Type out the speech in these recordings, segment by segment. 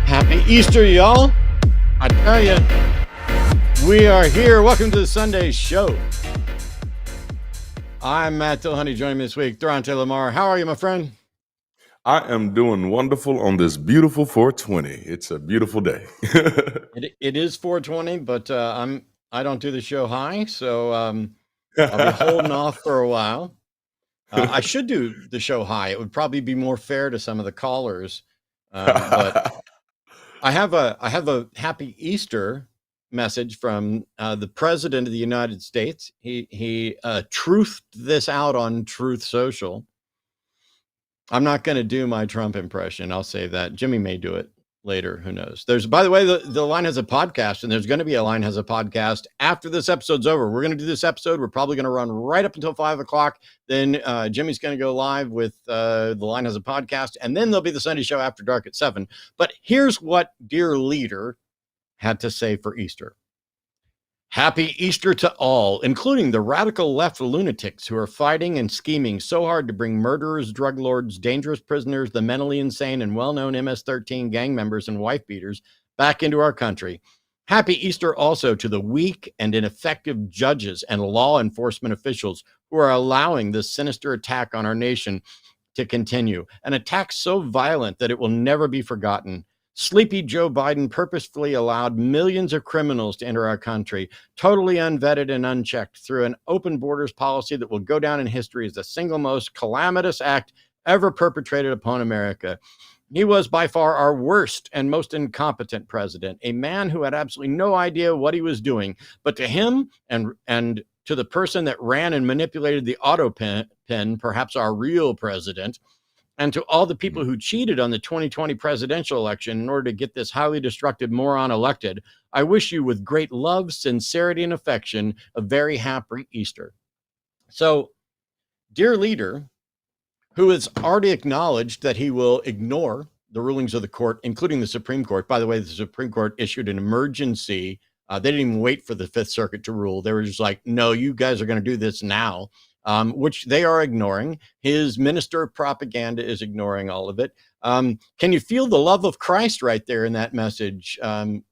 Happy Easter, y'all. I tell you, we are here. Welcome to the Sunday show. I'm Matt Dillahunty. Joining me this week, Darante, Lamar. How are you, my friend? I am doing wonderful on this beautiful 420. It's a beautiful day. It is 420, but I don't do the show high, so I'll be holding off for a while. I should do the show high. It would probably be more fair to some of the callers, but I have a happy Easter message from the President of the United States. He truthed this out on Truth Social. I'm not going to do my Trump impression. I'll say that. Jimmy may do it later. Who knows? By the way, the Line has a podcast, and there's going to be a Line has a podcast after this episode's over. We're going to do this episode. We're probably going to run right up until 5 o'clock. Then Jimmy's going to go live with the Line has a podcast, and then there'll be the Sunday show after dark at 7. But here's what Dear Leader had to say for Easter. Happy Easter to all, including the radical left lunatics who are fighting and scheming so hard to bring murderers, drug lords, dangerous prisoners, the mentally insane, and well-known MS-13 gang members and wife beaters back into our country. Happy Easter also to the weak and ineffective judges and law enforcement officials who are allowing this sinister attack on our nation to continue, an attack so violent that it will never be forgotten. Sleepy Joe Biden purposefully allowed millions of criminals to enter our country, totally unvetted and unchecked, through an open borders policy that will go down in history as the single most calamitous act ever perpetrated upon America. He was by far our worst and most incompetent president, a man who had absolutely no idea what he was doing. But to him and to the person that ran and manipulated the auto pen, perhaps our real president, and to all the people who cheated on the 2020 presidential election in order to get this highly destructive moron elected, I wish you with great love, sincerity, and affection a very happy Easter. So, dear leader, who has already acknowledged that he will ignore the rulings of the court, including the Supreme Court. By the way, the Supreme Court issued an emergency. They didn't even wait for the Fifth Circuit to rule. They were just like, no, you guys are going to do this now. Which they are ignoring. His minister of propaganda is ignoring all of it. Can you feel the love of Christ right there in that message? From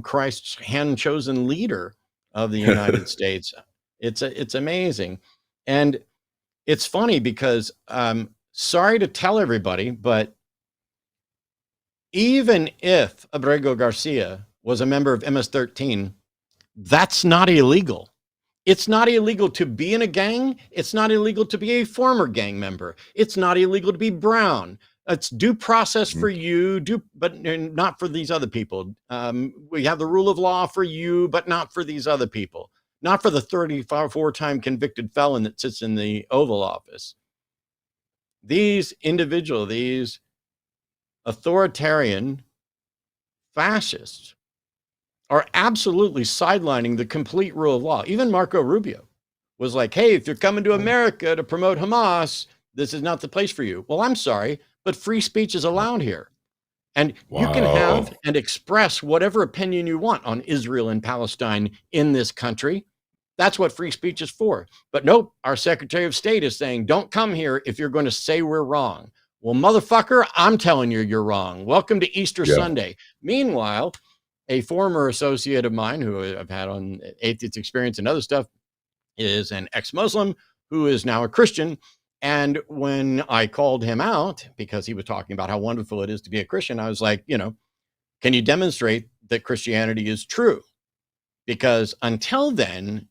Christ's hand-chosen leader of the United States. It's amazing. And it's funny because sorry to tell everybody, but even if Abrego Garcia was a member of MS-13, that's not illegal. It's not illegal to be in a gang. It's not illegal to be a former gang member. It's not illegal to be brown. It's due process for you, but not for these other people. We have the rule of law for you, but not for these other people. Not for the 34-time convicted felon that sits in the Oval Office. These individuals, these authoritarian fascists, are absolutely sidelining the complete rule of law. Even Marco Rubio was like, hey, if you're coming to America to promote Hamas, this is not the place for you. Well, I'm sorry, but free speech is allowed here. And you can have and express whatever opinion you want on Israel and Palestine in this country. That's what free speech is for. But nope, our Secretary of State is saying, don't come here if you're going to say we're wrong. Well, motherfucker, I'm telling you, you're wrong. Welcome to Easter Sunday. Meanwhile, a former associate of mine who I've had on Atheist Experience and other stuff is an ex-Muslim who is now a Christian. And when I called him out because he was talking about how wonderful it is to be a Christian, I was like, can you demonstrate that Christianity is true? Because until then,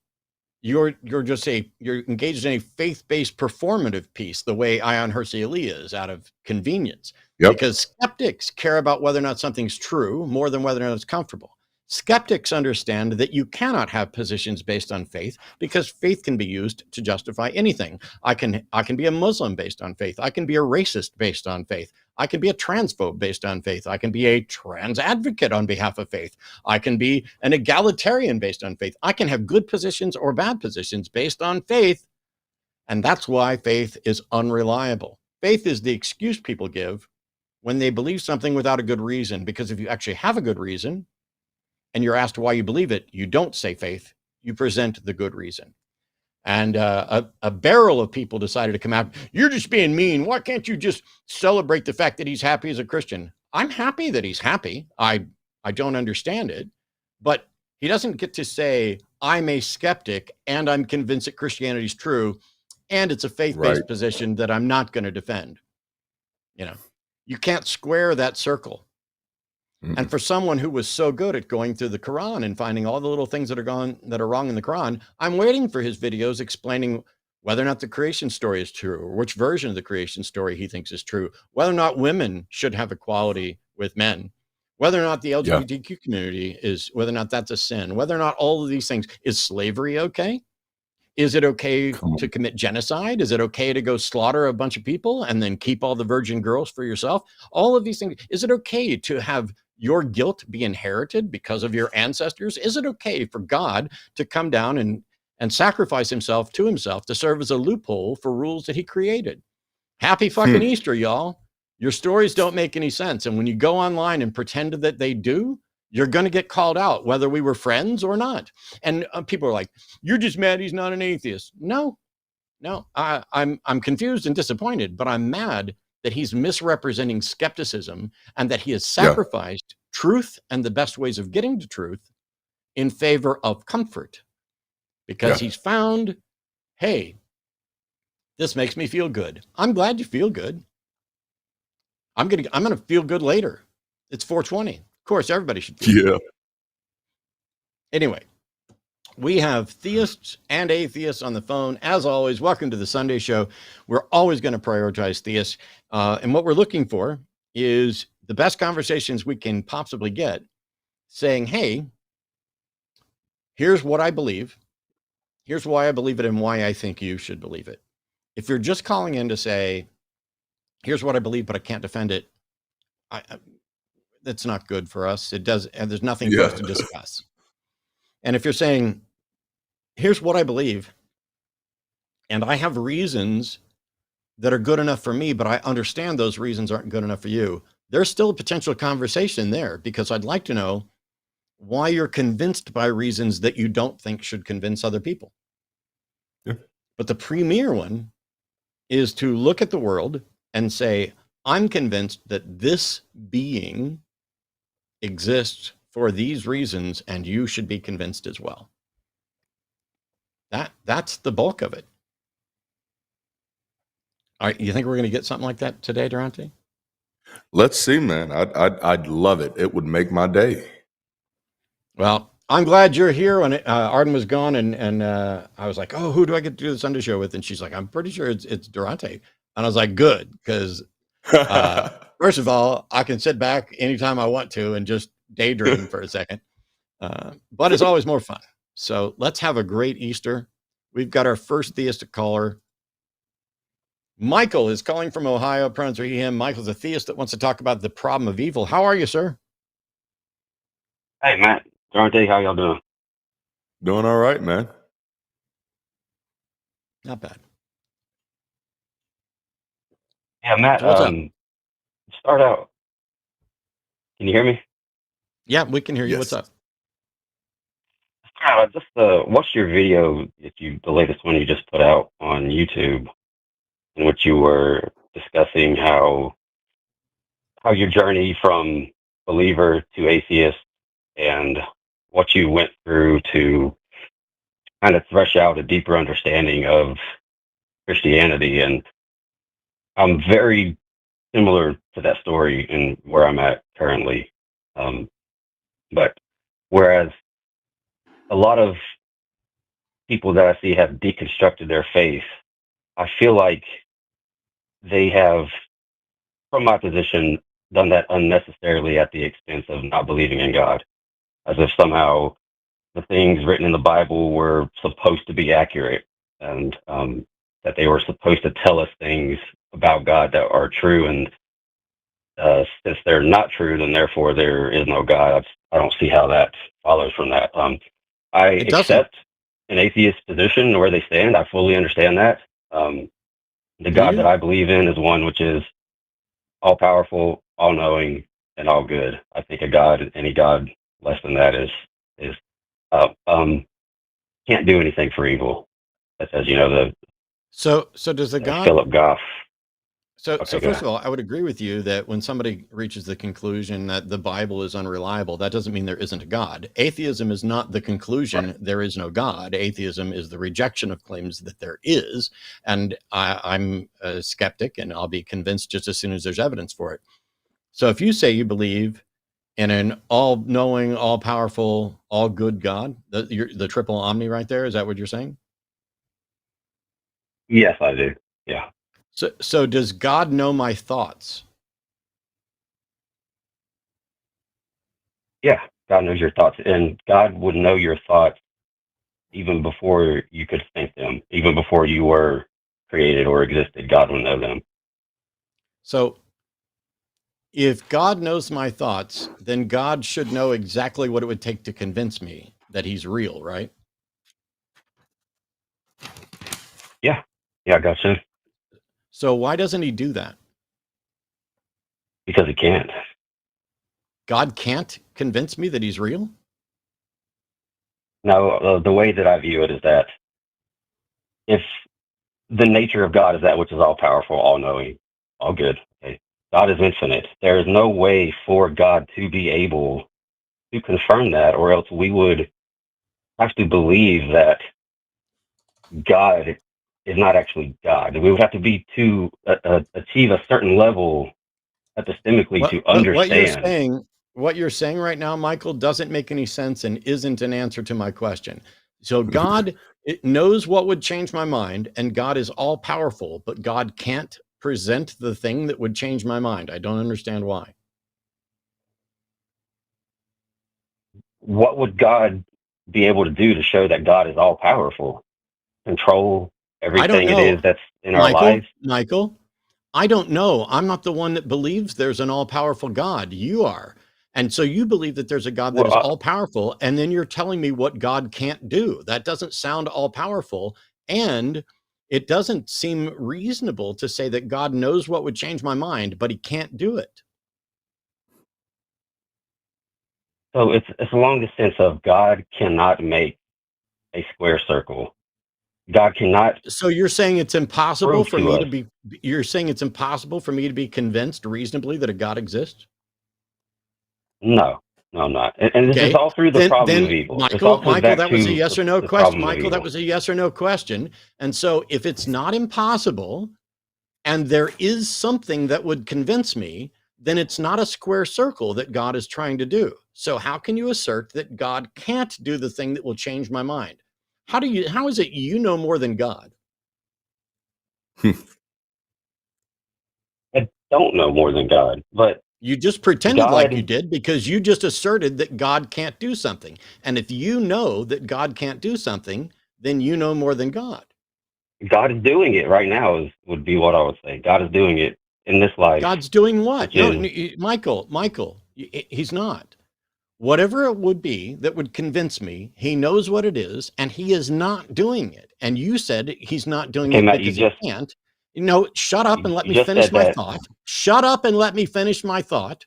you're engaged in a faith-based performative piece, the way Ion Hersey is, out of convenience. Because skeptics care about whether or not something's true more than whether or not it's comfortable. Skeptics understand that you cannot have positions based on faith because faith can be used to justify anything. I can be a Muslim based on faith. I can be a racist based on faith. I can be a transphobe based on faith. I can be a trans advocate on behalf of faith. I can be an egalitarian based on faith. I can have good positions or bad positions based on faith. And that's why faith is unreliable. Faith is the excuse people give when they believe something without a good reason, because if you actually have a good reason, and you're asked why you believe it, you don't say faith, you present the good reason. And a barrel of people decided to come out, you're just being mean. Why can't you just celebrate the fact that he's happy as a Christian? I'm happy that he's happy. I don't understand it, but he doesn't get to say, I'm a skeptic and I'm convinced that Christianity is true. And it's a faith-based position that I'm not going to defend. You can't square that circle. And for someone who was so good at going through the Quran and finding all the little things that are wrong in the Quran, I'm waiting for his videos explaining whether or not the creation story is true, or which version of the creation story he thinks is true, whether or not women should have equality with men, whether or not the LGBTQ community whether or not that's a sin, whether or not all of these things. Is slavery okay? Is it okay to commit genocide? Is it okay to go slaughter a bunch of people and then keep all the virgin girls for yourself? All of these things. Is it okay to have your guilt be inherited because of your ancestors? Is it okay for God to come down and sacrifice himself to serve as a loophole for rules that he created? Happy fucking Easter, y'all. Your stories don't make any sense. And when you go online and pretend that they do, you're going to get called out, whether we were friends or not. And people are like, you're just mad he's not an atheist. No, I'm confused and disappointed, but I'm mad that he's misrepresenting skepticism and that he has sacrificed truth and the best ways of getting to truth in favor of comfort, because he's found, hey, this makes me feel good. I'm glad you feel good. I'm going to feel good later. It's 420. Of course, everybody should feel good. Anyway, we have theists and atheists on the phone. As always, welcome to the Sunday show. We're always going to prioritize theists. And what we're looking for is the best conversations we can possibly get, saying, hey, here's what I believe. Here's why I believe it and why I think you should believe it. If you're just calling in to say, here's what I believe, but I can't defend it, that's not good for us. It does, and there's nothing for us to discuss. And if you're saying, here's what I believe, and I have reasons that are good enough for me, but I understand those reasons aren't good enough for you, there's still a potential conversation there, because I'd like to know why you're convinced by reasons that you don't think should convince other people. But the premier one is to look at the world and say, I'm convinced that this being exists for these reasons, and you should be convinced as well. That's the bulk of it. All right, you think we're going to get something like that today, Darante? Let's see, man. I'd love it. It would make my day. Well, I'm glad you're here. When Arden was gone, and I was like, oh, who do I get to do the Sunday show with? And she's like, I'm pretty sure it's Darante. And I was like, good, because first of all, I can sit back anytime I want to and just daydream for a second. But it's always more fun. So let's have a great Easter. We've got our first theistic caller. Michael is calling from Ohio. Pronouns are he, him. Michael's a theist that wants to talk about the problem of evil. How are you, sir? Hey, Matt. Darante, how y'all doing? Doing all right, man. Not bad. Yeah, Matt, So what's up? Start out. Can you hear me? Yeah, we can hear you. Yes. What's up? I just watched your video, the latest one you just put out on YouTube, in which you were discussing how your journey from believer to atheist and what you went through to kind of thresh out a deeper understanding of Christianity. And I'm very similar to that story in where I'm at currently. But whereas a lot of people that I see have deconstructed their faith, I feel like they have, from my position, done that unnecessarily at the expense of not believing in God. as if somehow the things written in the Bible were supposed to be accurate, and that they were supposed to tell us things about God that are true. And since they're not true, then therefore there is no God. I don't see how that follows from that. I It doesn't. accept an atheist position where they stand. I fully understand that. The Do God that you? I believe in is one which is all powerful, all knowing, and all good. I think any God less than that is uh, um, can't do anything for evil. That's, as you know, So does the the God? Philip Goff. So Okay, go first ahead. of all, I would agree with you that when somebody reaches the conclusion that the Bible is unreliable, that doesn't mean there isn't a God. Atheism is not the Right. conclusion there is no God. Atheism is the rejection of claims that there is. And I'm a skeptic, and I'll be convinced just as soon as there's evidence for it. So if you say you believe in an all-knowing, all-powerful, all-good God, the triple omni right there, is that what you're saying? Yes, I do. Yeah, So does God know my thoughts? yeah. God knows your thoughts, and God would know your thoughts even before you could think them, even before you were created or existed. God would know them. So if God knows my thoughts, then God should know exactly what it would take to convince me that he's real, right? Yeah, yeah. I gotcha. So why doesn't he do that? Because he can't. God can't convince me that he's real? Now, the way that I view it is that if the nature of God is that which is all powerful, all knowing, all good. Okay? God is infinite. There is no way for God to be able to confirm that, or else we would have to believe that God is not actually God. We would have to be to achieve a certain level epistemically to What you're understand. saying, what you're saying right now, Michael, doesn't make any sense and isn't an answer to my question. So God it knows what would change my mind, and God is all powerful, but God can't present the thing that would change my mind. I don't understand why. What would God be able to do to show that God is all powerful? Control I don't everything it know, is that's in our Michael. lives? Michael, I don't know. I'm not the one that believes there's an all powerful God. You are. And so you believe that there's a God that Well, is all powerful. And then you're telling me what God can't do. That doesn't sound all powerful. And it doesn't seem reasonable to say that God knows what would change my mind, but he can't do it. so it's along the sense of God cannot make a square circle. God cannot So you're saying it's impossible prove for to me to us. be, you're saying it's impossible for me to be convinced reasonably that a God exists? No, no, I'm not. And this is Okay. all through the problem of Then evil. This all Michael, comes Michael, back that was a to yes or no the question. problem of Michael, that evil. was a yes or no question. And so if it's not impossible and there is something that would convince me, then it's not a square circle that God is trying to do. So how can you assert that God can't do the thing that will change my mind? How is it you know more than God? I don't know more than God, but You just pretended like you God, did because you just asserted that God can't do something. And if you know that God can't do something, then you know more than God. God is doing it right now. Would be what I would say. God is doing it in this life, God's doing what? which No, is Michael, he's not. Whatever it would be that would convince me, he knows what it is, and he is not doing it. And you said he's not doing okay, it Matt. because he can't. No, shut up and let You me just finish said my that. thought. Shut up and let me finish my thought.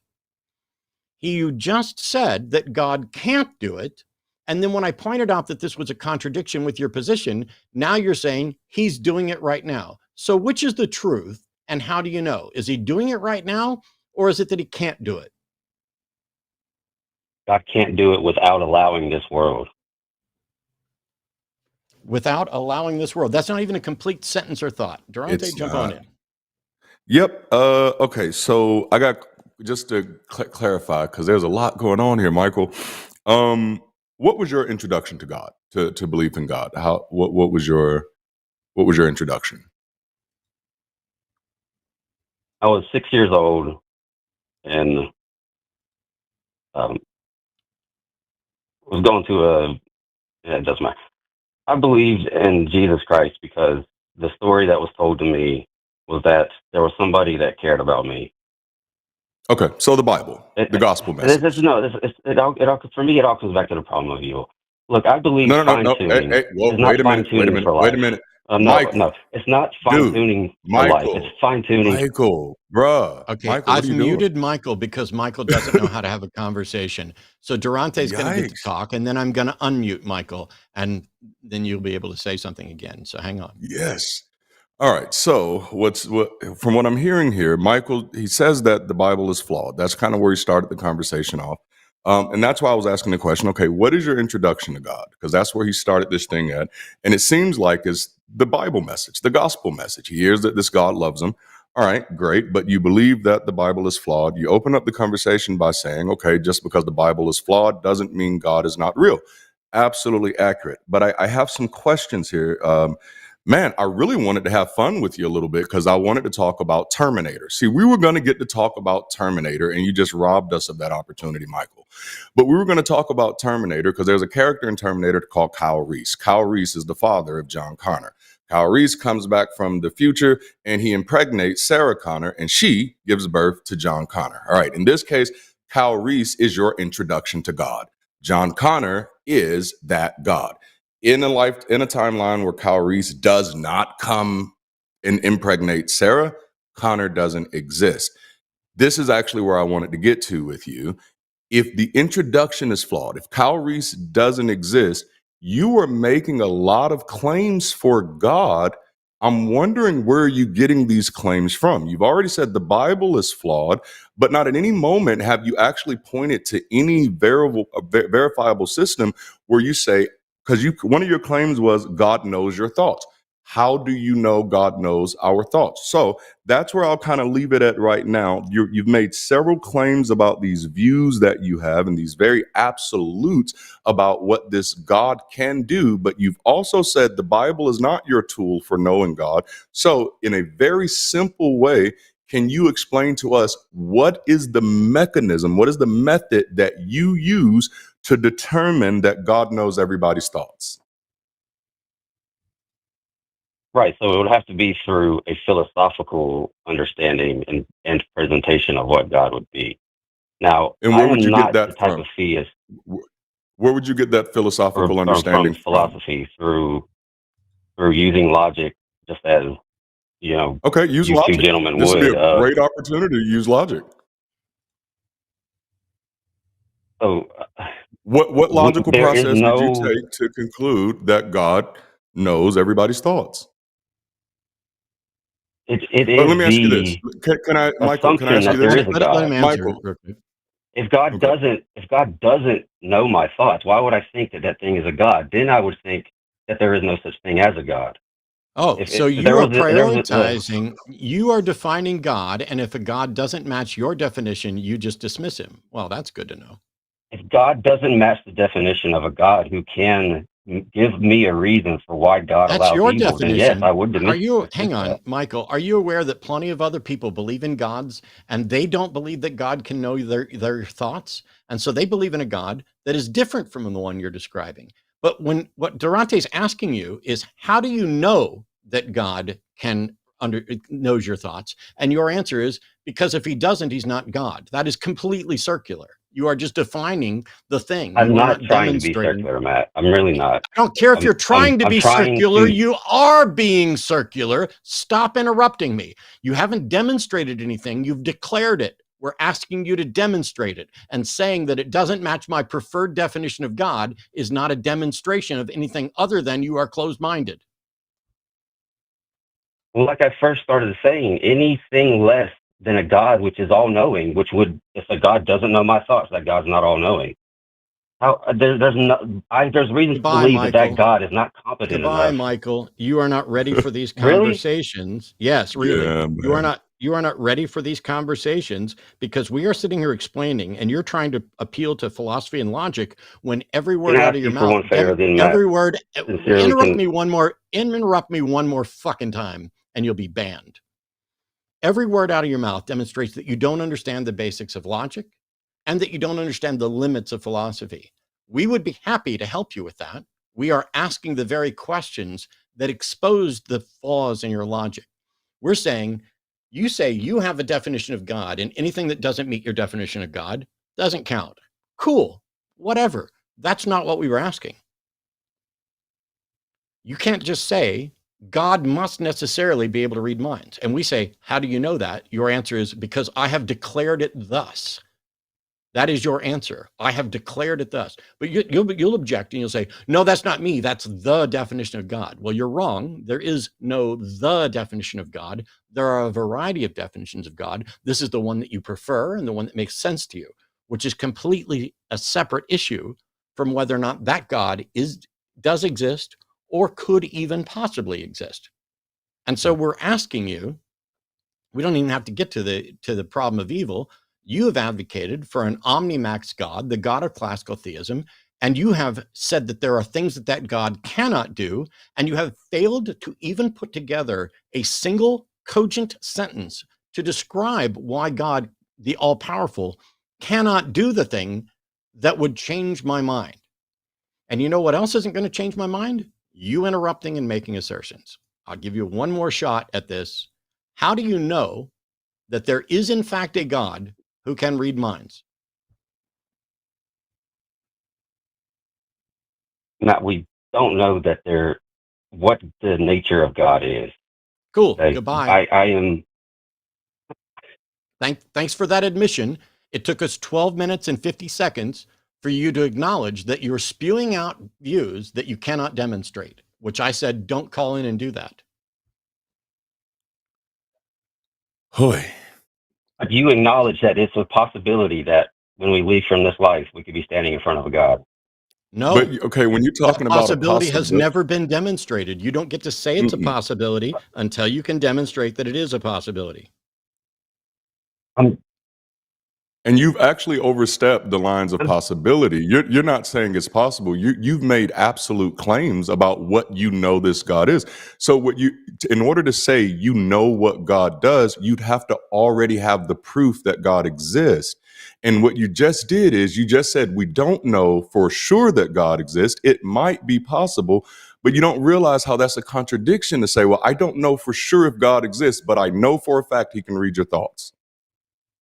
You just said that God can't do it. And then when I pointed out that this was a contradiction with your position, now you're saying he's doing it right now. So which is the truth? And how do you know? Is he doing it right now? Or is it that he can't do it God can't do it without allowing this world. without allowing this world? That's not even a complete sentence or thought. Darante, It's jump on not. in. Yep. Okay. So I got just to clarify because there's a lot going on here, Michael. Um, what was your introduction to God, to belief in God? What was your introduction? I was 6 years old, and um, was going to it doesn't matter. I believed in Jesus Christ because the story that was told to me was that there was somebody that cared about me. Okay, so the Bible, the gospel message. For me, it all comes back to the problem of evil. Look, I believe No. fine-tuning Hey, well, is not fine-tuning for life. Wait a minute. No, Michael, it's not dude, fine-tuning for life. It's fine-tuning. Michael, bruh. Okay, Michael, what I've are you doing? muted Michael because Michael doesn't know how to have a conversation. So Durante's going to get to Yikes. talk, and then I'm going to unmute Michael, and then you'll be able to say something again. So hang on. Yes. All right. So from what I'm hearing here, Michael, he says that the Bible is flawed. That's kind of where he started the conversation off. And that's why I was asking the question, okay, what is your introduction to God? Because that's where he started this thing at. And it seems like it's the Bible message, the gospel message. He hears that this God loves him. All right, great. But you believe that the Bible is flawed. You open up the conversation by saying, okay, just because the Bible is flawed doesn't mean God is not real. Absolutely accurate. But I have some questions here. Man, I really wanted to have fun with you a little bit because I wanted to talk about Terminator. See, we were going to get to talk about Terminator, and you just robbed us of that opportunity, Michael. But we were going to talk about Terminator because there's a character in Terminator called Kyle Reese. Kyle Reese is the father of John Connor. Kyle Reese comes back from the future, and he impregnates Sarah Connor, and she gives birth to John Connor. All right, in this case, Kyle Reese is your introduction to God. John Connor is that God. In a timeline where Kyle Reese does not come and impregnate Sarah, Connor doesn't exist. This is actually where I wanted to get to with you. If the introduction is flawed, if Kyle Reese doesn't exist, you are making a lot of claims for God. I'm wondering where you're getting these claims from. You've already said the Bible is flawed, but not at any moment have you actually pointed to any verifiable system where you say, because one of your claims was God knows your thoughts. How do you know God knows our thoughts? So that's where I'll kind of leave it at right now. You've made several claims about these views that you have and these very absolutes about what this God can do, but you've also said the Bible is not your tool for knowing God. So in a very simple way, can you explain to us what is the mechanism, what is the method that you use to determine that God knows everybody's thoughts? Right. So it would have to be through a philosophical understanding and presentation of what God would be. Now, And I where am would you not get that the type from? of theist Where would you get that philosophical understanding from philosophy through using logic, just as Okay, use you two logic. gentlemen This would be would. a great opportunity to use logic. So What logical there is process did you no. take to conclude that God knows everybody's thoughts? It Let is me ask you this. the Can I, Michael, can I assumption ask you that there this? is a Let him God. answer Michael, real quick. If God okay. doesn't know my thoughts, why would I think that thing is a God? Then I would think that there is no such thing as a God. Oh, so If there you are was prioritizing, you are defining God, and if a God doesn't match your definition, you just dismiss him. Well, that's good to know. if God doesn't match the definition of a God who can give me a reason for why God That's allows your evil, then yes, definition. I would dismiss Hang on, that. Michael, are you aware that plenty of other people believe in gods and they don't believe that God can know their thoughts? And so they believe in a God that is different from the one you're describing. But what Durante's asking you is, how do you know that God knows your thoughts? And your answer is, because if he doesn't, he's not God. That is completely circular. You are just defining the thing. I'm You are not not trying to be demonstrating. circular, Matt. I'm really not. I don't care if you're trying to I'm be trying circular, to. you are being circular. Stop interrupting me. You haven't demonstrated anything, you've declared it. We're asking you to demonstrate it, and saying that it doesn't match my preferred definition of God is not a demonstration of anything other than you are closed-minded. Well, like I first started saying, anything less than a God which is all knowing, if a God doesn't know my thoughts, that God's not all knowing. There's reasons to Goodbye, believe that Michael. God is not competent Goodbye, enough. Michael. You are not ready for these Really? conversations. Yes, really. Yeah, You are man. not ready for these conversations, because we are sitting here explaining and you're trying to appeal to philosophy and logic when every Can word I out ask of your you for mouth, one favor, then, Matt? every word, Sincerely, interrupt me one more fucking time and you'll be banned. Every word out of your mouth demonstrates that you don't understand the basics of logic and that you don't understand the limits of philosophy. We would be happy to help you with that. We are asking the very questions that expose the flaws in your logic. We're saying, you say you have a definition of God, and anything that doesn't meet your definition of God doesn't count. Cool, whatever. That's not what we were asking. You can't just say God must necessarily be able to read minds. And we say, how do you know that? Your answer is, because I have declared it thus. That is your answer. I have declared it thus. But you'll object and you'll say, no, that's not me. That's the definition of God. Well, you're wrong. There is no the definition of God. There are a variety of definitions of God. This is the one that you prefer and the one that makes sense to you, which is completely a separate issue from whether or not that God does exist or could even possibly exist. And so we're asking you, we don't even have to get to the problem of evil. You have advocated for an omnimax God, the God of classical theism, and you have said that there are things that God cannot do, and you have failed to even put together a single cogent sentence to describe why God, the all-powerful, cannot do the thing that would change my mind. And you know what else isn't going to change my mind? You interrupting and making assertions. I'll give you one more shot at this. How do you know that there is in fact a God who can read minds? Now, we don't know that what the nature of God is. Cool. Okay? Goodbye. I am. Thanks for that admission. It took us 12 minutes and 50 seconds for you to acknowledge that you're spewing out views that you cannot demonstrate, which I said, don't call in and do that. Hoy. You acknowledge that it's a possibility that when we leave from this life, we could be standing in front of a God. No. But okay, when you're talking about a possibility has never been demonstrated. You don't get to say it's a possibility until you can demonstrate that it is a possibility. And you've actually overstepped the lines of possibility. You're not saying it's possible. You've made absolute claims about what you know this God is. So in order to say you know what God does, you'd have to already have the proof that God exists. And what you just did is you just said, we don't know for sure that God exists. It might be possible, but you don't realize how that's a contradiction to say, well, I don't know for sure if God exists, but I know for a fact he can read your thoughts.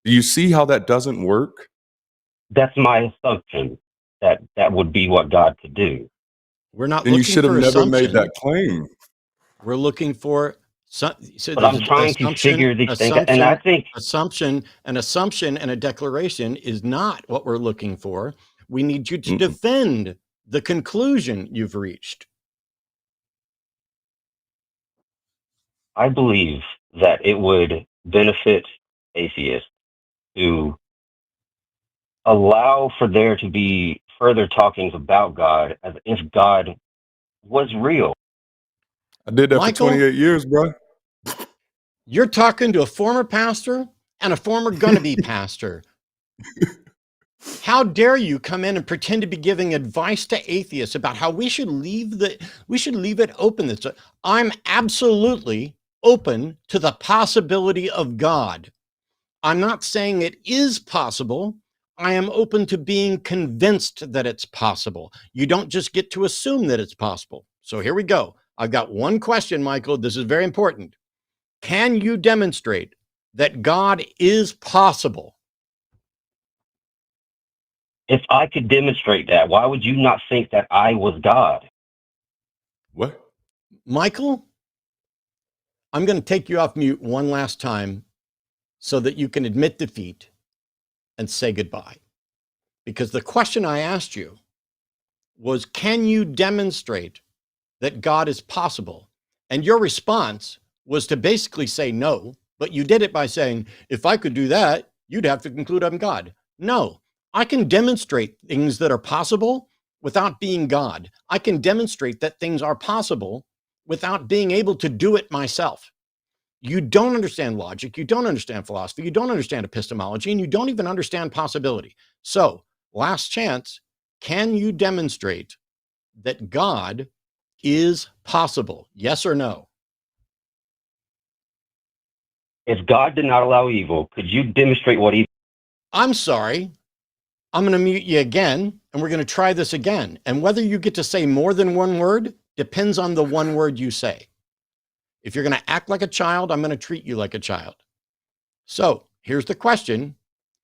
Do you see how that doesn't work? That's my assumption, that would be what God could do. We're not Then looking you should have for never assumption. made that claim. We're looking for so but I'm trying to figure these things out, and I think an assumption and a declaration is not what we're looking for. We need you to defend the conclusion you've reached. I believe that it would benefit atheists to allow for there to be further talkings about God as if God was real. I did that Michael, for 28 years, bro. You're talking to a former pastor and a former gonna-be pastor. How dare you come in and pretend to be giving advice to atheists about how we should leave it open. I'm absolutely open to the possibility of God. I'm not saying it is possible. I am open to being convinced that it's possible. You don't just get to assume that it's possible. So here we go. I've got one question, Michael. This is very important. Can you demonstrate that God is possible? If I could demonstrate that, why would you not think that I was God? What? Michael, I'm going to take you off mute one last time so that you can admit defeat and say goodbye. Because the question I asked you was, can you demonstrate that God is possible? And your response was to basically say no, but you did it by saying, if I could do that, you'd have to conclude I'm God. No, I can demonstrate things that are possible without being God. I can demonstrate that things are possible without being able to do it myself. You don't understand logic, you don't understand philosophy, you don't understand epistemology, and you don't even understand possibility. So, last chance, can you demonstrate that God is possible? Yes or no? If God did not allow evil, could you demonstrate what evil? I'm sorry. I'm going to mute you again, and we're going to try this again. And whether you get to say more than one word depends on the one word you say. If you're going to act like a child, I'm going to treat you like a child. So here's the question.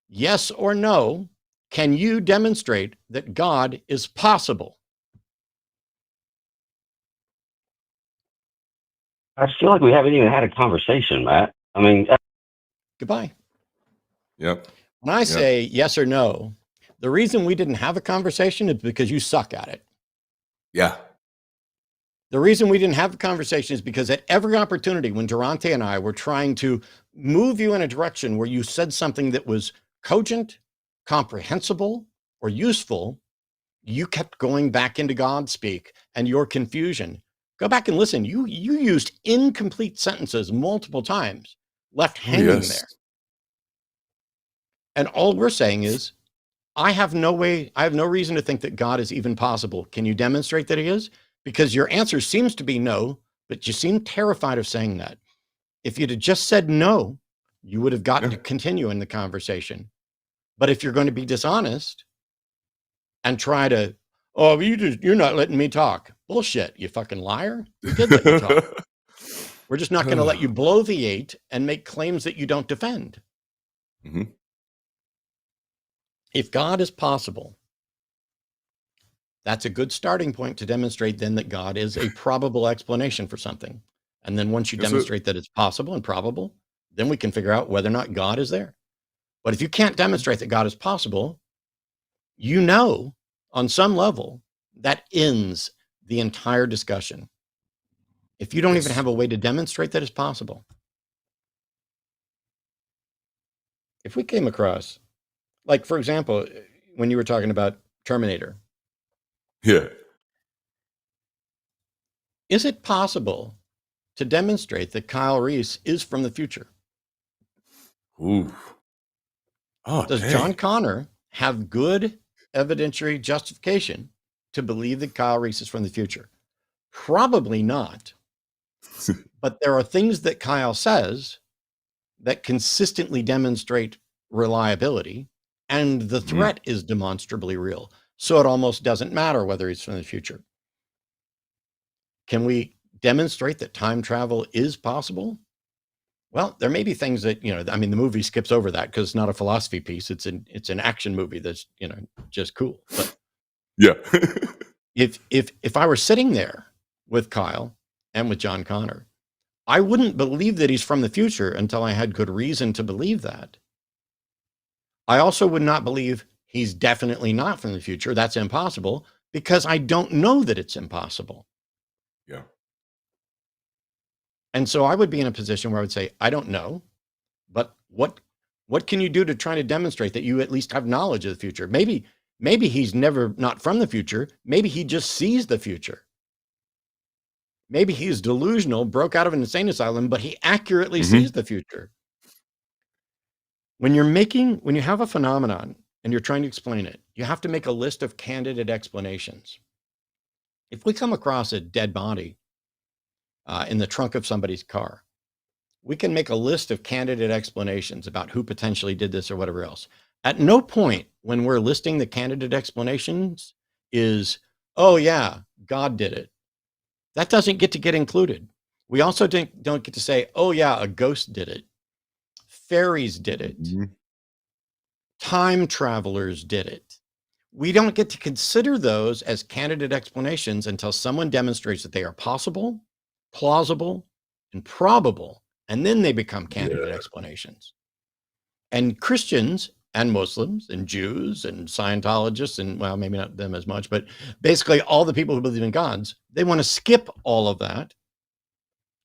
Yes or no, can you demonstrate that God is possible? I feel like we haven't even had a conversation, Matt. I mean, Goodbye. Yep. When I say yes or no, the reason we didn't have a conversation is because you suck at it. Yeah. The reason we didn't have a conversation is because at every opportunity when Darante and I were trying to move you in a direction where you said something that was cogent, comprehensible, or useful, you kept going back into God speak and your confusion. Go back and listen. You used incomplete sentences multiple times, left hanging there. And all we're saying is, I have no reason to think that God is even possible. Can you demonstrate that he is? Because your answer seems to be no, but you seem terrified of saying that. If you'd have just said no, you would have gotten to continue in the conversation. But if you're going to be dishonest and try to, oh, you're not letting me talk. Bullshit, you fucking liar. We did let you talk. We're just not going to let you bloviate and make claims that you don't defend. Mm-hmm. If God is possible, that's a good starting point to demonstrate then that God is a probable explanation for something. And then once you demonstrate that it's possible and probable, then we can figure out whether or not God is there. But if you can't demonstrate that God is possible, you know, on some level, that ends the entire discussion. If you don't even have a way to demonstrate that it's possible. If we came across, like, for example, when you were talking about Terminator. Yeah. Is it possible to demonstrate that Kyle Reese is from the future? Ooh. Oh, Does John Connor have good evidentiary justification to believe that Kyle Reese is from the future? Probably not. But there are things that Kyle says that consistently demonstrate reliability, and the threat is demonstrably real. So it almost doesn't matter whether he's from the future. Can we demonstrate that time travel is possible? Well, there may be things that, I mean, the movie skips over that because it's not a philosophy piece. It's an action movie that's, just cool. But yeah. if I were sitting there with Kyle and with John Connor, I wouldn't believe that he's from the future until I had good reason to believe that. I also would not believe he's definitely not from the future. That's impossible because I don't know that it's impossible. Yeah. And so I would be in a position where I would say, I don't know, but what can you do to try to demonstrate that you at least have knowledge of the future? Maybe he's never not from the future. Maybe he just sees the future. Maybe he's delusional, broke out of an insane asylum, but he accurately sees the future. When you have a phenomenon and you're trying to explain it, you have to make a list of candidate explanations. If we come across a dead body in the trunk of somebody's car, we can make a list of candidate explanations about who potentially did this or whatever else. At no point when we're listing the candidate explanations is, oh yeah, God did it. That doesn't get to get included. We also don't get to say, oh yeah, a ghost did it. Fairies did it. Time travelers did it. We don't get to consider those as candidate explanations until someone demonstrates that they are possible, plausible, and probable. And then they become candidate explanations. And Christians and Muslims and Jews and Scientologists and, well, maybe not them as much, but basically all the people who believe in gods, they want to skip all of that,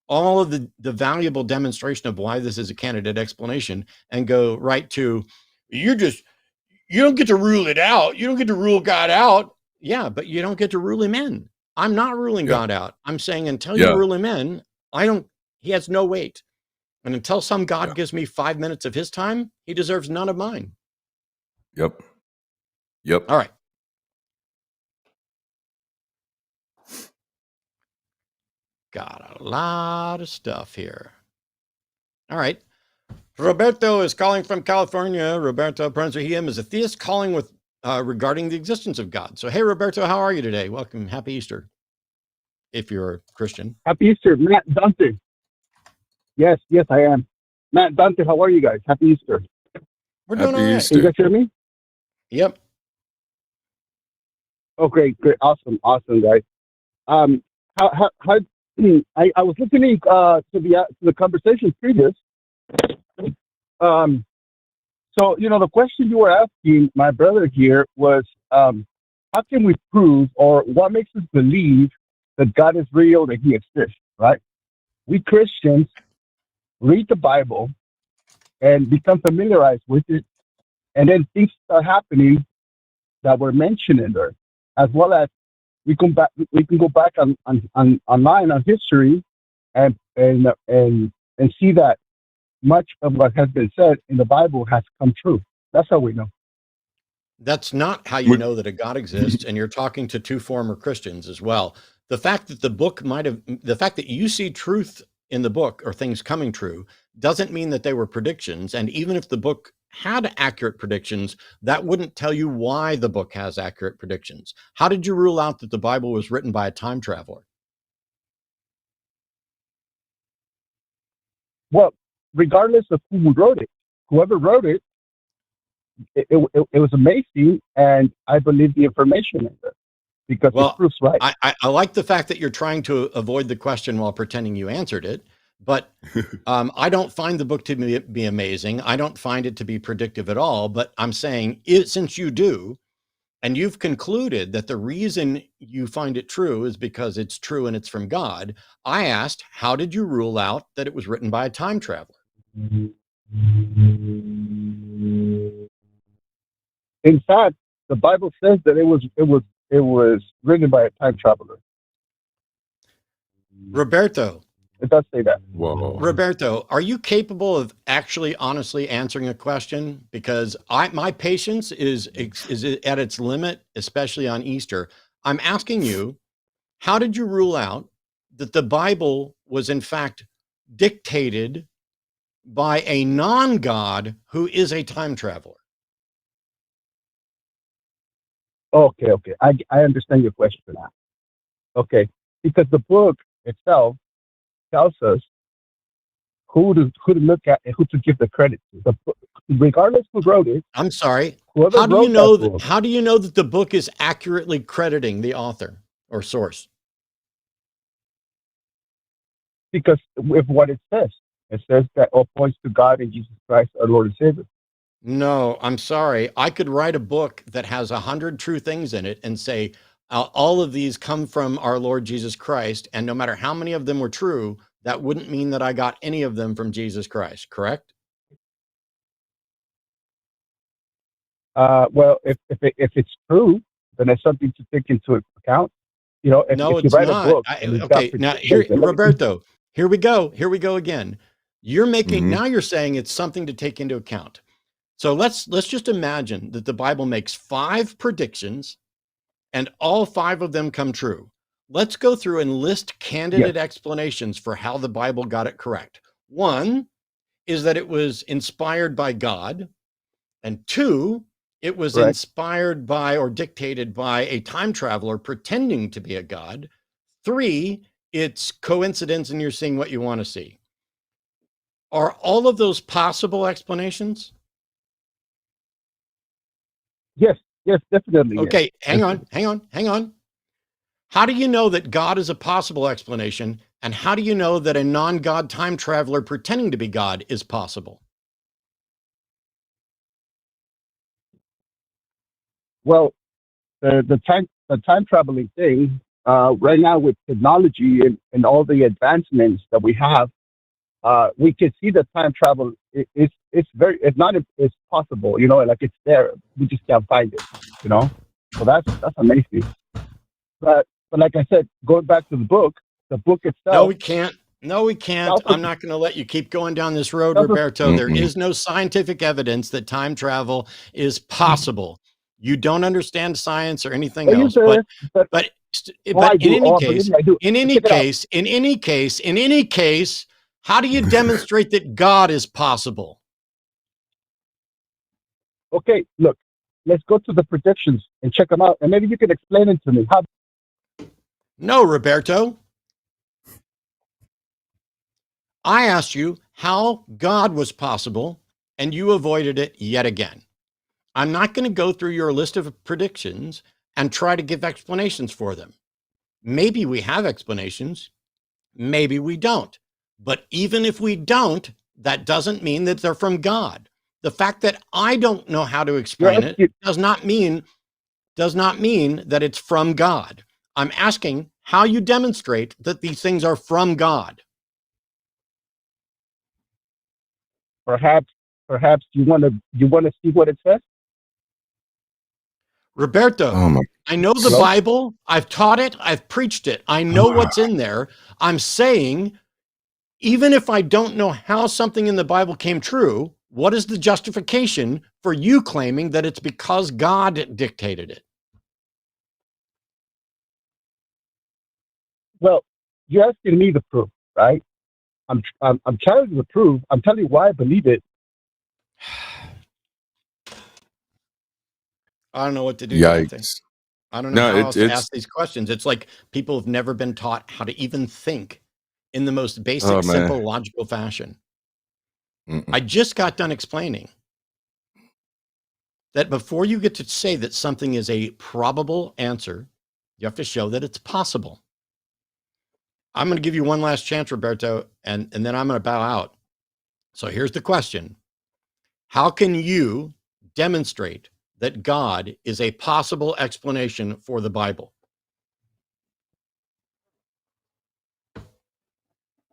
all of the valuable demonstration of why this is a candidate explanation, and go right to, you don't get to rule it out. You don't get to rule God out. Yeah, but you don't get to rule him in. I'm not ruling God out. I'm saying until you rule him in, he has no weight. And until some God gives me 5 minutes of his time, he deserves none of mine. Yep. All right. Got a lot of stuff here. All right. Roberto is calling from California. Roberto, pronounce he, him, is a theist calling with regarding the existence of God. So, hey, Roberto, how are you today? Welcome. Happy Easter. If you're a Christian. Happy Easter, Matt, Dante. Yes, I am. Matt, Dante, how are you guys? Happy Easter. We're doing all Happy right. Can you Easter. guys hear me? Yep. Oh, great, awesome, guys. How I was listening to the conversation previous. So the question you were asking my brother here was, how can we prove, or what makes us believe that God is real, that He exists? Right? We Christians read the Bible and become familiarized with it, and then things start happening that were mentioned in there, as well as we can go back on online on history and see that much of what has been said in the Bible has come true. That's how we know. That's not how you know that a God exists, and you're talking to two former Christians as well. The fact that the fact that you see truth in the book or things coming true doesn't mean that they were predictions. And even if the book had accurate predictions, that wouldn't tell you why the book has accurate predictions. How did you rule out that the Bible was written by a time traveler? Well, regardless of who wrote it, whoever wrote it, it was amazing, and I believe the information in there because it proves right. I like the fact that you're trying to avoid the question while pretending you answered it, but I don't find the book to be amazing. I don't find it to be predictive at all, but I'm saying since you do, and you've concluded that the reason you find it true is because it's true and it's from God, I asked, how did you rule out that it was written by a time traveler? In fact, the Bible says that it was written by a time traveler. Roberto. It does say that. Whoa. Roberto, are you capable of actually honestly answering a question? Because my patience is at its limit, especially on Easter. I'm asking you, how did you rule out that the Bible was in fact dictated by a non-God who is a time traveler? Okay. I understand your question now. Okay, because the book itself tells us who to look at and who to give the credit to. Regardless who wrote it. I'm sorry. How do you know that the book is accurately crediting the author or source? Because with what it says that all points to God and Jesus Christ, our Lord and Savior. No, I'm sorry. I could write a book that has 100 true things in it and say, all of these come from our Lord Jesus Christ. And no matter how many of them were true, that wouldn't mean that I got any of them from Jesus Christ, correct? Well, if it's true, then it's something to take into account. No, if you it's write not. a book. Okay, now here, Roberto, here we go again. You're making, now you're saying it's something to take into account. So let's just imagine that the Bible makes 5 predictions and all 5 of them come true. Let's go through and list candidate explanations for how the Bible got it correct. 1 is that it was inspired by God, and 2, it was inspired by or dictated by a time traveler pretending to be a god. 3, it's coincidence and you're seeing what you want to see. Are all of those possible explanations? Yes, definitely. Okay, hang on. How do you know that God is a possible explanation? And how do you know that a non-God time traveler pretending to be God is possible? Well, the time traveling thing, right now with technology and all the advancements that we have, we can see that time travel it's possible, like it's there. We just can't find it, So that's amazing. But like I said, going back to the book itself. No, we can't. I'm not going to let you keep going down this road, Roberto. There is no scientific evidence that time travel is possible. You don't understand science or anything else, but in any case, how do you demonstrate that God is possible? Okay, look, let's go to the predictions and check them out, and maybe you can explain it to me. How? No, Roberto. I asked you how God was possible, and you avoided it yet again. I'm not going to go through your list of predictions and try to give explanations for them. Maybe we have explanations, maybe we don't. But even if we don't, that doesn't mean that they're from God. The fact that I don't know how to explain it does not mean that it's from God. I'm asking how you demonstrate that these things are from God. Perhaps you want to see what it says. Roberto, Oh my. I know the Bible. I've taught it. I've preached it. I know what's in there. I'm saying, even if I don't know how something in the Bible came true, what is the justification for you claiming that it's because God dictated it? Well, you're asking me to prove, right? I'm telling you the proof. I'm telling you why I believe it. I don't know what to do. Yikes. I don't know No, how else to ask these questions. It's like people have never been taught how to even think in the most basic, simple, logical fashion. I just got done explaining that before you get to say that something is a probable answer, you have to show that it's possible. I'm going to give you one last chance, Roberto, and then I'm going to bow out. So here's the question. How can you demonstrate that God is a possible explanation for the Bible?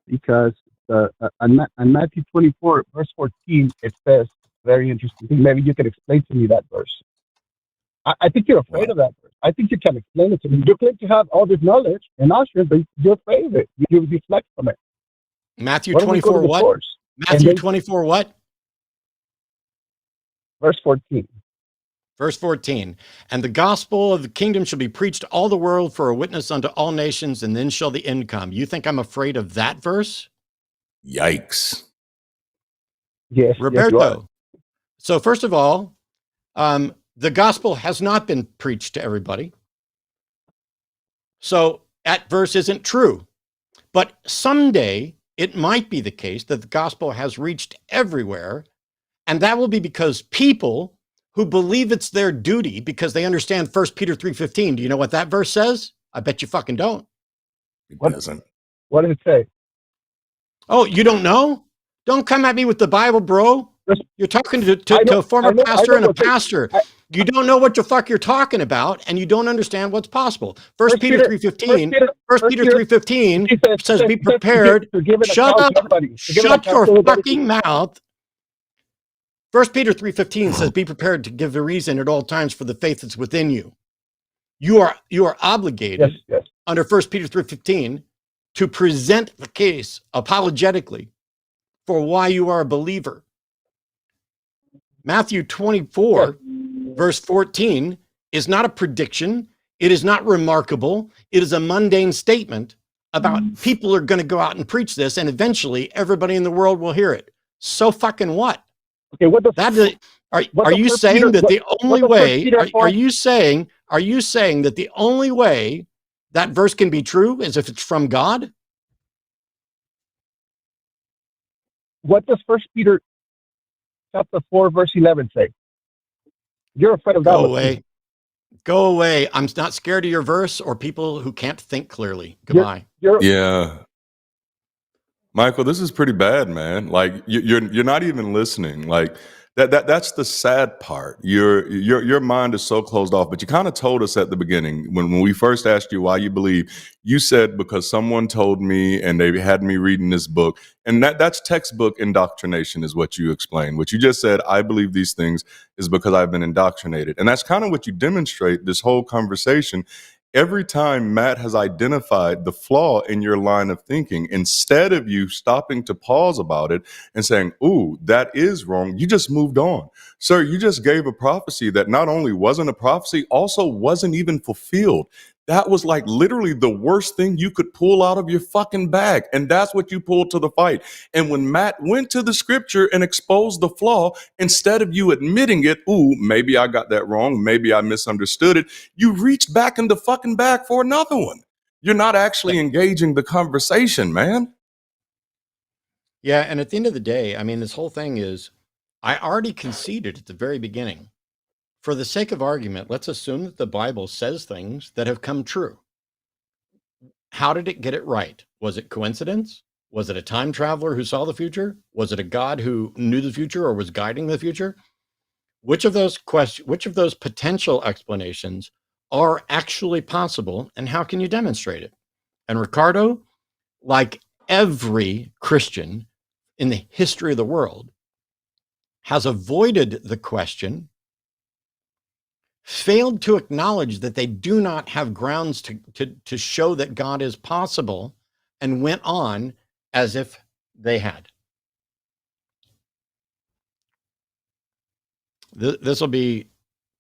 Because on Matthew 24, verse 14, it says, very interesting. Maybe you can explain to me that verse. I think you're afraid of that verse. I think you can explain it to me. You claim to have all this knowledge and usher, but you're afraid of it. You deflect from it. Matthew 24 what? Matthew 24 what? Verse 14. Verse 14. And the gospel of the kingdom shall be preached to all the world for a witness unto all nations, and then shall the end come. You think I'm afraid of that verse? Yikes. Yes, Roberto. Yes, so first of all, the gospel has not been preached to everybody. So that verse isn't true. But someday it might be the case that the gospel has reached everywhere. And that will be because people who believe it's their duty because they understand 1 Peter 3:15. Do you know what that verse says? I bet you fucking don't. It doesn't. What does it say? Oh, you don't know? Don't come at me with the Bible, bro. You're talking to a former pastor and a pastor. You don't know what the fuck you're talking about, and you don't understand what's possible. 1 Peter 3:15. 1 Peter 3:15 says, "Be prepared." Shut up! Shut your fucking mouth. 1 Peter 3:15 says, "Be prepared to give a reason at all times for the faith that's within you." You are obligated under 1 Peter 3:15 to present the case apologetically for why you are a believer. Matthew 24, verse 14 is not a prediction. It is not remarkable. It is a mundane statement about people are going to go out and preach this, and eventually everybody in the world will hear it. So fucking what? Okay, what does are you saying that the only way? Are you saying that the only way that verse can be true is if it's from God? What does 1 Peter chapter 4, verse 11 say? You're afraid of that. Go away. Go away. I'm not scared of your verse or people who can't think clearly. Goodbye. Yeah. Michael, this is pretty bad, man. Like you're not even listening. Like that's the sad part. Your mind is so closed off. But you kind of told us at the beginning when we first asked you why you believe, you said because someone told me and they had me reading this book. And that's textbook indoctrination is what you explained. What you just said, I believe these things is because I've been indoctrinated. And that's kind of what you demonstrate this whole conversation. Every time Matt has identified the flaw in your line of thinking, instead of you stopping to pause about it and saying, ooh, that is wrong, you just moved on. Sir, you just gave a prophecy that not only wasn't a prophecy, also wasn't even fulfilled. That was like literally the worst thing you could pull out of your fucking bag. And that's what you pulled to the fight. And when Matt went to the scripture and exposed the flaw, instead of you admitting it, ooh, maybe I got that wrong, maybe I misunderstood it, you reached back in the fucking bag for another one. You're not actually engaging the conversation, man. Yeah, and at the end of the day, I mean, this whole thing is, I already conceded at the very beginning. For the sake of argument, let's assume that the Bible says things that have come true. How did it get it right? Was it coincidence? Was it a time traveler who saw the future? Was it a God who knew the future or was guiding the future? Which of those potential explanations are actually possible, and how can you demonstrate it? And Ricardo, like every Christian in the history of the world, has avoided the question, failed to acknowledge that they do not have grounds to show that God is possible, and went on as if they had. This will be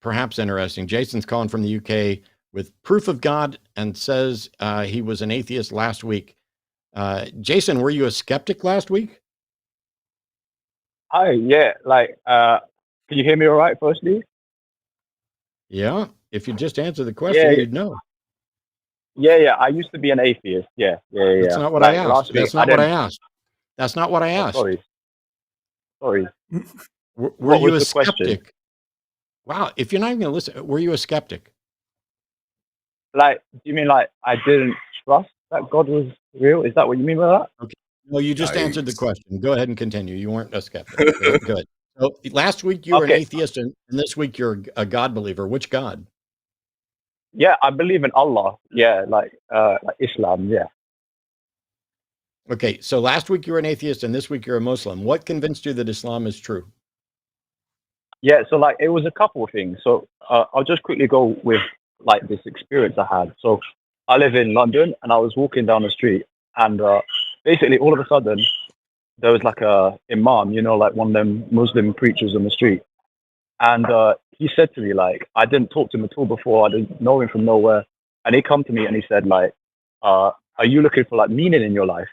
perhaps interesting. Jason's calling from the UK with proof of God and says he was an atheist last week. Jason, were you a skeptic last week? Hi, yeah, can you hear me all right, firstly? Yeah, if you just answer the question, you'd know. Yeah, I used to be an atheist, yeah. That's not what I asked. That's not what I asked. That's not what I asked. Sorry. Were you a skeptic? Wow, if you're not even going to listen, were you a skeptic? Do you mean I didn't trust that God was real? Is that what you mean by that? Okay. No, you just answered the question. Go ahead and continue. You weren't a skeptic. Good. So last week you were an atheist, and this week you're a God believer. Which God? Yeah, I believe in Allah. Yeah, like Islam. Yeah. Okay, so last week you were an atheist, and this week you're a Muslim. What convinced you that Islam is true? Yeah, so it was a couple of things. So I'll just quickly go with this experience I had. So I live in London, and I was walking down the street, and basically all of a sudden there was a imam, one of them Muslim preachers on the street, and he said to me I didn't talk to him at all before, I didn't know him from nowhere, and he come to me and he said are you looking for meaning in your life?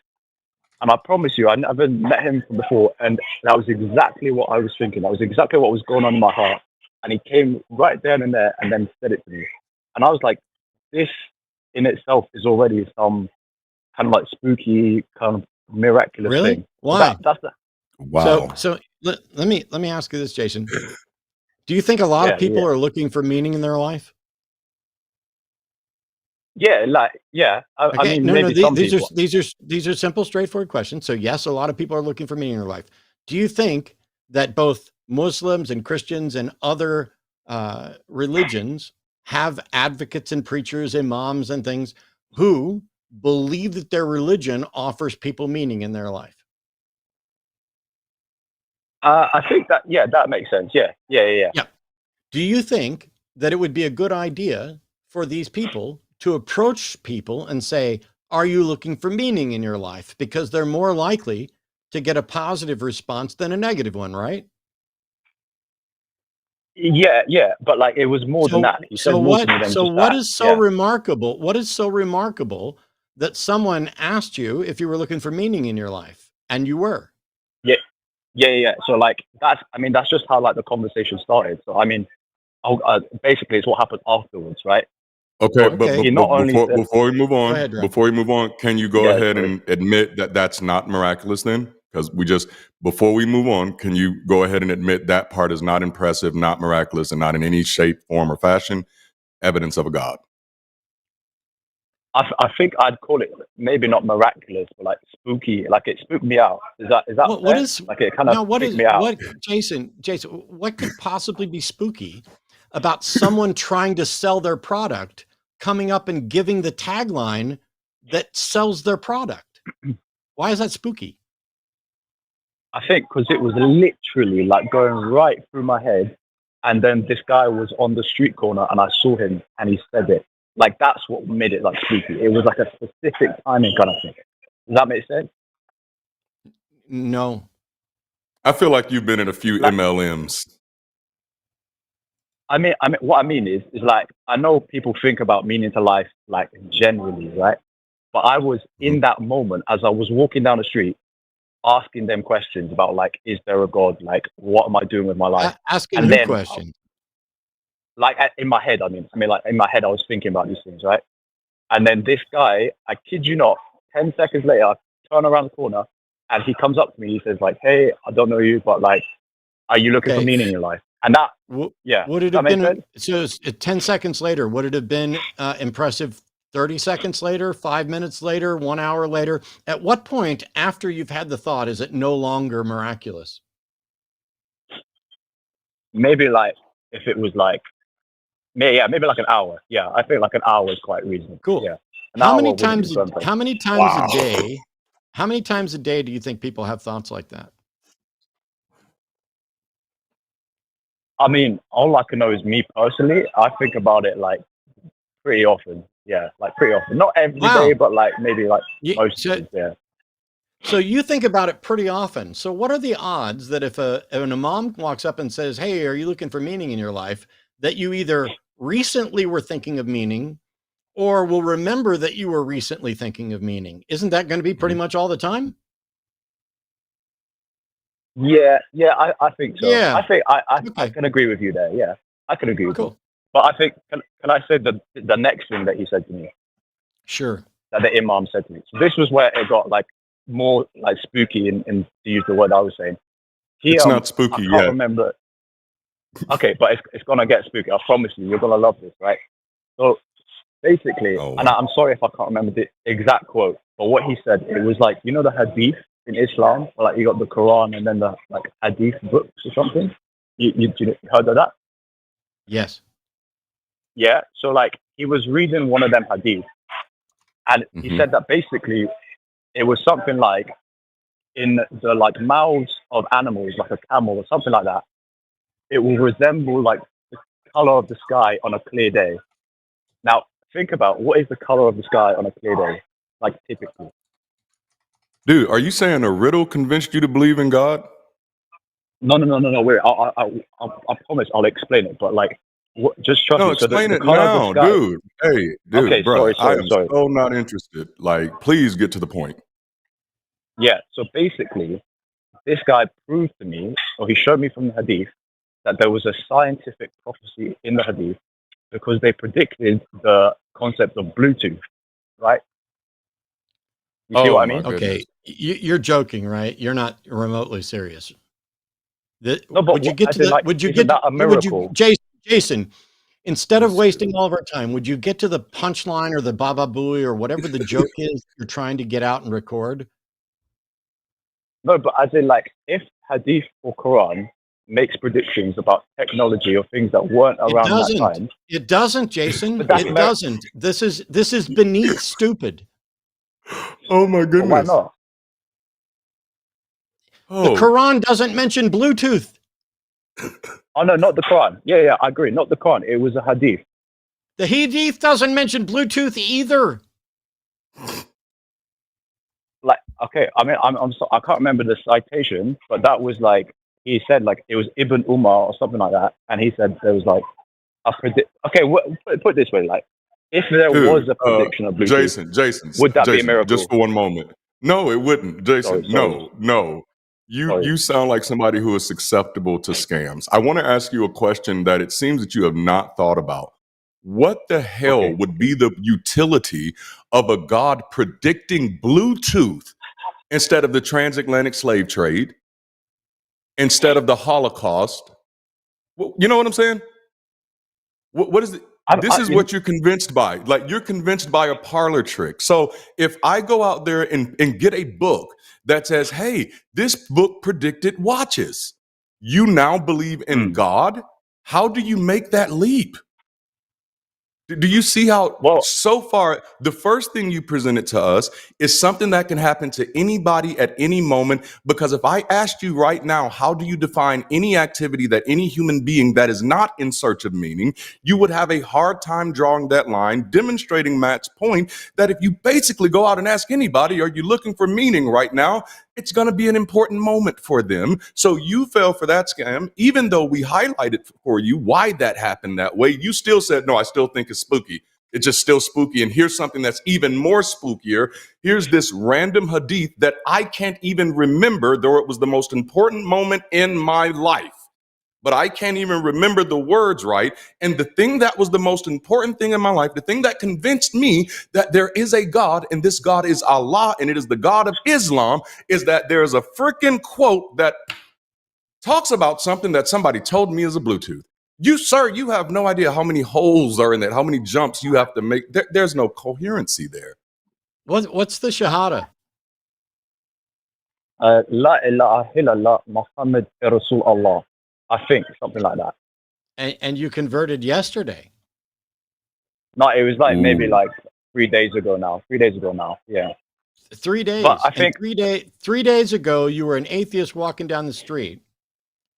And I promise you, I never met him before, and that was exactly what I was thinking. That was exactly what was going on in my heart. And he came right then and there and then said it to me. And I was like, this in itself is already some kind of spooky, kind of miraculous thing. Why? Wow. So let me ask you this, Jason. Do you think a lot of people are looking for meaning in their life? Yeah, I mean, maybe some people. These are simple, straightforward questions. So yes, a lot of people are looking for meaning in their life. Do you think that both Muslims and Christians and other religions have advocates and preachers, imams and things who believe that their religion offers people meaning in their life? I think that makes sense. Yeah. Do you think that it would be a good idea for these people to approach people and say, are you looking for meaning in your life? Because they're more likely to get a positive response than a negative one, right? Yeah. But it was more than that. What is so remarkable? What is so remarkable that someone asked you if you were looking for meaning in your life, and you were? Yeah. So that's just how the conversation started. So I mean, basically it's what happened afterwards, right? Okay, but before we move on, can you go ahead and admit that that's not miraculous then? Because before we move on, can you go ahead and admit that part is not impressive, not miraculous, and not in any shape, form, or fashion evidence of a God? I think I'd call it maybe not miraculous, but spooky. It spooked me out. Is that what is it kind of spooked me out? What, Jason, what could possibly be spooky about someone trying to sell their product coming up and giving the tagline that sells their product? Why is that spooky? I think because it was literally going right through my head, and then this guy was on the street corner and I saw him and he said it. That's what made it spooky. It was a specific timing kind of thing. Does that make sense? No. I feel like you've been in a few MLMs. what I mean is like, I know people think about meaning to life like generally, right? But I was Mhm. in that moment as I was walking down the street, asking them questions about like, is there a God? Like, what am I doing with my life? Asking And who then, questions? like in my head, like in my head, I was thinking about these things, right? And then this guy, I kid you not, 10 seconds later, I turn around the corner, and he comes up to me. He says like, "Hey, I don't know you, but like, are you looking for Okay. meaning in your life?" And that, yeah, Would does it that have make been sense? so? 10 seconds later, would it have been impressive? 30 seconds later, 5 minutes later, 1 hour later. At what point after you've had the thought is it no longer miraculous? Maybe like if it was like, maybe like an hour. Yeah, I think like an hour is quite reasonable. Cool. Yeah, an hour wouldn't be something. How many times a Wow. day? How many times a day do you think people have thoughts like that? I mean, all I can know is me personally. I think about it like pretty often. Yeah, like pretty often. Not every day, Wow. but like maybe like You, most so, days. Yeah. so you think about it pretty often. So what are the odds that if an imam walks up and says, "Hey, are you looking for meaning in your life?" that you either recently were thinking of meaning or will remember that you were recently thinking of meaning? Isn't that going to be pretty Mhm. much all the time? Yeah, I think so. Yeah. I think I Okay. can agree with you there. Yeah, I can agree with you. Cool. But I think, can I say the next thing that he said to me, Sure. that the imam said to me? So this was where it got like more like spooky, in to use the word I was saying. He It's not I spooky can't yet. remember. Okay, but it's gonna get spooky. I promise you, you're gonna love this, right? So basically, Oh, and I'm sorry if I can't remember the exact quote, but what he said, it was like, you know, the hadith in Islam, like you got the Quran and then the like hadith books or something. You heard of that? Yes. Yeah. So like he was reading one of them hadith, and he Mhm. said that basically it was something like, in the like mouths of animals, like a camel or something like that, it will resemble like the color of the sky on a clear day. Now think about, what is the color of the sky on a clear day, like typically. Dude, are you saying a riddle convinced you to believe in God? No. Wait, I promise I'll explain it. But like, just trust No, me. So explain the it color of the now, sky. dude. Hey, dude, Okay, bruh, sorry, I sorry, am sorry. so not interested. Like, please get to the point. Yeah. So basically, this guy proved to me, or he showed me from the hadith, that there was a scientific prophecy in the hadith, because they predicted the concept of Bluetooth. Right? You see Oh what I my mean? goodness. Okay. You're joking, right? You're not remotely serious. No, but Would you get as to in the, like, would you isn't get, that a would you, miracle? Jason, instead of This wasting dude. all of our time, would you get to the punchline or the baba booey or whatever the joke is you're trying to get out and record? No, but as in like, if hadith or Quran makes predictions about technology or things that weren't It around that doesn't. time, It doesn't, Jason. but that's It doesn't. This is beneath stupid. Oh my but why goodness. not? The Oh, Quran doesn't mention Bluetooth. Oh no, not the Quran. Yeah, I agree. Not the Quran. It was a hadith. The Hadith doesn't mention Bluetooth either. Like, okay, I mean, I can't remember the citation, but that was like, he said like it was Ibn Umar or something like that, and he said there was like a predict. Okay, put it this way, like, if there dude. was a prediction of Bluetooth, Jason, would that be a Jason, just miracle? for one moment. No, it wouldn't. Jason, Sorry. no. You sound like somebody who is susceptible to scams. I want to ask you a question that it seems that you have not thought about. What the hell Okay. would be the utility of a God predicting Bluetooth instead of the transatlantic slave trade, instead of the Holocaust? Well, you know what I'm saying? What is it? This is what you're convinced by. Like, you're convinced by a parlor trick. So if I go out there and get a book that says, hey, this book predicted watches, you now believe in God? How do you make that leap? Do you see how, Well, so far, the first thing you presented to us is something that can happen to anybody at any moment? Because if I asked you right now, how do you define any activity that any human being that is not in search of meaning, you would have a hard time drawing that line, demonstrating Matt's point that if you basically go out and ask anybody, are you looking for meaning right now? it's going to be an important moment for them. So you fell for that scam. Even though we highlighted for you why that happened that way, you still said, no, I still think it's spooky. It's just still spooky. And here's something that's even more spookier. Here's this random hadith that I can't even remember, though it was the most important moment in my life. But I can't even remember the words right. And the thing that was the most important thing in my life, the thing that convinced me that there is a God and this God is Allah and it is the God of Islam, is that there is a freaking quote that talks about something that somebody told me is a Bluetooth. You, sir, you have no idea how many holes are in it, how many jumps you have to make. There's no coherency there. What's the Shahada? La ilaha illallah Muhammad Rasul Allah. I think something like that. And you converted yesterday. No, it was like maybe Ooh. like 3 days ago now. 3 days ago now. Yeah. 3 days. But I think And 3 days ago, you were an atheist walking down the street,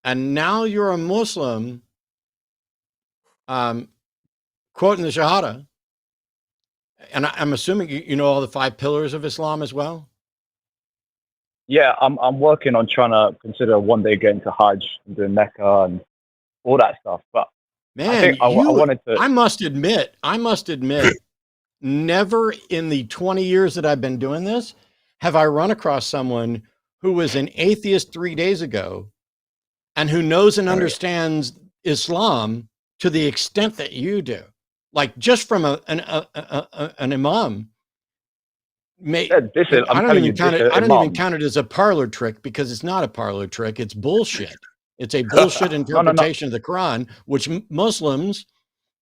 and now you're a Muslim, quoting the Shahada. And I'm assuming you know all the 5 pillars of Islam as well. yeah, I'm working on trying to consider one day getting to Hajj and doing Mecca and all that stuff. But Man, I think I wanted to. I must admit, never in the 20 years that I've been doing this have I run across someone who was an atheist 3 days ago and who knows and understands Islam to the extent that you do. Like just from an imam. I don't even count it as a parlor trick, because it's not a parlor trick. It's bullshit. It's a bullshit interpretation of the Quran, which Muslims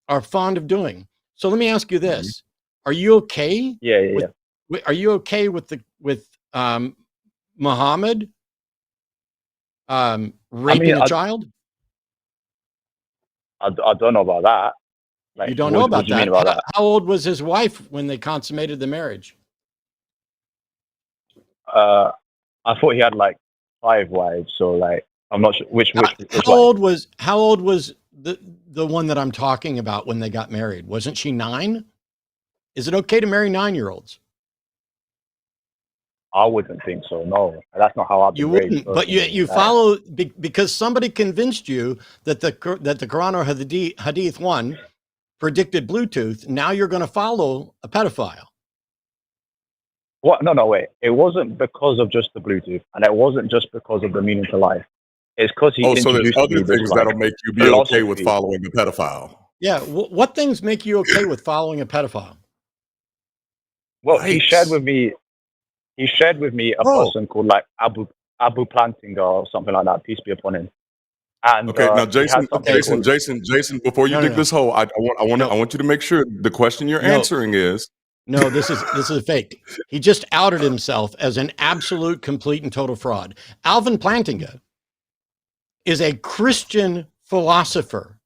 are fond of doing. So let me ask you this: Are you okay? Yeah. Are you okay with Muhammad raping a child? I don't know about that. Like, you don't know about what do you mean that? about that? How old was his wife when they consummated the marriage? I thought he had like 5 wives, so like I'm not sure which. How old was the one that I'm talking about when they got married? Wasn't she 9? Is it okay to marry 9-year-olds? I wouldn't think so. No, that's not how I've been You raised. wouldn't, but you follow because somebody convinced you that the Quran or Hadith 1 predicted Bluetooth. Now you're going to follow a pedophile. What? No, wait. It wasn't because of just the Bluetooth, and it wasn't just because of the meaning to life. It's because he so there's introduced other me this, things like, that'll make you be philosophy. okay with following the pedophile. Yeah. What things make you okay with following a pedophile? Well, he shared with me a person called like Abu Plantinga or something like that. Peace be upon him. And okay, now Jason, before you dig this hole, I want you to make sure the question you're answering is. No, this is a fake. He just outed himself as an absolute, complete, and total fraud. Alvin Plantinga is a Christian philosopher.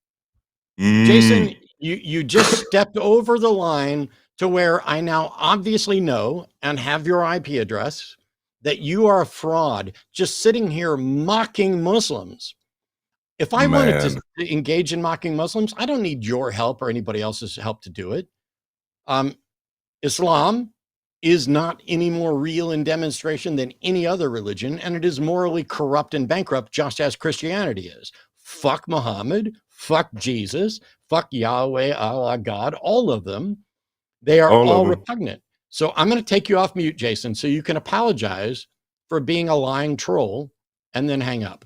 Jason, you just stepped over the line to where I now obviously know and have your IP address that you are a fraud, just sitting here mocking Muslims. If I wanted to engage in mocking Muslims, I don't need your help or anybody else's help to do it. Islam is not any more real in demonstration than any other religion, and it is morally corrupt and bankrupt, just as Christianity is. Fuck Muhammad, fuck Jesus, fuck Yahweh, Allah, God, all of them. They are all repugnant. So I'm going to take you off mute, Jason, so you can apologize for being a lying troll and then hang up.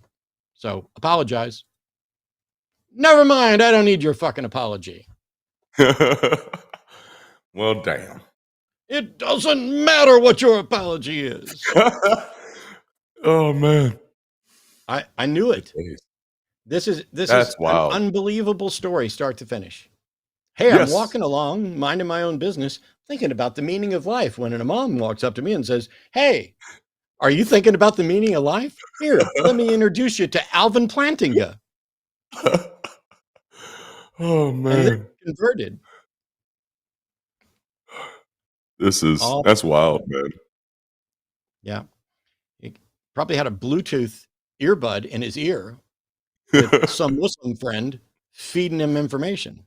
So apologize. Never mind. I don't need your fucking apology. Well, damn. It doesn't matter what your apology is. Oh man. I knew it. This is wild. An unbelievable story, start to finish. Hey, I'm walking along, minding my own business, thinking about the meaning of life, when an imam walks up to me and says, "Hey, are you thinking about the meaning of life? Here, let me introduce you to Alvin Plantinga." Oh man. And then converted. That's wild, man. Yeah. He probably had a Bluetooth earbud in his ear with some Muslim friend feeding him information.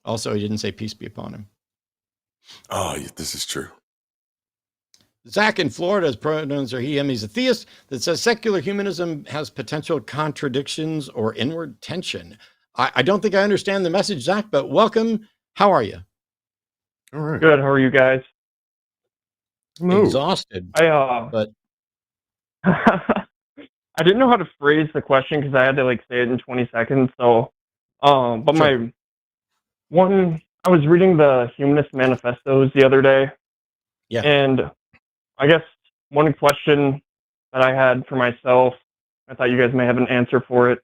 Also, he didn't say peace be upon him. Oh, this is true. Zach in Florida, his pronouns are he, him. He's a theist that says secular humanism has potential contradictions or inward tension. I don't think I understand the message, Zach, but welcome. How are you? All right. Good. How are you guys? Exhausted, but I didn't know how to phrase the question because I had to like say it in 20 seconds. So, but Sure. I was reading the Humanist Manifestos the other day. Yeah. And I guess one question that I had for myself, I thought you guys may have an answer for it,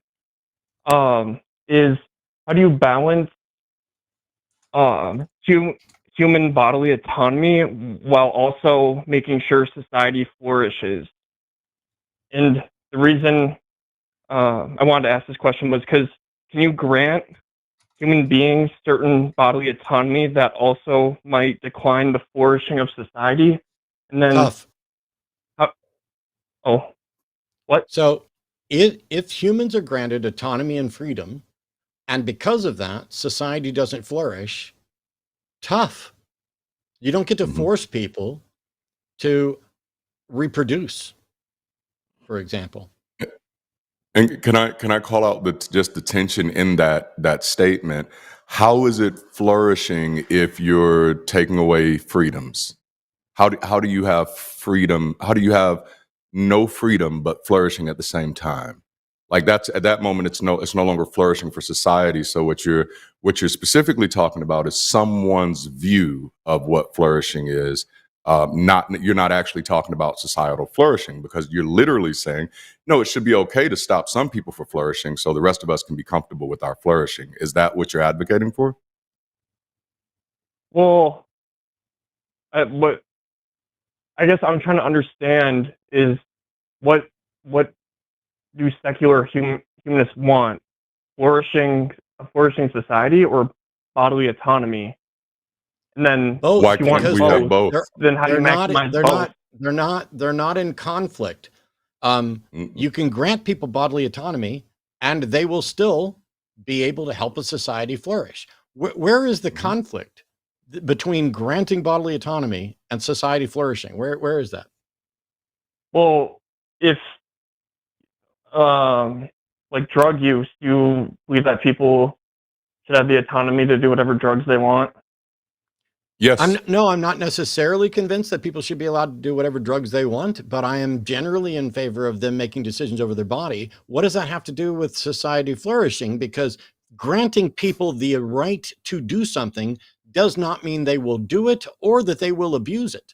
is how do you balance human bodily autonomy while also making sure society flourishes? And the reason I wanted to ask this question was because can you grant human beings certain bodily autonomy that also might decline the flourishing of society? And then, tough. What? So if humans are granted autonomy and freedom, and because of that, society doesn't flourish, tough. You don't get to force people to reproduce, for example. And can I call out just the tension in that statement? How is it flourishing if you're taking away freedoms? How do you have freedom? How do you have no freedom but flourishing at the same time? Like that's at that moment, it's no longer flourishing for society. So what you're specifically talking about is someone's view of what flourishing is. You're not actually talking about societal flourishing, because you're literally saying, no, it should be okay to stop some people from flourishing so the rest of us can be comfortable with our flourishing. Is that what you're advocating for? Well, what I guess I'm trying to understand is what do secular humanists want? A flourishing society or bodily autonomy? And then Both. Why if you want can't we both, have both? then how do you maximize both? They're not in conflict. You can grant people bodily autonomy and they will still be able to help a society flourish. Where is the conflict between granting bodily autonomy and society flourishing? Where is that? Well, if like drug use, you believe that people should have the autonomy to do whatever drugs they want? Yes. I'm not necessarily convinced that people should be allowed to do whatever drugs they want, but I am generally in favor of them making decisions over their body. What does that have to do with society flourishing? Because granting people the right to do something does not mean they will do it or that they will abuse it.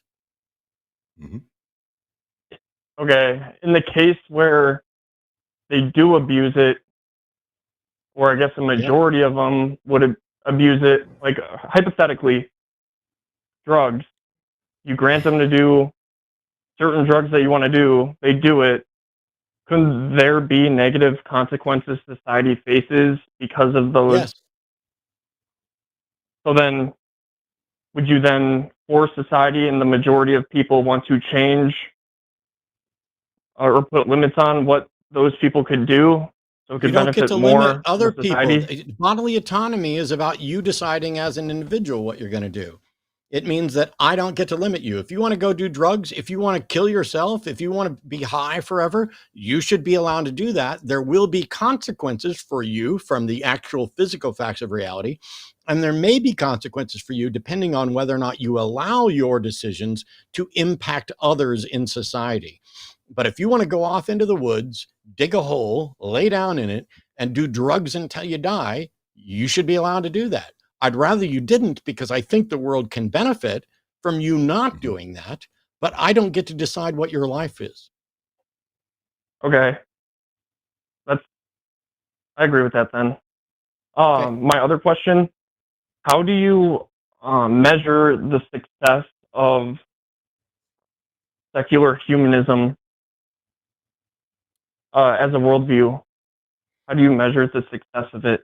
Okay, in the case where they do abuse it, or I guess a majority of them would abuse it, like hypothetically, drugs, you grant them to do certain drugs that you want to do, they do it. Couldn't there be negative consequences society faces because of those? Yes. So then, would you then force society and the majority of people want to change or put limits on what those people could do so it could benefit more other society? people? Bodily autonomy is about you deciding as an individual what you're going to do. It means that I don't get to limit you. If you want to go do drugs, if you want to kill yourself, if you want to be high forever, you should be allowed to do that. There will be consequences for you from the actual physical facts of reality. And there may be consequences for you depending on whether or not you allow your decisions to impact others in society. But if you want to go off into the woods, dig a hole, lay down in it, and do drugs until you die, you should be allowed to do that. I'd rather you didn't, because I think the world can benefit from you not doing that, but I don't get to decide what your life is. Okay. I agree with that then. My other question, how do you measure the success of secular humanism as a worldview? How do you measure the success of it?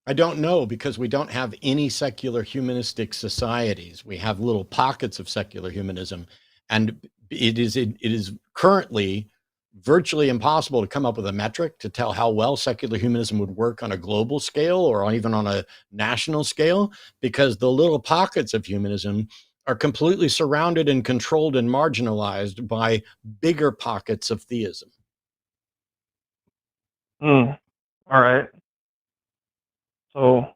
I don't know, because we don't have any secular humanistic societies. We have little pockets of secular humanism, and it is currently virtually impossible to come up with a metric to tell how well secular humanism would work on a global scale or even on a national scale, because the little pockets of humanism are completely surrounded and controlled and marginalized by bigger pockets of theism. All right. So,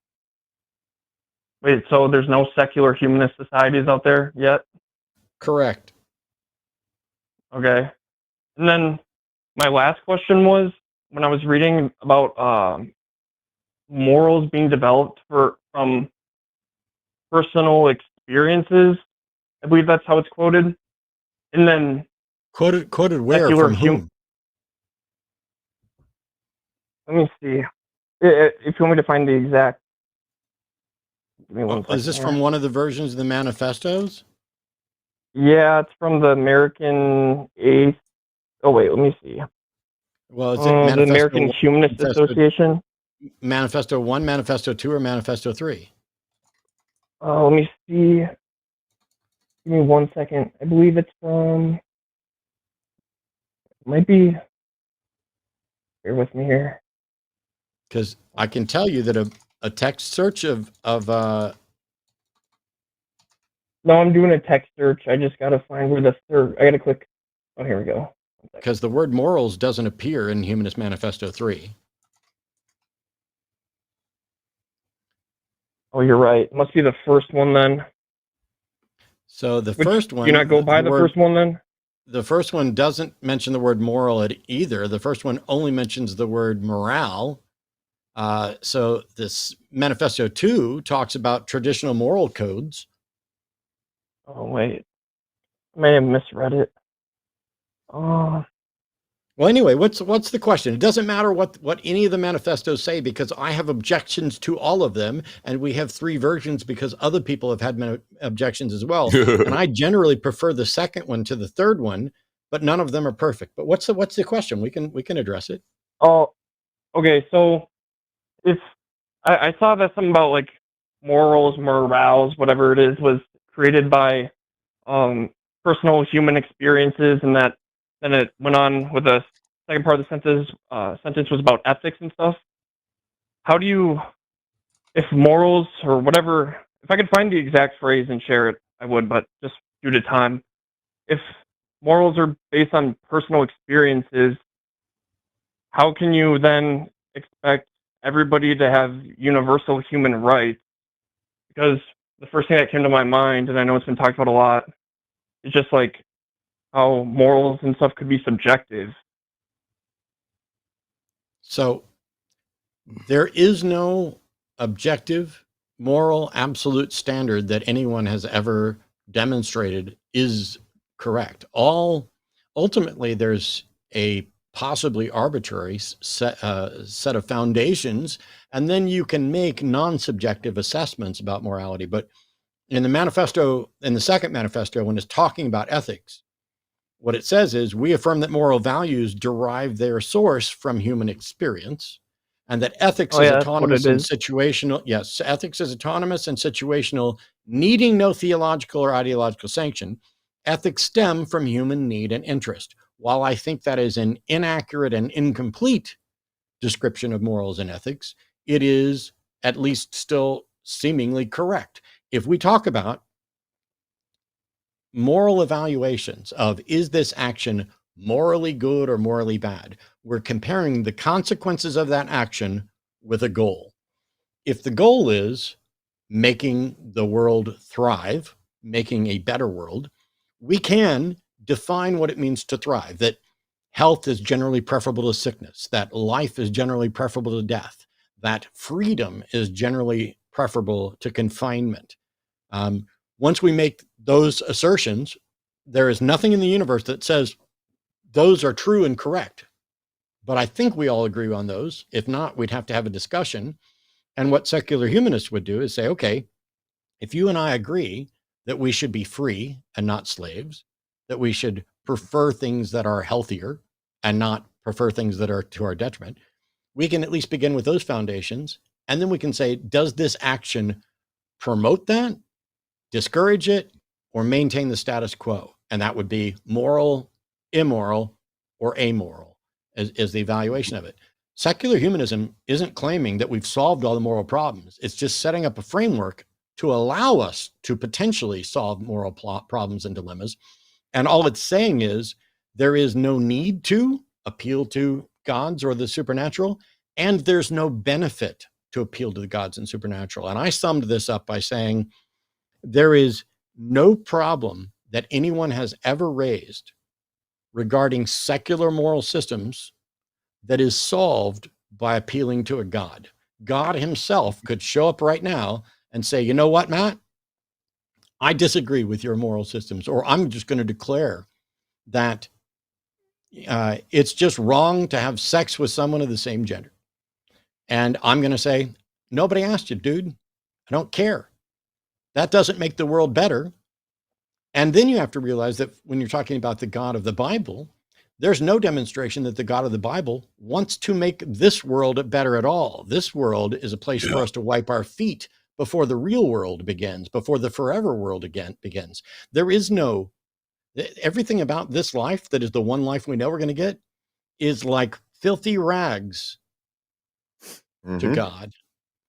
wait, so there's no secular humanist societies out there yet? Correct. Okay. And then my last question was, when I was reading about morals being developed from personal experiences, I believe that's how it's quoted. And then Quoted where, secular from whom? Let me see. If you want me to find the exact. Give me one second Is this here. from one of the versions of the manifestos? Yeah, it's from the American Eighth. Oh wait, let me see. Well, it's The American Humanist Association. Manifesto 1, Manifesto 2, or Manifesto 3? Let me see. Give me 1 second. I believe it's from. It might be. Bear with me here. Because I can tell you that a text search of No, I'm doing a text search. I just gotta find where the third. I gotta click. Oh, here we go. because the word morals doesn't appear in Humanist Manifesto 3. Oh, you're right. It must be the first one then. So the first one. Do you not go by the first one then? The first one doesn't mention the word moral either. The first one only mentions the word morale. So this Manifesto 2 talks about traditional moral codes. Oh, wait. I may have misread it. Oh. Well, anyway, what's the question? It doesn't matter what any of the manifestos say, because I have objections to all of them, and we have 3 versions because other people have had objections as well. And I generally prefer the second one to the third one, but none of them are perfect. But what's the question? We can address it. Oh, okay. So if I saw that something about like morals, morals, whatever it is, was created by personal human experiences, and that then it went on with the second part of the sentence was about ethics and stuff. How do you, if morals or whatever, if I could find the exact phrase and share it, I would, but just due to time, if morals are based on personal experiences, how can you then expect everybody to have universal human rights? Because the first thing that came to my mind, and I know it's been talked about a lot, is just like how morals and stuff could be subjective. So there is no objective, moral, absolute standard that anyone has ever demonstrated is correct. Ultimately, there's a possibly arbitrary set of foundations, and then you can make non-subjective assessments about morality. But in the manifesto, in the second manifesto, when it's talking about ethics, what it says is, we affirm that moral values derive their source from human experience, and that ethics is autonomous and situational. Yes, ethics is autonomous and situational, needing no theological or ideological sanction. Ethics stem from human need and interest. While I think that is an inaccurate and incomplete description of morals and ethics, it is at least still seemingly correct. If we talk about moral evaluations of, is this action morally good or morally bad, we're comparing the consequences of that action with a goal. If the goal is making the world thrive, making a better world, we can define what it means to thrive, that health is generally preferable to sickness, that life is generally preferable to death, that freedom is generally preferable to confinement. Once we make those assertions, there is nothing in the universe that says those are true and correct. But I think we all agree on those. If not, we'd have to have a discussion. And what secular humanists would do is say, okay, if you and I agree that we should be free and not slaves, that we should prefer things that are healthier and not prefer things that are to our detriment, we can at least begin with those foundations. And then we can say, does this action promote that, discourage it, or maintain the status quo? And that would be moral, immoral, or amoral is the evaluation of it. Secular humanism isn't claiming that we've solved all the moral problems. It's just setting up a framework to allow us to potentially solve moral problems and dilemmas. And all it's saying is there is no need to appeal to gods or the supernatural, and there's no benefit to appeal to the gods and supernatural. And I summed this up by saying there is no problem that anyone has ever raised regarding secular moral systems that is solved by appealing to a god. God himself could show up right now and say, you know what, Matt? I disagree with your moral systems, or I'm just going to declare that it's just wrong to have sex with someone of the same gender. And I'm going to say, nobody asked you, dude. I don't care. That doesn't make the world better. And then you have to realize that when you're talking about the God of the Bible, there's no demonstration that the God of the Bible wants to make this world better at all. This world is a place for us to wipe our feet before the real world begins, before the forever world again begins. There is no, everything about this life that is the one life we know we're going to get is like filthy rags to God.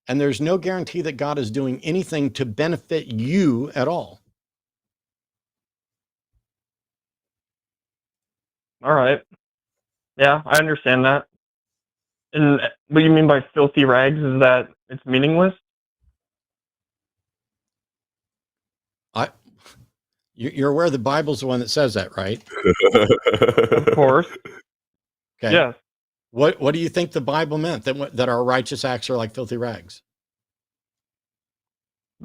And there's no guarantee that God is doing anything to benefit you at all. All right. Yeah, I understand that. And what you mean by filthy rags is that it's meaningless? You're aware the Bible's the one that says that, right? Of course. Okay. Yes. What do you think the Bible meant, that our righteous acts are like filthy rags?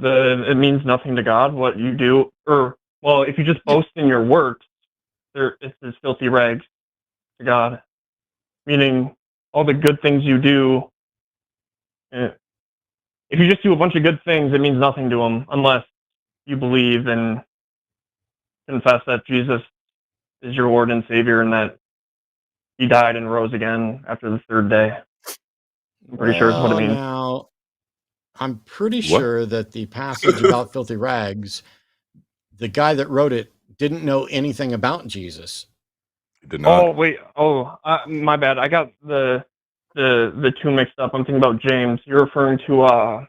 It means nothing to God, what you do. Or, well, if you just boast in your works, it's filthy rags to God. Meaning all the good things you do, if you just do a bunch of good things, it means nothing to him unless you believe and confess that Jesus is your Lord and Savior and that he died and rose again after the third day. I'm pretty sure is what it means. Now, I'm pretty sure that the passage about filthy rags, the guy that wrote it didn't know anything about Jesus. He did not. Oh, wait. Oh, my bad. I got the two mixed up. I'm thinking about James. You're referring to,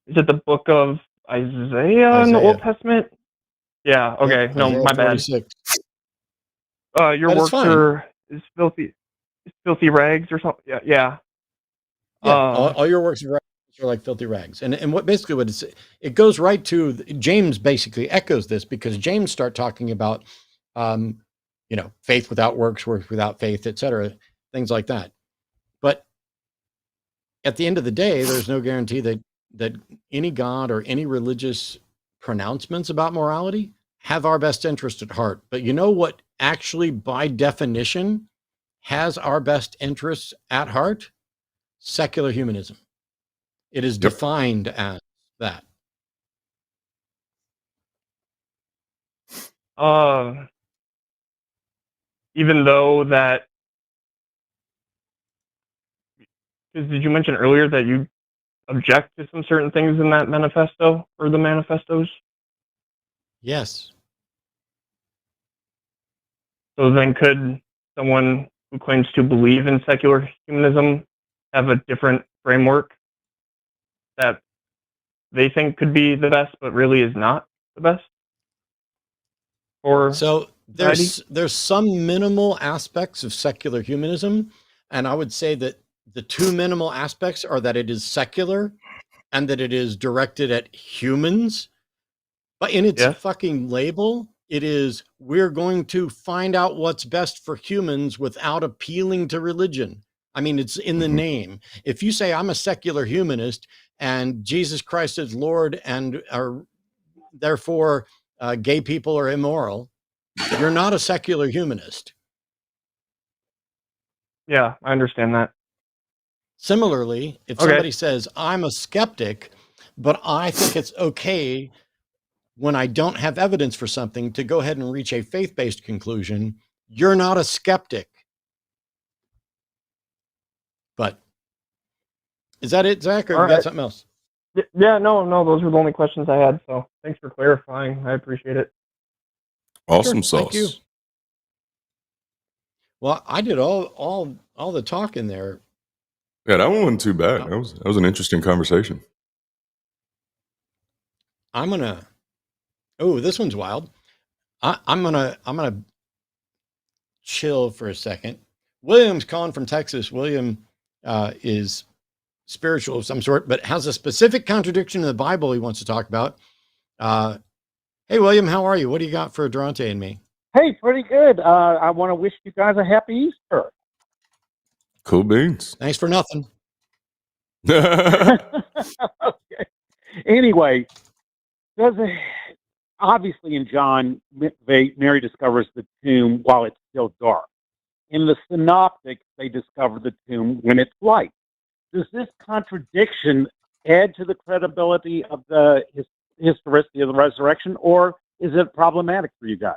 is it the book of Isaiah in the Old Testament? Yeah, okay. Yep, No, Isaiah my bad. 46. Your works is filthy rags or something. Yeah. Yeah, all your works of righteousness are like filthy rags. And what basically what it goes right to, James basically echoes this, because James start talking about, faith without works, works without faith, etc., things like that. But at the end of the day, there's no guarantee that any God or any religious pronouncements about morality have our best interest at heart. But you know what actually, by definition, has our best interests at heart? Secular humanism. It is defined as that. Even though that, because did you mention earlier that you object to some certain things in that manifesto or the manifestos? Yes. So then could someone who claims to believe in secular humanism have a different framework that they think could be the best, but really is not the best? Or so there's some minimal aspects of secular humanism, and I would say that the two minimal aspects are that it is secular and that it is directed at humans. But in its fucking label, it is, we're going to find out what's best for humans without appealing to religion. I mean, it's in the name. If you say I'm a secular humanist and Jesus Christ is Lord and therefore gay people are immoral, you're not a secular humanist. Yeah, I understand that. Similarly, if somebody says I'm a skeptic, but I think it's okay when I don't have evidence for something to go ahead and reach a faith-based conclusion, you're not a skeptic. But is that it, Zach, or you got something else? Yeah, no, those were the only questions I had. So thanks for clarifying. I appreciate it. Awesome Sure, sauce. thank you. Well, I did all the talking there. Yeah, that one wasn't too bad. That was an interesting conversation. I'm gonna. Oh, this one's wild. I'm gonna chill for a second. William's calling from Texas. William is spiritual of some sort, but has a specific contradiction in the Bible he wants to talk about. Hey, William, how are you? What do you got for Darante and me? Hey, pretty good. I want to wish you guys a happy Easter. Cool beans. Thanks for nothing. Okay. Anyway, obviously in John, Mary discovers the tomb while it's still dark. In the Synoptics, they discover the tomb when it's light. Does this contradiction add to the credibility of the historicity of the resurrection, or is it problematic for you guys?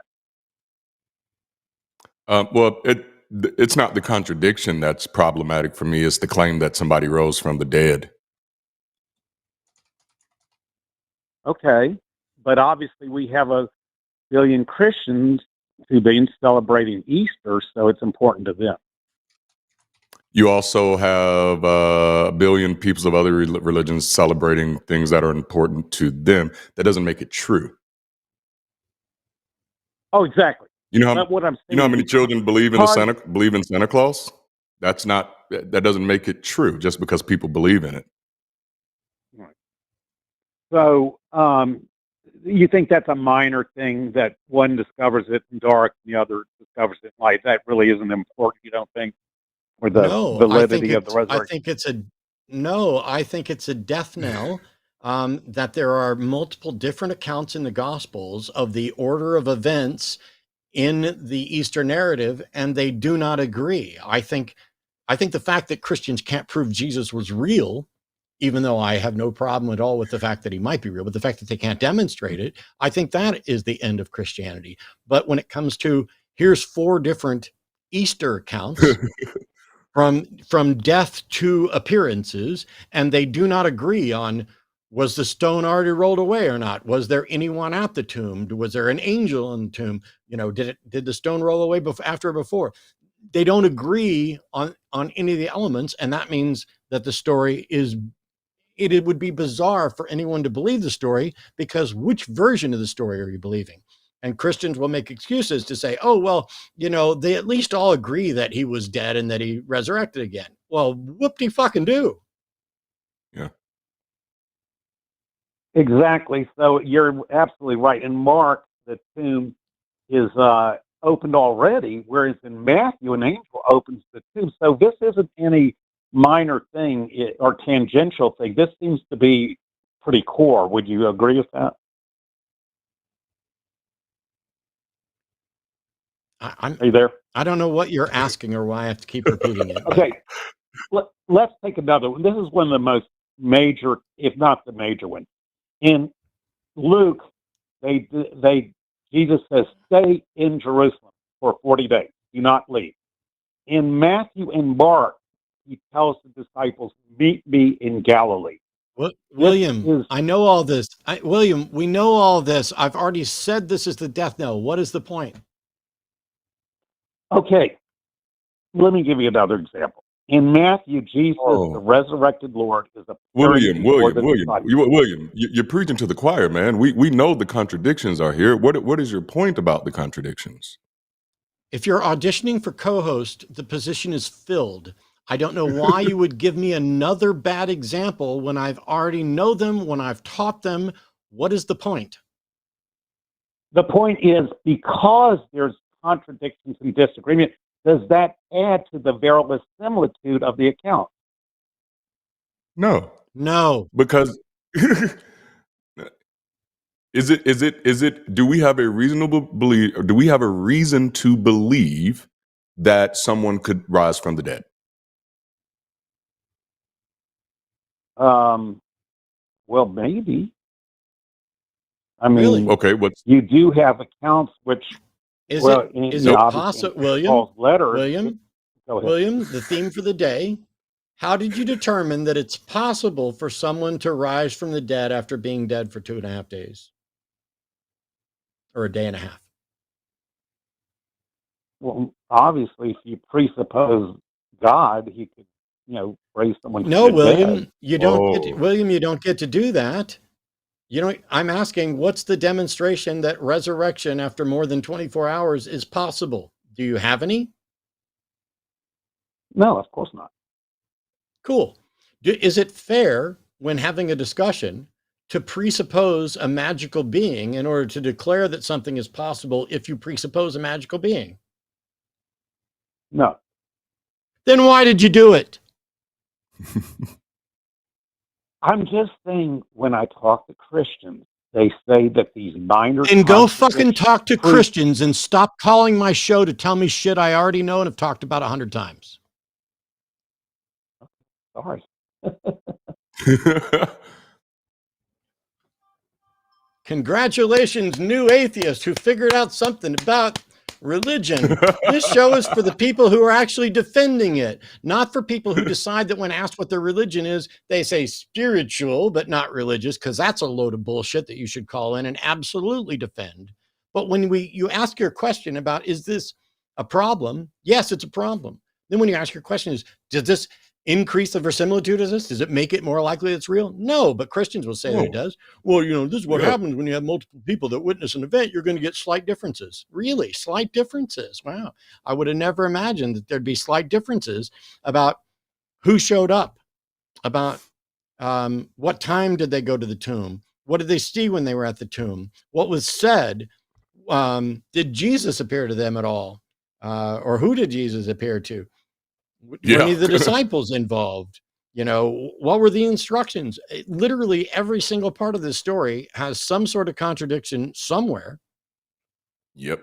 Well, it's not the contradiction that's problematic for me. It's the claim that somebody rose from the dead. Okay, but obviously we have a billion Christians, 2 billion, celebrating Easter, so it's important to them. You also have a billion peoples of other religions celebrating things that are important to them. That doesn't make it true. Oh, exactly. You know how, what I'm saying, you know how many children believe in Santa Claus? That doesn't make it true just because people believe in it. Right. So you think that's a minor thing that one discovers it in dark and the other discovers it in light? That really isn't important, you don't think? Or the validity of the resurrection? I think it's a death knell that there are multiple different accounts in the Gospels of the order of events in the Easter narrative, and they do not agree. I think the fact that Christians can't prove Jesus was real, even though I have no problem at all with the fact that he might be real, but the fact that they can't demonstrate it, I think that is the end of Christianity. But when it comes to, here's 4 different Easter accounts from death to appearances, and they do not agree on, was the stone already rolled away or not? Was there anyone at the tomb? Was there an angel in the tomb? Did the stone roll away after or before? They don't agree on any of the elements, and that means that the story it would be bizarre for anyone to believe the story, because which version of the story are you believing? And Christians will make excuses to say, oh, well, they at least all agree that he was dead and that he resurrected again. Well, whoop-de-fucking-do. Yeah. Exactly. So you're absolutely right. In Mark, the tomb is opened already, whereas in Matthew, an angel opens the tomb. So this isn't any minor thing or tangential thing. This seems to be pretty core. Would you agree with that? Are you there? I don't know what you're asking or why I have to keep repeating it. Okay. Let's take another one. This is one of the most major, if not the major one. In Luke, Jesus says, stay in Jerusalem for 40 days. Do not leave. In Matthew and Mark, he tells the disciples, meet me in Galilee. William, I know all this. William, we know all this. I've already said this is the death knell. What is the point? Okay. Let me give you another example. In Matthew, Jesus, the resurrected Lord, is a William, you're preaching to the choir, man. We know the contradictions are here. What is your point about the contradictions? If you're auditioning for co-host, the position is filled. I don't know why you would give me another bad example when I've already know them, when I've taught them. What is the point? The point is, because there's contradictions and disagreement, does that add to the verisimilitude of the account? No. Because is it do we have a reasonable belief, or do we have a reason to believe that someone could rise from the dead? Well, maybe. I mean, really? Okay, you do have accounts which is it possible, William? Letters. William, the theme for the day. How did you determine that it's possible for someone to rise from the dead after being dead for 2.5 days? Or a day and a half? Well, obviously, if you presuppose God, he could, raise someone from No, the William, dead. you don't get to, Oh, William, you don't get to do that. You know, I'm asking, what's the demonstration that resurrection after more than 24 hours is possible? Do you have any? No, of course not. Cool. Is it fair when having a discussion to presuppose a magical being in order to declare that something is possible if you presuppose a magical being? No. Then why did you do it? I'm just saying when I talk to Christians, they say that these minor Then go fucking contradictions talk to prove. Christians and stop calling my show to tell me shit I already know and have talked about 100 times. Sorry. Congratulations, new atheist who figured out something about religion. This show is for the people who are actually defending it, not for people who decide that when asked what their religion is, they say spiritual, but not religious, because that's a load of bullshit that you should call in and absolutely defend. But when you ask your question about, is this a problem? Yes, it's a problem. Then when you ask your question is, does this increase the verisimilitude of this? Does it make it more likely it's real? No, but Christians will say that it does. Well, this is what happens when you have multiple people that witness an event. You're going to get slight differences. Really? Slight differences? Wow. I would have never imagined that there'd be slight differences about who showed up, about what time did they go to the tomb? What did they see when they were at the tomb? What was said? Did Jesus appear to them at all? Or who did Jesus appear to? Were any of the disciples involved? What were the instructions? Literally every single part of this story has some sort of contradiction somewhere. Yep.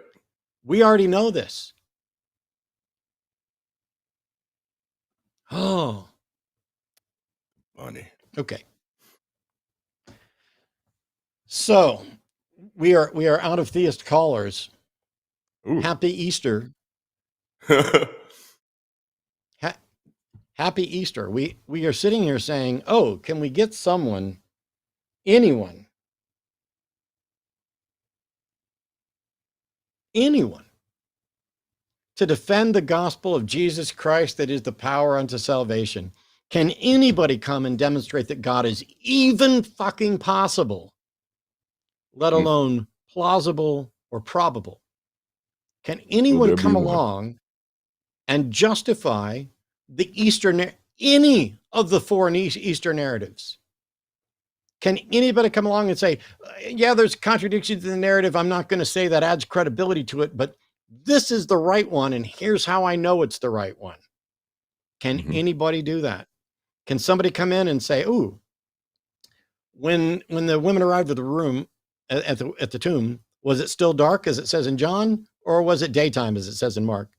We already know this. Oh, Funny. okay. So we are out of theist callers. Ooh. Happy Easter. Happy Easter. We are sitting here saying, oh, can we get anyone to defend the gospel of Jesus Christ that is the power unto salvation? Can anybody come and demonstrate that God is even fucking possible, let alone plausible or probable? Can anyone come along and justify any of the four Easter narratives? Can anybody come along and say, yeah, there's contradictions in the narrative. I'm not going to say that adds credibility to it, but this is the right one, and here's how I know it's the right one. Can anybody do that? Can somebody come in and say, ooh, when the women arrived at the room at the tomb, was it still dark, as it says in John, or was it daytime, as it says in Mark?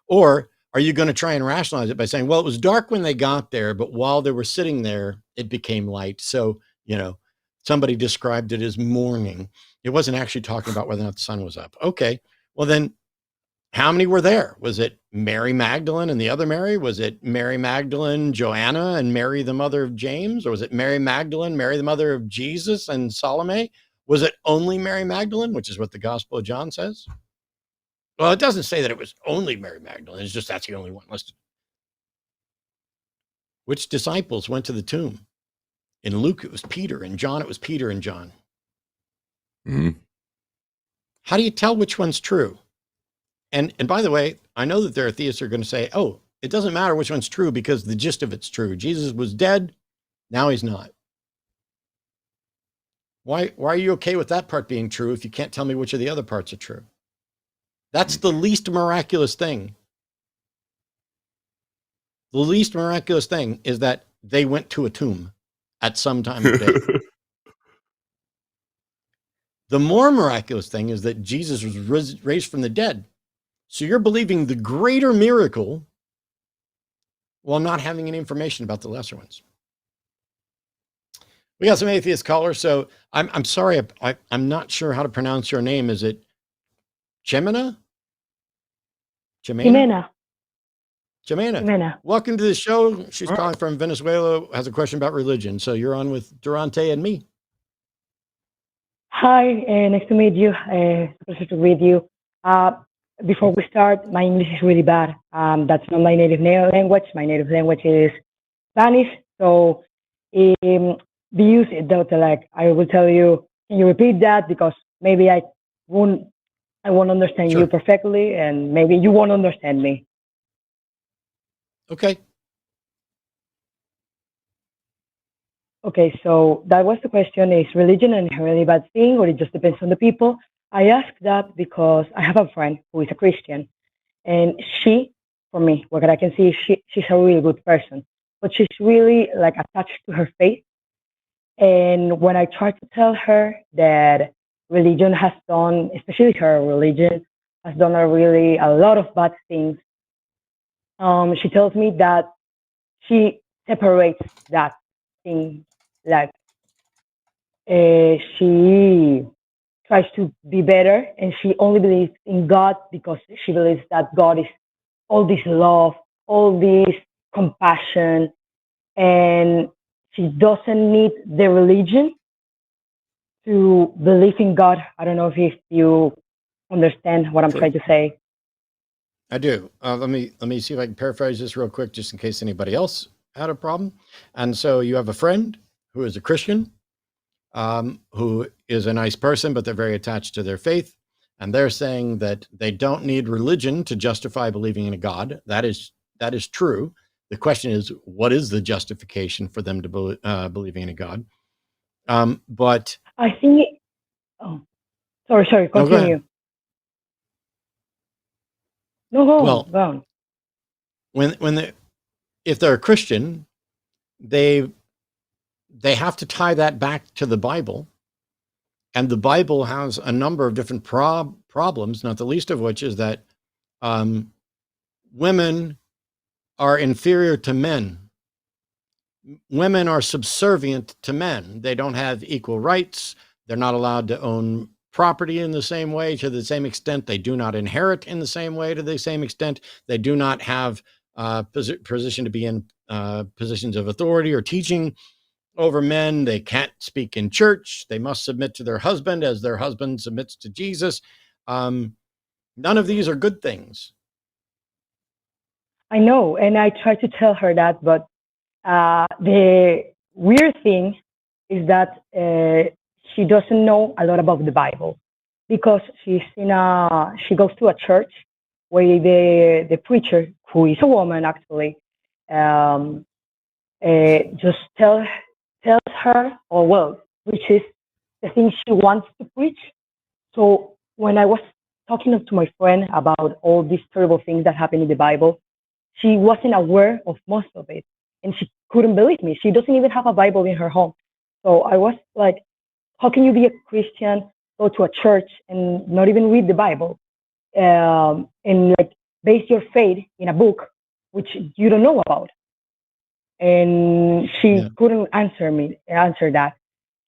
Or are you going to try and rationalize it by saying, well, it was dark when they got there, but while they were sitting there, it became light. So, somebody described it as morning. It wasn't actually talking about whether or not the sun was up. Okay. Well, then how many were there? Was it Mary Magdalene and the other Mary? Was it Mary Magdalene, Joanna, and Mary, the mother of James? Or was it Mary Magdalene, Mary, the mother of Jesus, and Salome? Was it only Mary Magdalene, which is what the Gospel of John says? Well, it doesn't say that it was only Mary Magdalene. It's just that's the only one listed. Which disciples went to the tomb? In Luke, it was Peter. In John, it was Peter and John. How do you tell which one's true? And by the way, I know that there are theists who are going to say, oh, it doesn't matter which one's true because the gist of it's true. Jesus was dead. Now he's not. Why are you okay with that part being true if you can't tell me which of the other parts are true? That's the least miraculous thing. The least miraculous thing is that they went to a tomb at some time of day. The more miraculous thing is that Jesus was raised from the dead. So you're believing the greater miracle while not having any information about the lesser ones. We got some atheist callers. So I'm sorry, I'm not sure how to pronounce your name. Is it Jemina? Jimena. Welcome to the show. She's calling from Venezuela, has a question about religion. So you're on with Darante and me. Hi, nice to meet you. Pleasure to meet you. before we start, my English is really bad. That's not my native language. My native language is Spanish. So, we use it though. Like, I will tell you, can you repeat that? Because maybe won't, I won't understand you Sure. perfectly, and maybe you won't understand me. Okay. Okay, so that was the question. Is religion an inherently bad thing, or it just depends on the people? I ask that because I have a friend who is a Christian, and she, for me, what I can see, she's a really good person, but she's really like attached to her faith. And when I try to tell her that religion has done, especially her religion, has done a lot of bad things, she tells me that she separates that thing, like she tries to be better, and she only believes in God because she believes that God is all this love, all this compassion, and she doesn't need the religion to believe in God. I don't know if you understand what I'm Sure. trying to say. I do. Let me see if I can paraphrase this real quick, just in case anybody else had a problem. And so you have a friend who is a Christian, who is a nice person, but they're very attached to their faith. And they're saying that they don't need religion to justify believing in a God. That is true. The question is, what is the justification for them to believing in a God? But I think. Oh, sorry. no, go ahead. Continue. No, go Well, on. if they're a Christian, they have to tie that back to the Bible. And the Bible has a number of different problems, not the least of which is that women are inferior to men. Women are subservient to men. They don't have equal rights. They're not allowed to own property in the same way, to the same extent. They do not inherit in the same way, to the same extent. They do not have position to be in positions of authority or teaching over men. They can't speak in church. They must submit to their husband as their husband submits to Jesus. None of these are good things. I know, and I try to tell her that, but the weird thing is that she doesn't know a lot about the Bible, because she goes to a church where the preacher, who is a woman actually, just tells her, or well, preaches the things she wants to preach. So when I was talking to my friend about all these terrible things that happen in the Bible, she wasn't aware of most of it, and she couldn't believe me. She doesn't even have a Bible in her home. So I was like, how can you be a Christian, go to a church, and not even read the Bible, and like base your faith in a book which you don't know about? And she couldn't answer that.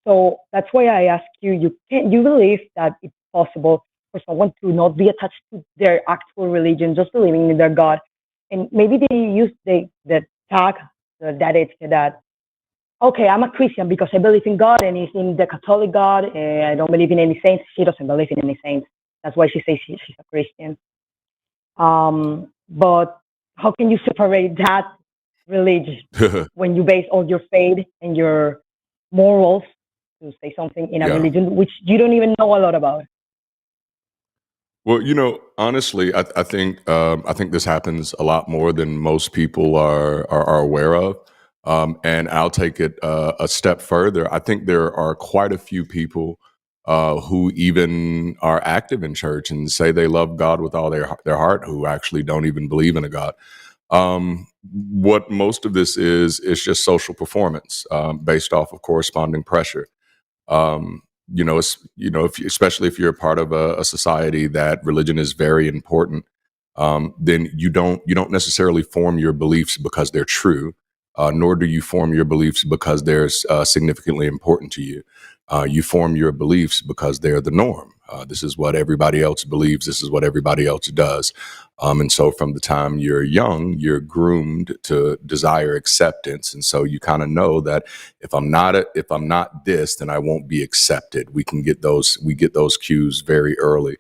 So that's why I ask you, you believe that it's possible for someone to not be attached to their actual religion, just believing in their God? And maybe they use the tag, that it's that, okay, I'm a Christian because I believe in God, and it's in the Catholic God, and I don't believe in any saints. She doesn't believe in any saints. That's why she says she's a Christian. But how can you separate that religion when you base all your faith and your morals, to say something, in a religion which you don't even know a lot about? Well, honestly, I think this happens a lot more than most people are aware of. And I'll take it a step further. I think there are quite a few people who even are active in church and say they love God with all their heart, who actually don't even believe in a God. What most of this is just social performance based off of corresponding pressure. Especially if you're a part of a society that religion is very important, then you don't necessarily form your beliefs because they're true, nor do you form your beliefs because they're significantly important to you. You form your beliefs because they're the norm. This is what everybody else believes. This is what everybody else does. And so from the time you're young, you're groomed to desire acceptance. And so you kind of know that if I'm not this, then I won't be accepted. We get those cues very early.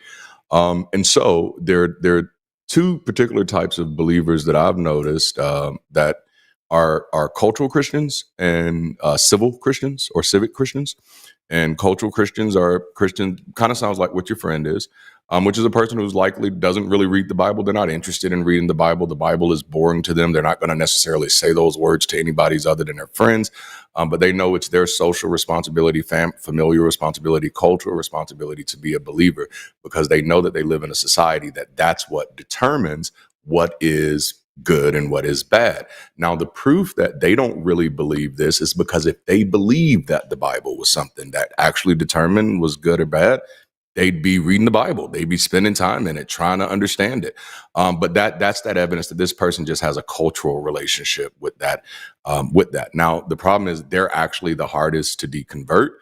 And so there are two particular types of believers that I've noticed that are cultural Christians and civil Christians or civic Christians. And cultural Christians are Christian, kind of sounds like what your friend is, which is a person who's likely doesn't really read the Bible. They're not interested in reading the Bible. The Bible is boring to them. They're not going to necessarily say those words to anybody's other than their friends, but they know it's their social responsibility, familial responsibility, cultural responsibility to be a believer, because they know that they live in a society that's what determines what is good and what is bad. Now, the proof that they don't really believe this is because if they believed that the Bible was something that actually determined was good or bad, they'd be reading the Bible. They'd be spending time in it, trying to understand it. But that's that evidence that this person just has a cultural relationship with that. Now, the problem is they're actually the hardest to deconvert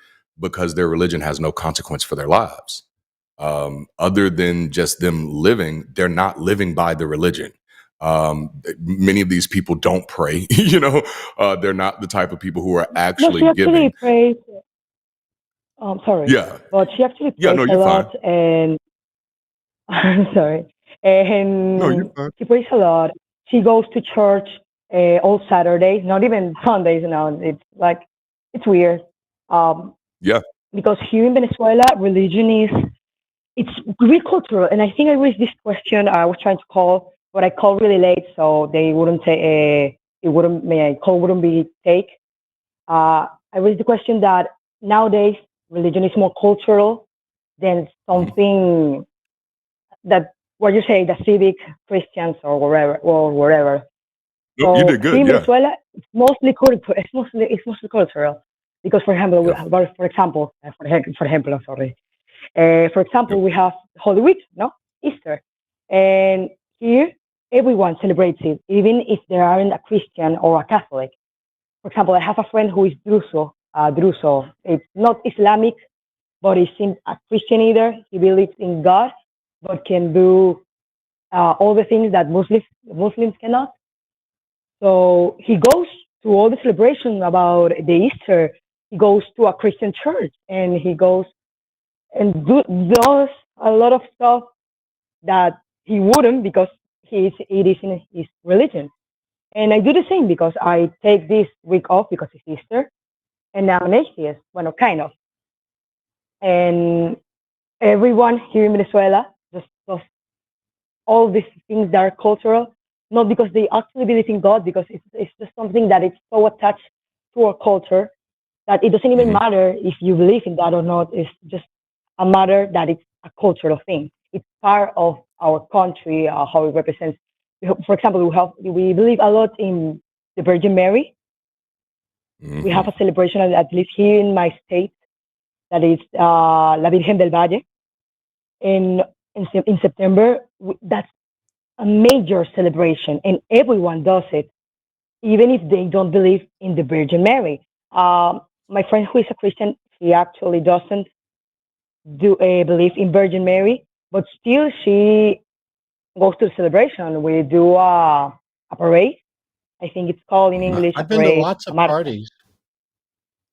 because their religion has no consequence for their lives. Other than just them living, they're not living by the religion. Many of these people don't pray, they're not the type of people who are actually she actually giving. prays. Sorry, Yeah. but she actually Yeah, prays no, a you're fine. lot, and I'm sorry, No, you're and fine. she prays a lot. She goes to church all Saturdays, not even Sundays now. It's like it's weird. Yeah. Because here in Venezuela, religion it's really cultural, and I think I raised this question. I was trying to call, but I called really late, so they wouldn't say my call wouldn't be take. I raised the question that nowadays religion is more cultural than something that what you say the civic Christians or wherever. Nope, you So did here good. in Yeah. Venezuela, it's mostly cultural. It's mostly cultural because, for example, Yeah. I'm sorry. For example, we have Holy Week, no, Easter, and here everyone celebrates it, even if they aren't a Christian or a Catholic. For example, I have a friend who is Druso. Druso. It's not Islamic, but he seems a Christian either. He believes in God, but can do all the things that Muslims cannot. So he goes to all the celebration about the Easter. He goes to a Christian church, and he goes and does a lot of stuff that he wouldn't because it is in his religion. And I do the same because I take this week off because it's Easter, and now I'm an atheist, well, kind of. And everyone here in Venezuela just does all these things that are cultural, not because they actually believe in God, because it's just something that is so attached to our culture that it doesn't even matter if you believe in that or not. It's just a matter that it's a cultural thing. It's part of our country, how it represents. For example, we believe a lot in the Virgin Mary. We have a celebration, at least here in my state, that is La Virgen del Valle. In September, that's a major celebration, and everyone does it, even if they don't believe in the Virgin Mary. My friend who is a Christian, he actually doesn't believe in Virgin Mary, but still she goes to the celebration. We do a parade. I think it's called in English a I've been to parade. lots of Marcha. parties.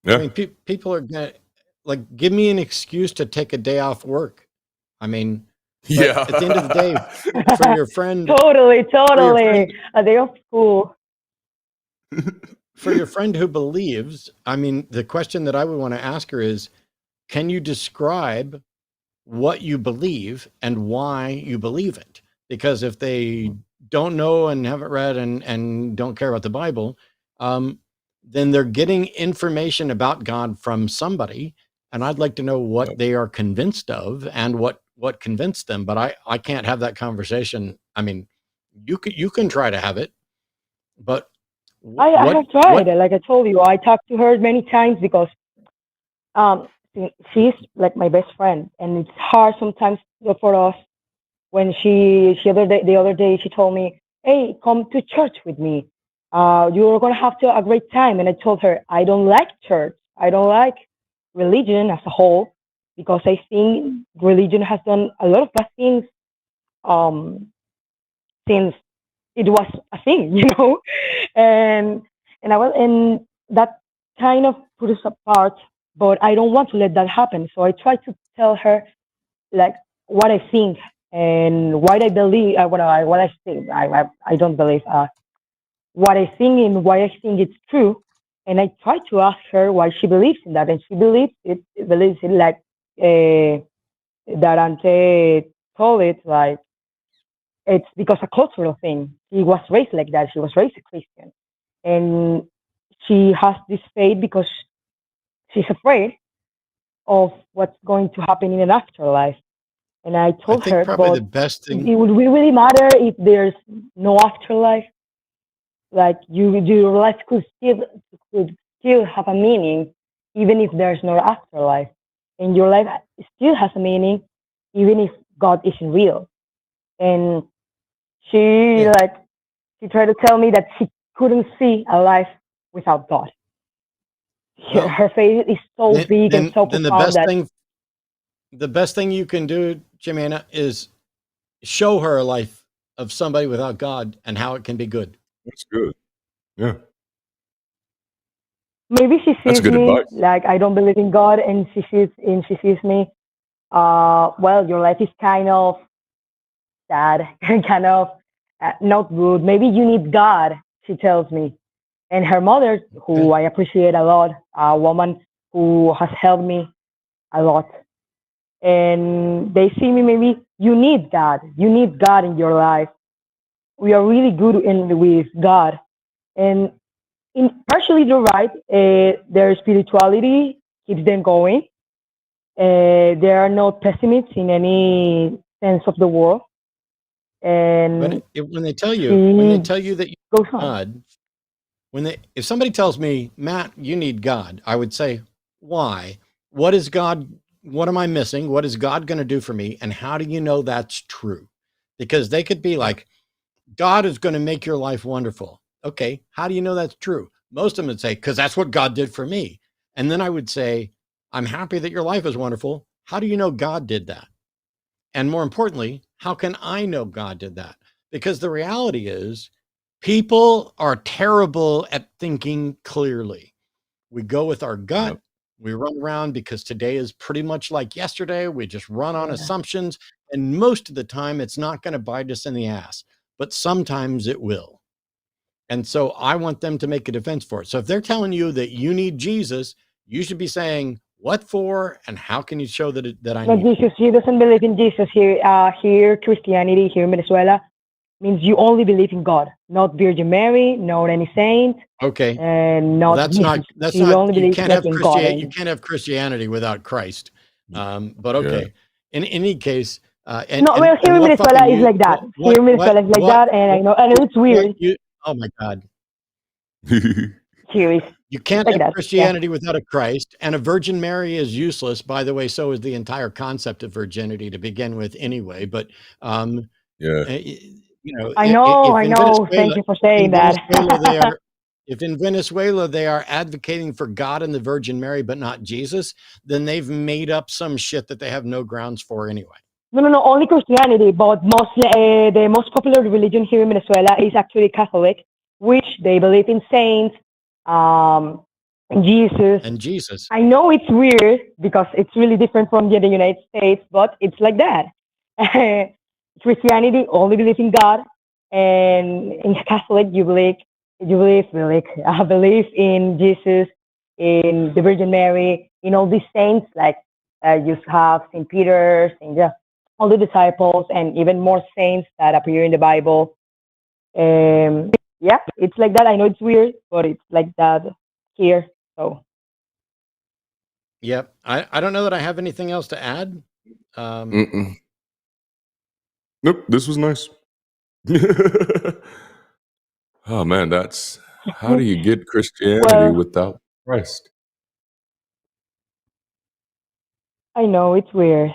Yeah. I mean, people are gonna give me an excuse to take a day off work. I mean, Yeah. at the end of the day, for your friend, Totally. A day of school. for your friend who believes, I mean, the question that I would want to ask her is, can you describe what you believe and why you believe it? Because if they don't know and haven't read and don't care about the Bible, then they're getting information about God from somebody. And I'd like to know what they are convinced of and what convinced them. But I can't have that conversation. I mean, you can try to have it, but I have tried. Like I told you, I talked to her many times because she's like my best friend, and it's hard sometimes for us when the other day she told me, "Hey, come to church with me. You're gonna have a great time." And I told her I don't like church. I don't like religion as a whole because I think religion has done a lot of bad things since it was a thing, and and that kind of put us apart. But I don't want to let that happen. So I try to tell her, like, what I think and what I believe. What I think. I don't believe. What I think and why I think it's true. And I try to ask her why she believes in that, and she believes it. Believes it like Darante told it, like it's because a cultural thing. She was raised like that. She was raised a Christian, and she has this faith because she's afraid of what's going to happen in an afterlife. And I I told think her, probably the but best it thing. would really matter if there's no afterlife. Like your life could still have a meaning, even if there's no afterlife, and your life still has a meaning, even if God isn't real. And she Yeah. like she tried to tell me that she couldn't see a life without God. Well, Her faith is so big and so then profound that the best thing you can do, Jimena, is show her a life of somebody without God and how it can be good. That's good. Yeah, maybe she that's sees good me advice. like I don't believe in God, and she sees me. Well, your life is kind of sad and kind of not good. Maybe you need God, she tells me. And her mother, who Okay. I appreciate a lot, a woman who has helped me a lot. And they see me, maybe you need God. You need God in your life. We are really good with God. And partially, they're right. Their spirituality keeps them going. They are not pessimists in any sense of the word. And When they tell you she that you goes need on. God, if somebody tells me, Matt, you need God, I would say, why? What is God? What am I missing? What is God going to do for me? And how do you know that's true? Because they could be like, God is going to make your life wonderful. Okay, how do you know that's true? Most of them would say, because that's what God did for me. And then I would say, I'm happy that your life is wonderful. How do you know God did that? And more importantly, how can I know God did that? Because the reality is, people are terrible at thinking clearly. We go with our gut. Yep. We run around because today is pretty much like yesterday. We just run on Yeah. assumptions. And most of the time, it's not going to bite us in the ass, but sometimes it will. And so I want them to make a defense for it. So if they're telling you that you need Jesus, you should be saying, what for? And how can you show that I Not need him? Jesus. She doesn't believe in Jesus here. Here, Christianity here in Venezuela means you only believe in God, not Virgin Mary, not any saint, Okay. and Well, not Jesus. that's She not, only you believes can't like have in God. You And can't have Christianity without Christ. But Yeah. okay. In any case, no, well, here in what fucking Venezuela is like that. Here in Venezuela is like that, and I know it's weird. Oh my God. Here is You can't like have that. Yeah. Christianity without a Christ, and a Virgin Mary is useless. By the way, so is the entire concept of virginity to begin with, anyway. But Yeah. I if in know. Thank Venezuela, you for saying that. if in Venezuela they are advocating for God and the Virgin Mary, but not Jesus, then they've made up some shit that they have no grounds for anyway. No, only Christianity, but mostly the most popular religion here in Venezuela is actually Catholic, which they believe in saints, Jesus. And Jesus. I know it's weird because it's really different from the United States, but it's like that. Christianity only believes in God, and in Catholic you believe believe in Jesus, in the Virgin Mary, in all these saints like you have Saint Peter, Saint all the disciples, and even more saints that appear in the Bible. Yeah, it's like that. I know it's weird, but it's like that here. So. Yep. I don't know that I have anything else to add. Nope, this was nice. Oh man, that's how do you get Christianity Well, without Christ? I know it's weird,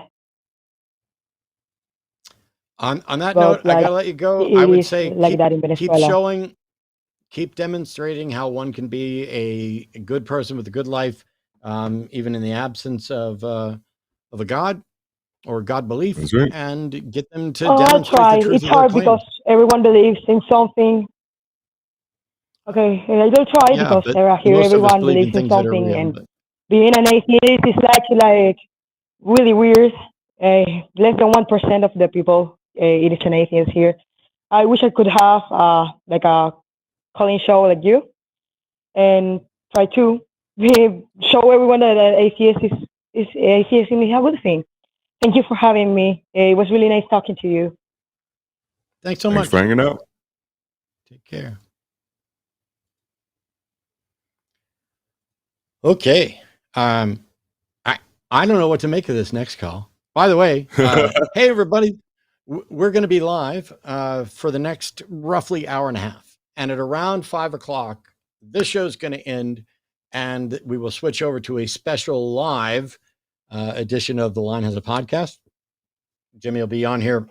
On that note, but I like gotta let you go. I it would is say like that in Venezuela. keep demonstrating how one can be a good person with a good life, even in the absence of a God or God belief, That's right. and get them to Oh, I'll demonstrate the try. truth It's of their hard because claims. everyone believes in something. Okay, I will try Yeah, because but here most of us everyone believe in believes in things that are something, real. and But being an atheist is actually like really weird. less than 1% of the people, it is an atheist here. I wish I could have like a calling show like you and try to show everyone that atheism is a good thing. Thank you for having me. It was really nice talking to you. Thanks so Thanks much. for hanging out. Take care. Okay. I don't know what to make of this next call. By the way, hey everybody, we're going to be live for the next roughly hour and a half, and at around 5 o'clock, this show is going to end, and we will switch over to a special live edition of The Line Has a Podcast. Jimmy will be on here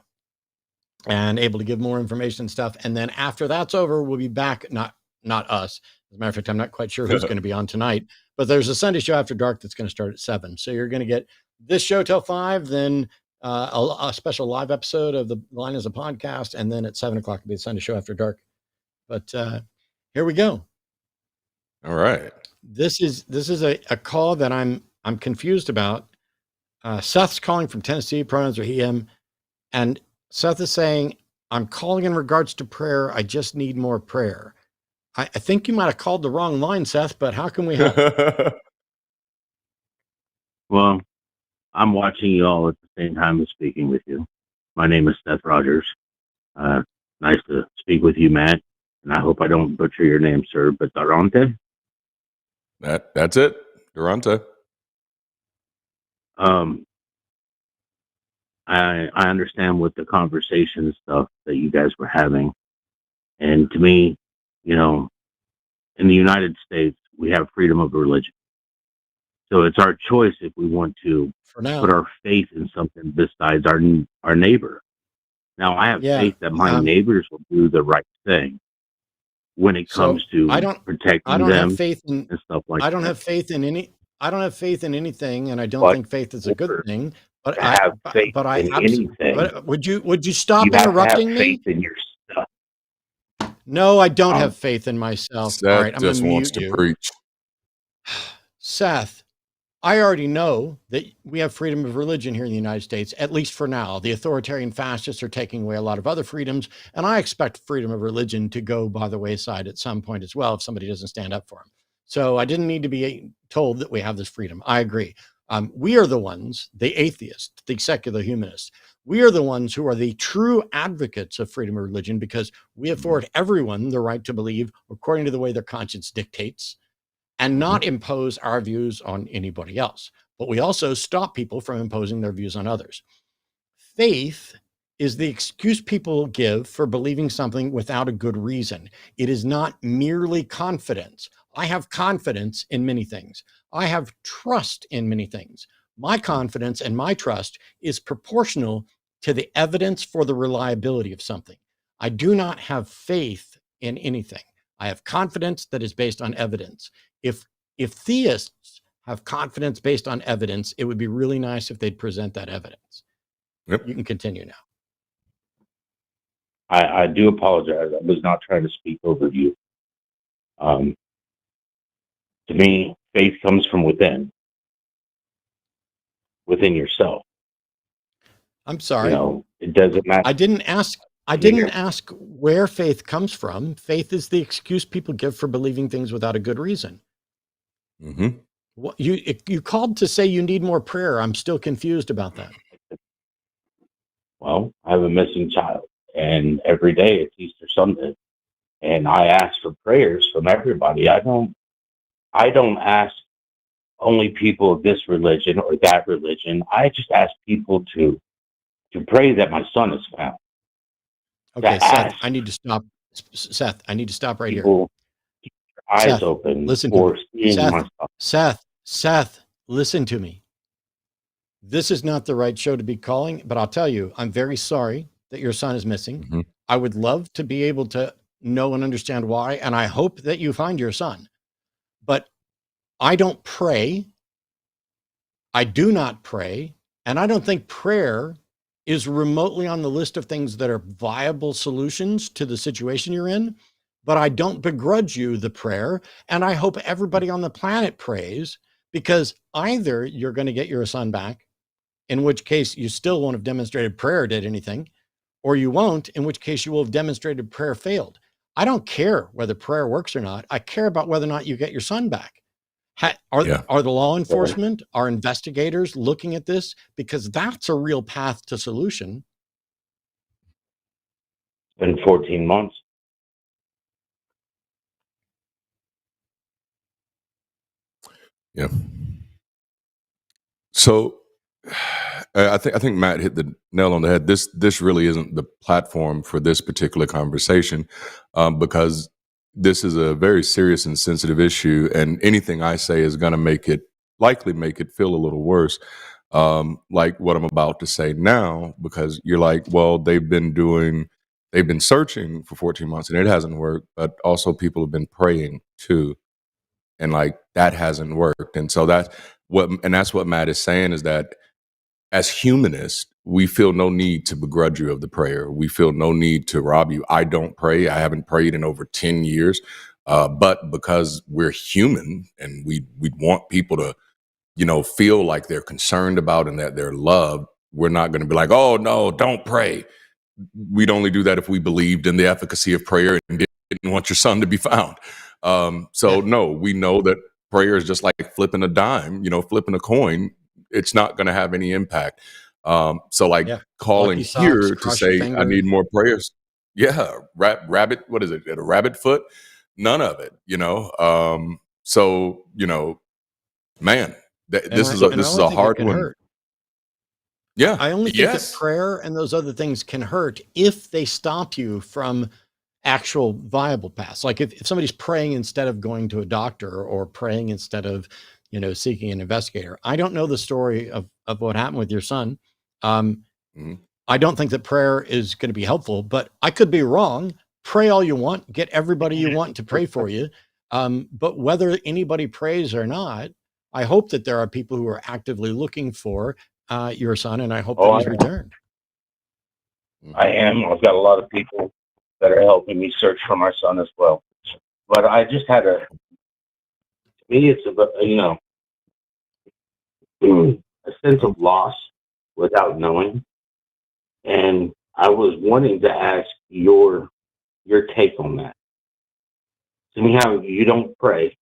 and able to give more information and stuff, and then after that's over, we'll be back. Not us. As a matter of fact, I'm not quite sure who's going to be on tonight, but there's a Sunday show after dark that's going to start at 7. So you're going to get this show till 5, then a special live episode of The Line As a Podcast, and then at 7 o'clock will be the Sunday show after dark. But here we go. All right. This is a call that I'm confused about. Seth's calling from Tennessee. Pronouns are he, him, and Seth is saying, "I'm calling in regards to prayer. I just need more prayer." I think you might have called the wrong line, Seth, but how can we help? Well, I'm watching you all at the same time as speaking with you. My name is Seth Rogers. Nice to speak with you, Matt. And I hope I don't butcher your name, sir, but Darante? That's it. Darante. I understand with the conversation stuff that you guys were having. And to me, you know, in the United States, we have freedom of religion. So it's our choice if we want to For now. put our faith in something besides our neighbor. Now, I have faith that my neighbors will do the right thing when it comes to protecting them have faith in, and stuff like that. I don't have faith in anything, and I don't think faith is a good thing. But would you stop interrupting me? Faith in your stuff. No, I don't have faith in myself. Seth all right, I'm just gonna wants mute to you. preach. Seth, I already know that we have freedom of religion here in the United States, at least for now. The authoritarian fascists are taking away a lot of other freedoms, and I expect freedom of religion to go by the wayside at some point as well if somebody doesn't stand up for them. So I didn't need to be told that we have this freedom. I agree. We are the ones, the atheists, the secular humanists, we are the ones who are the true advocates of freedom of religion because we afford everyone the right to believe according to the way their conscience dictates and not impose our views on anybody else. But we also stop people from imposing their views on others. Faith is the excuse people give for believing something without a good reason. It is not merely confidence. I have confidence in many things. I have trust in many things. My confidence and my trust is proportional to the evidence for the reliability of something. I do not have faith in anything. I have confidence that is based on evidence. If theists have confidence based on evidence, it would be really nice if they'd present that evidence. Yep. You can continue now. I do apologize. I was not trying to speak over you. To me, faith comes from within yourself. I'm sorry. You know, it doesn't matter. I didn't ask where faith comes from. Faith is the excuse people give for believing things without a good reason. Mm-hmm. What, you called to say you need more prayer. I'm still confused about that. Well, I have a missing child, and every day it's Easter Sunday, and I ask for prayers from everybody. I don't ask only people of this religion or that religion. I just ask people to pray that my son is found. Okay, Seth, I need to stop. Seth, I need to stop right here. Keep your eyes Seth, open listen for to me. seeing my son. Seth, listen to me. This is not the right show to be calling, but I'll tell you, I'm very sorry that your son is missing. Mm-hmm. I would love to be able to know and understand why, and I hope that you find your son. But I don't pray. I do not pray, and I don't think prayer is remotely on the list of things that are viable solutions to the situation you're in. But I don't begrudge you the prayer, and I hope everybody on the planet prays, because either you're going to get your son back in which case you still won't have demonstrated prayer did anything, or you won't, in which case you will have demonstrated prayer failed. I don't care whether prayer works or not. I care about whether or not you get your son back. Are the law enforcement, are investigators looking at this? Because that's a real path to solution. It's been 14 months. Yeah. So I think Matt hit the nail on the head. This really isn't the platform for this particular conversation, because this is a very serious and sensitive issue, and anything I say is going to likely make it feel a little worse, like what I'm about to say now, because you're like, well, they've been searching for 14 months and it hasn't worked, but also people have been praying too, and like that hasn't worked, and so that's what Matt is saying, is that as humanists, we feel no need to begrudge you of the prayer. We feel no need to rob you. I don't pray. I haven't prayed in over 10 years. But because we're human and we want people to, feel like they're concerned about and that they're loved, we're not going to be like, oh, no, don't pray. We'd only do that if we believed in the efficacy of prayer and didn't want your son to be found. No, we know that prayer is just like flipping a dime, flipping a coin. It's not going to have any impact. Calling Lucky here socks, to cross say, your I fingers. need more prayers. Yeah. Rabbit, what is it? A rabbit foot? None of it, man, this is a hard one. Hurt. Yeah. I only think that prayer and those other things can hurt if they stop you from actual viable paths. Like if somebody's praying instead of going to a doctor, or praying instead of, seeking an investigator. I don't know the story of what happened with your son. I don't think that prayer is going to be helpful, but I could be wrong. Pray all you want, get everybody you want to pray for you. But whether anybody prays or not, I hope that there are people who are actively looking for your son, and I hope that he's returned. I am. I've got a lot of people that are helping me search for my son as well. But I just had to me, it's about, a sense of loss without knowing. And I was wanting to ask your take on that. So anyhow, you don't pray,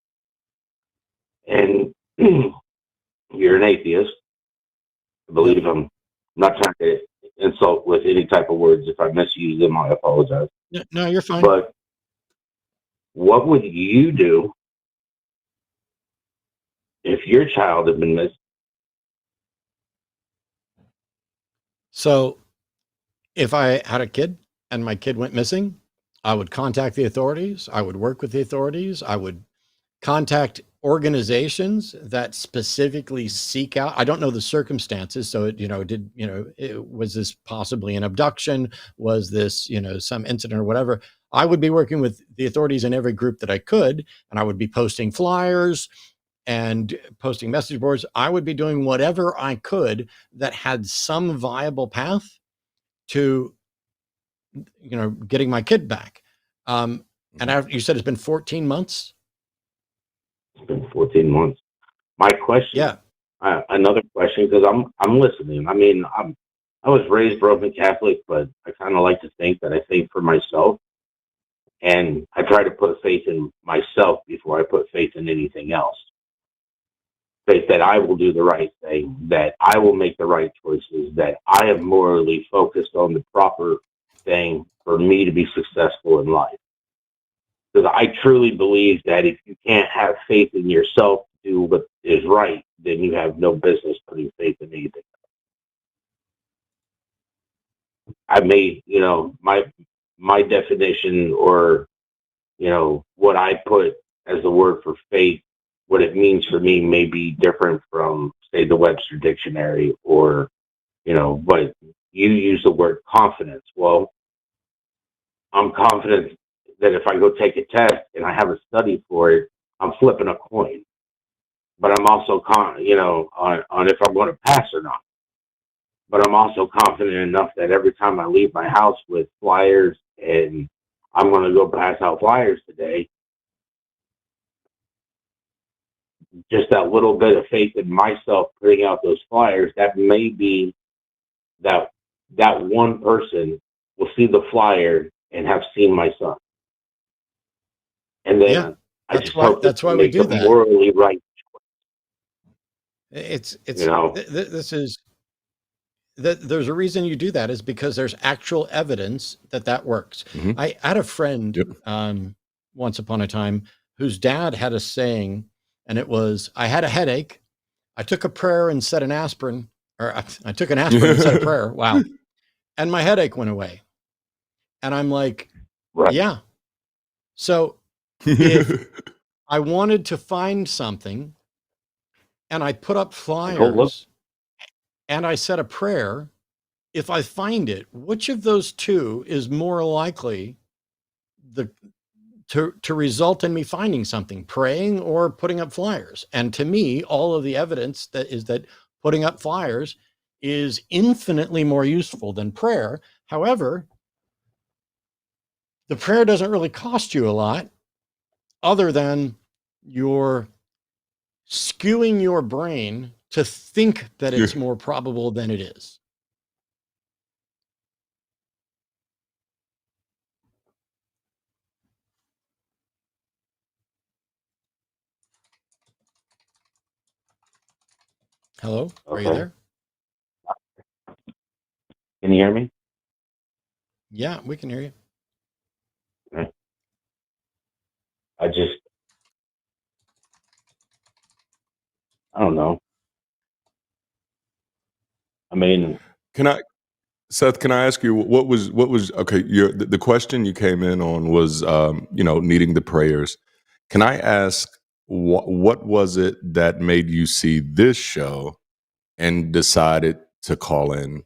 and you're an atheist. I believe I'm not trying to insult with any type of words. If I misuse them, I apologize. No, you're fine. But what would you do if your child had been missing? So if I had a kid and my kid went missing, I would contact the authorities. I would work with the authorities. I would contact organizations that specifically seek out. I don't know the circumstances. So, was this possibly an abduction? Was this, some incident or whatever? I would be working with the authorities in every group that I could, and I would be posting flyers and posting message boards. I would be doing whatever I could that had some viable path to, getting my kid back. And you said it's been 14 months. It's been 14 months. My question, another question, because I'm listening. I mean, I was raised Roman Catholic, but I kind of like to think that I think for myself, and I try to put faith in myself before I put faith in anything else. Faith that I will do the right thing, that I will make the right choices, that I am morally focused on the proper thing for me to be successful in life. Because I truly believe that if you can't have faith in yourself to do what is right, then you have no business putting faith in anything. I may, my definition, or, what I put as the word for faith, what it means for me may be different from, say, the Webster Dictionary, or, but you use the word confidence. Well, I'm confident that if I go take a test and I have a study for it, I'm flipping a coin. But I'm also on if I'm going to pass or not. But I'm also confident enough that every time I leave my house with flyers and I'm going to go pass out flyers today, just that little bit of faith in myself putting out those flyers, that may be that one person will see the flyer and have seen my son. And then Yeah, I just hope that's why we make do a that. morally right. It's You know, this is that there's a reason you do that is because there's actual evidence that works. Mhm. I had a friend Yep. once upon a time whose dad had a saying, and it was, I had a headache, I took a prayer and said an aspirin, or I took an aspirin and said a prayer. Wow. And my headache went away. And I'm like, right. yeah. So if I wanted to find something and I put up Like, oh, look, flyers and I said a prayer, if I find it, which of those two is more likely to result in me finding something, praying or putting up flyers? And to me, all of the evidence that putting up flyers is infinitely more useful than prayer. However, the prayer doesn't really cost you a lot other than you're skewing your brain to think that it's more probable than it is. Hello? Are you okay. there? Can you hear me? Yeah, we can hear you. Okay. I don't know. I mean, Seth, can I ask you what was okay? The question you came in on was needing the prayers. Can I ask what was it that made you see this show and decided to call in?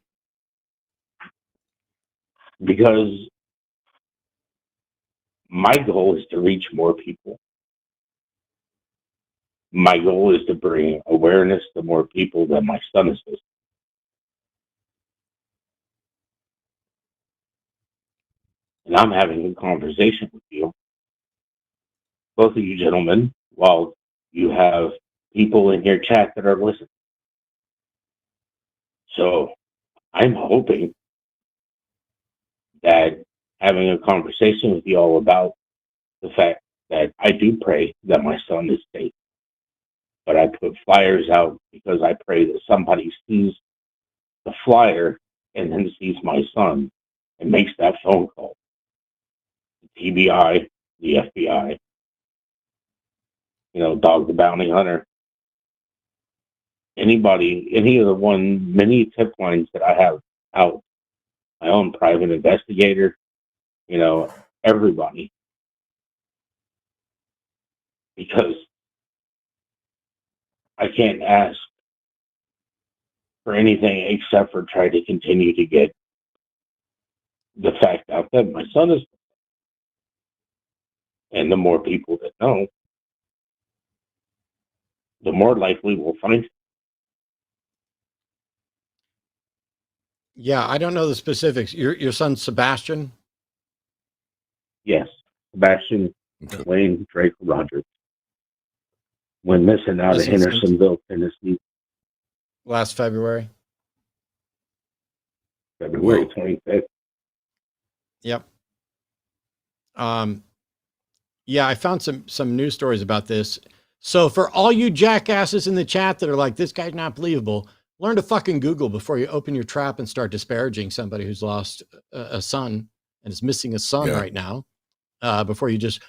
because my goal is to reach more people. My goal is to bring awareness to more people that my son is listening. And I'm having a conversation with you, both of you gentlemen, while you have people in your chat that are listening. So I'm hoping that having a conversation with you all about the fact that I do pray that my son is safe, but I put flyers out because I pray that somebody sees the flyer and then sees my son and makes that phone call. The TBI, the FBI, Dog the Bounty Hunter, anybody, any of the many tip lines that I have out, my own private investigator, everybody. Because I can't ask for anything except for try to continue to get the fact out that my son is, and the more people that know, the more likely we'll find him. Yeah, I don't know the specifics. Your son Sebastian? Yes, Sebastian Okay. Wayne Drake Rogers went missing out of Missing since Hendersonville, Tennessee, last February. February Wow. 25th. Yep. Yeah, I found some news stories about this. So for all you jackasses in the chat that are like, this guy's not believable, learn to fucking Google before you open your trap and start disparaging somebody who's lost a son and is missing a son Yeah. right now. Before you just,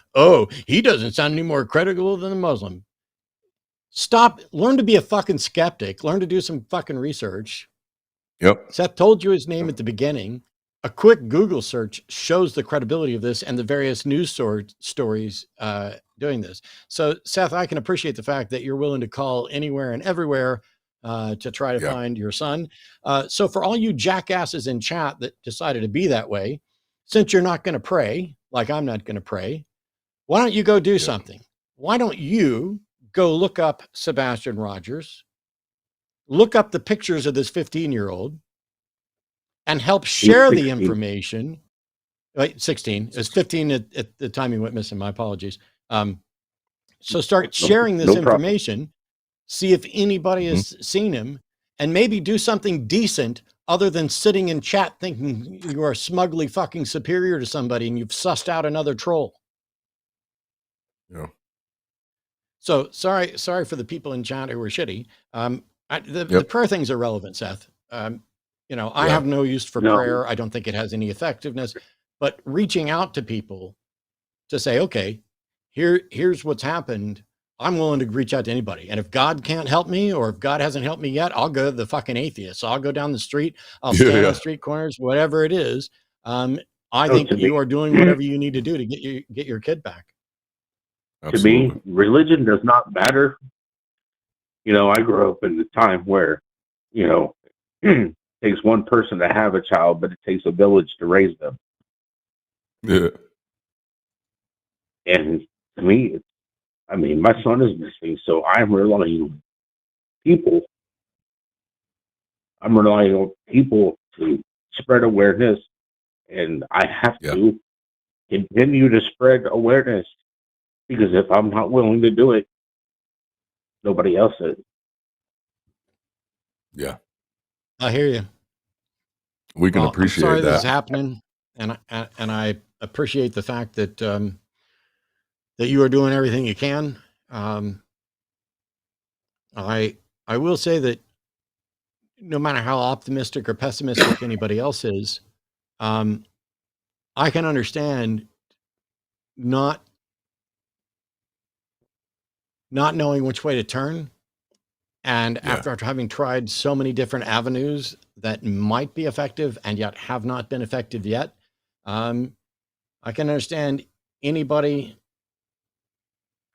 he doesn't sound any more credible than a Muslim. Stop. Learn to be a fucking skeptic. Learn to do some fucking research. Yep. Seth told you his name at the beginning. A quick Google search shows the credibility of this and the various news stories doing this. So, Seth, I can appreciate the fact that you're willing to call anywhere and everywhere to try to Yeah. find your son. So, for all you jackasses in chat that decided to be that way, since you're not going to pray, like I'm not going to pray, why don't you go do something? Why don't you go look up Sebastian Rogers, look up the pictures of this 15-year-old, and help share the information. Right, 16. It was 15 at the time he went missing. My apologies. So start sharing this no problem. information, see if anybody has seen him, and maybe do something decent other than sitting in chat thinking you are smugly fucking superior to somebody and you've sussed out another troll. Yeah. So sorry for the people in chat who were shitty. The prayer thing's irrelevant, Seth. You know, I have no use for prayer. I don't think it has any effectiveness, but reaching out to people to say, okay, here's what's happened. I'm willing to reach out to anybody. And if God can't help me, or if God hasn't helped me yet, I'll go to the fucking atheists. I'll go down the street. I'll stand on street corners, whatever it is. I think you are doing whatever you need to do to get your kid back. Absolutely. To me, religion does not matter. You know, I grew up in a time where, you know, it takes one person to have a child, but it takes a village to raise them. Yeah. And to me, I mean, my son is missing, so I'm relying on people. I'm relying on people to spread awareness, and I have to continue to spread awareness, because if I'm not willing to do it, nobody else is. Yeah. I hear you. We can appreciate I'm sorry that. this is happening, and I appreciate the fact that that you are doing everything you can. I will say that no matter how optimistic or pessimistic anybody else is, I can understand not knowing which way to turn. And after having tried so many different avenues that might be effective and yet have not been effective yet, I can understand anybody,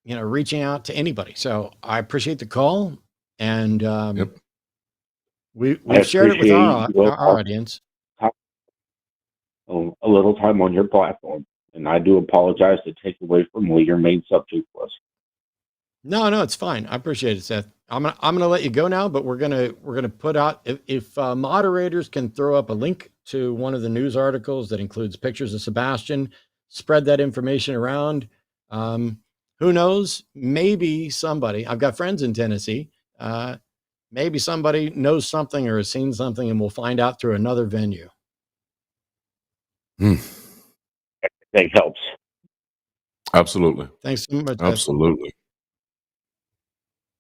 you know, reaching out to anybody. So I appreciate the call, and we've shared it with our audience. A little time on your platform, and I do apologize to take away from what your main subject was. No, it's fine. I appreciate it, Seth. I'm gonna let you go now, but we're gonna put out, if moderators can throw up a link to one of the news articles that includes pictures of Sebastian, spread that information around. Who knows? Maybe somebody. I've got friends in Tennessee. Maybe somebody knows something or has seen something, and we'll find out through another venue. That helps. Absolutely. Thanks so much. Absolutely.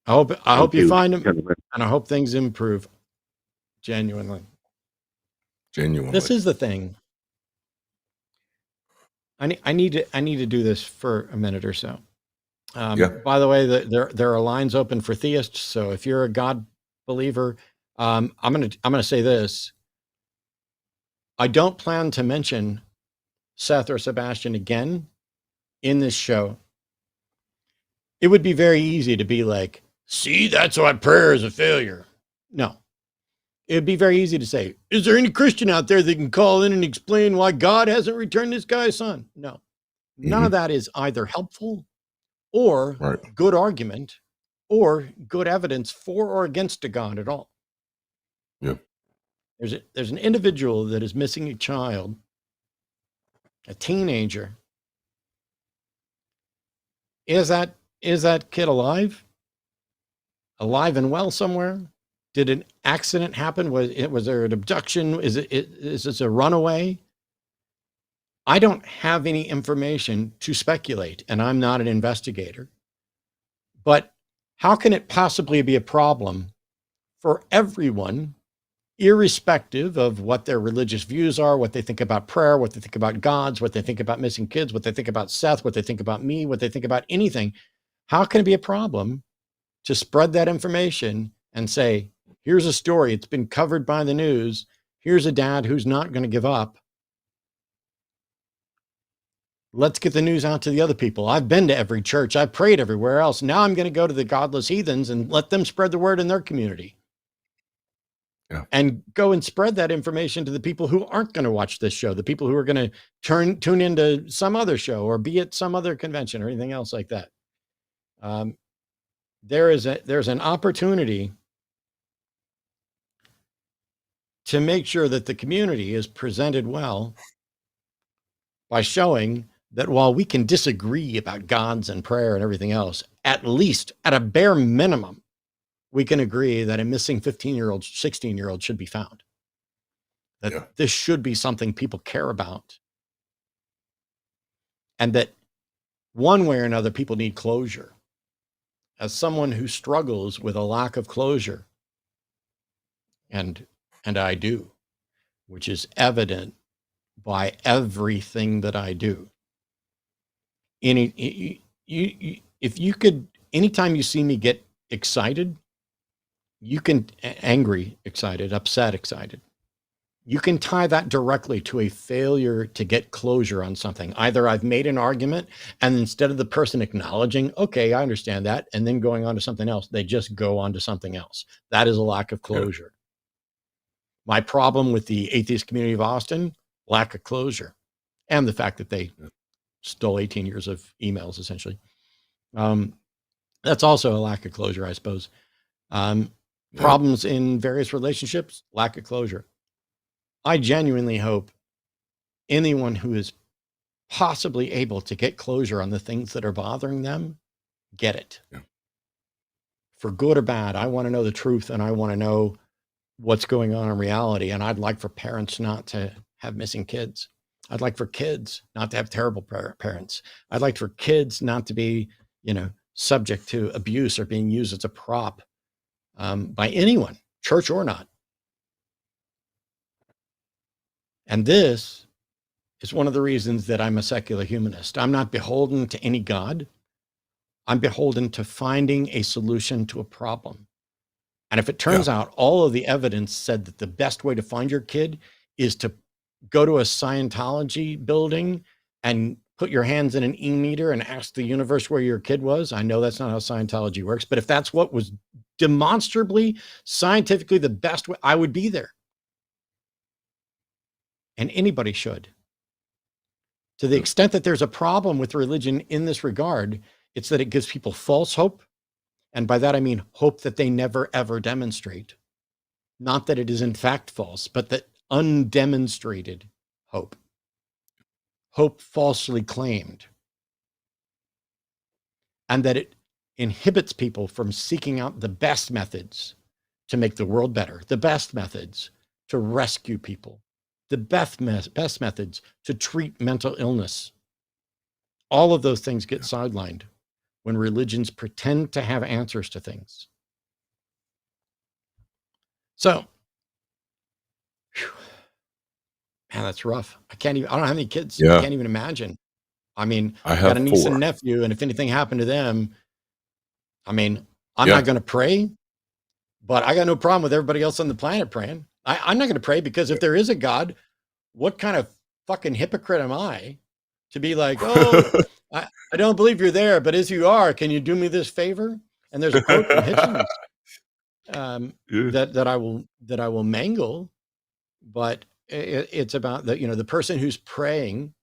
I hope you find them, and I hope things improve. Genuinely. This is the thing. I need to do this for a minute or so. By the way, there are lines open for theists. So if you're a God believer, I'm gonna say this. I don't plan to mention Seth or Sebastian again in this show. It would be very easy to be like, see, that's why prayer is a failure. No. It'd be very easy to say, is there any Christian out there that can call in and explain why God hasn't returned this guy's son? No. None of that is either helpful or good argument or good evidence for or against a God at all. Yeah. There's an individual that is missing a child, a teenager. Is that kid alive? Alive and well somewhere? Did an accident happen? Was there an abduction? Is this a runaway? I don't have any information to speculate, and I'm not an investigator. But how can it possibly be a problem for everyone, irrespective of what their religious views are, what they think about prayer, what they think about gods, what they think about missing kids, what they think about Seth, what they think about me, what they think about anything? How can it be a problem to spread that information and say, here's a story, it's been covered by the news, here's a dad who's not going to give up. Let's get the news out to the other people. I've been to every church, I've prayed everywhere else. Now I'm going to go to the godless heathens and let them spread the word in their community. Yeah. And go and spread that information to the people who aren't going to watch this show, the people who are going to tune into some other show or be at some other convention or anything else like that. There's an opportunity to make sure that the community is presented well by showing that while we can disagree about gods and prayer and everything else, at least at a bare minimum, we can agree that a missing 15-year-old, 16-year-old should be found. That this should be something people care about. And that one way or another, people need closure. As someone who struggles with a lack of closure, and I do, which is evident by everything that I do. If you could, anytime you see me get excited, you can, angry, excited, upset, excited, you can tie that directly to a failure to get closure on something. Either I've made an argument and instead of the person acknowledging, okay, I understand that, and then going on to something else, they just go on to something else. That is a lack of closure. My problem with the atheist community of Austin, lack of closure, and the fact that they stole 18 years of emails, essentially. That's also a lack of closure, I suppose. Problems in various relationships, lack of closure. I genuinely hope anyone who is possibly able to get closure on the things that are bothering them, get it. For good or bad, I want to know the truth, and I want to know what's going on in reality. And I'd like for parents not to have missing kids. I'd like for kids not to have terrible parents. I'd like for kids not to be, subject to abuse or being used as a prop by anyone, church or not. And this is one of the reasons that I'm a secular humanist. I'm not beholden to any God. I'm beholden to finding a solution to a problem. And if it turns out all of the evidence said that the best way to find your kid is to go to a Scientology building and put your hands in an e-meter and ask the universe where your kid was, I know that's not how Scientology works, but if that's what was demonstrably, scientifically the best way, I would be there. And anybody should. To the extent that there's a problem with religion in this regard, it's that it gives people false hope. And by that, I mean hope that they never, ever demonstrate. Not that it is in fact false, but that undemonstrated hope. Hope falsely claimed. And that it inhibits people from seeking out the best methods to make the world better, the best methods to rescue people, the best methods to treat mental illness. All of those things get sidelined when religions pretend to have answers to things. So, man, that's rough. I don't have any kids. I can't even imagine. I mean, I've got a niece and nephew, and if anything happened to them, I mean, I'm not going to pray, but I got no problem with everybody else on the planet praying. I'm not going to pray because if there is a God, what kind of fucking hypocrite am I to be like, oh, I don't believe you're there, but as you are, can you do me this favor? And there's a quote from Hitchens that I will mangle, but it's about the person who's praying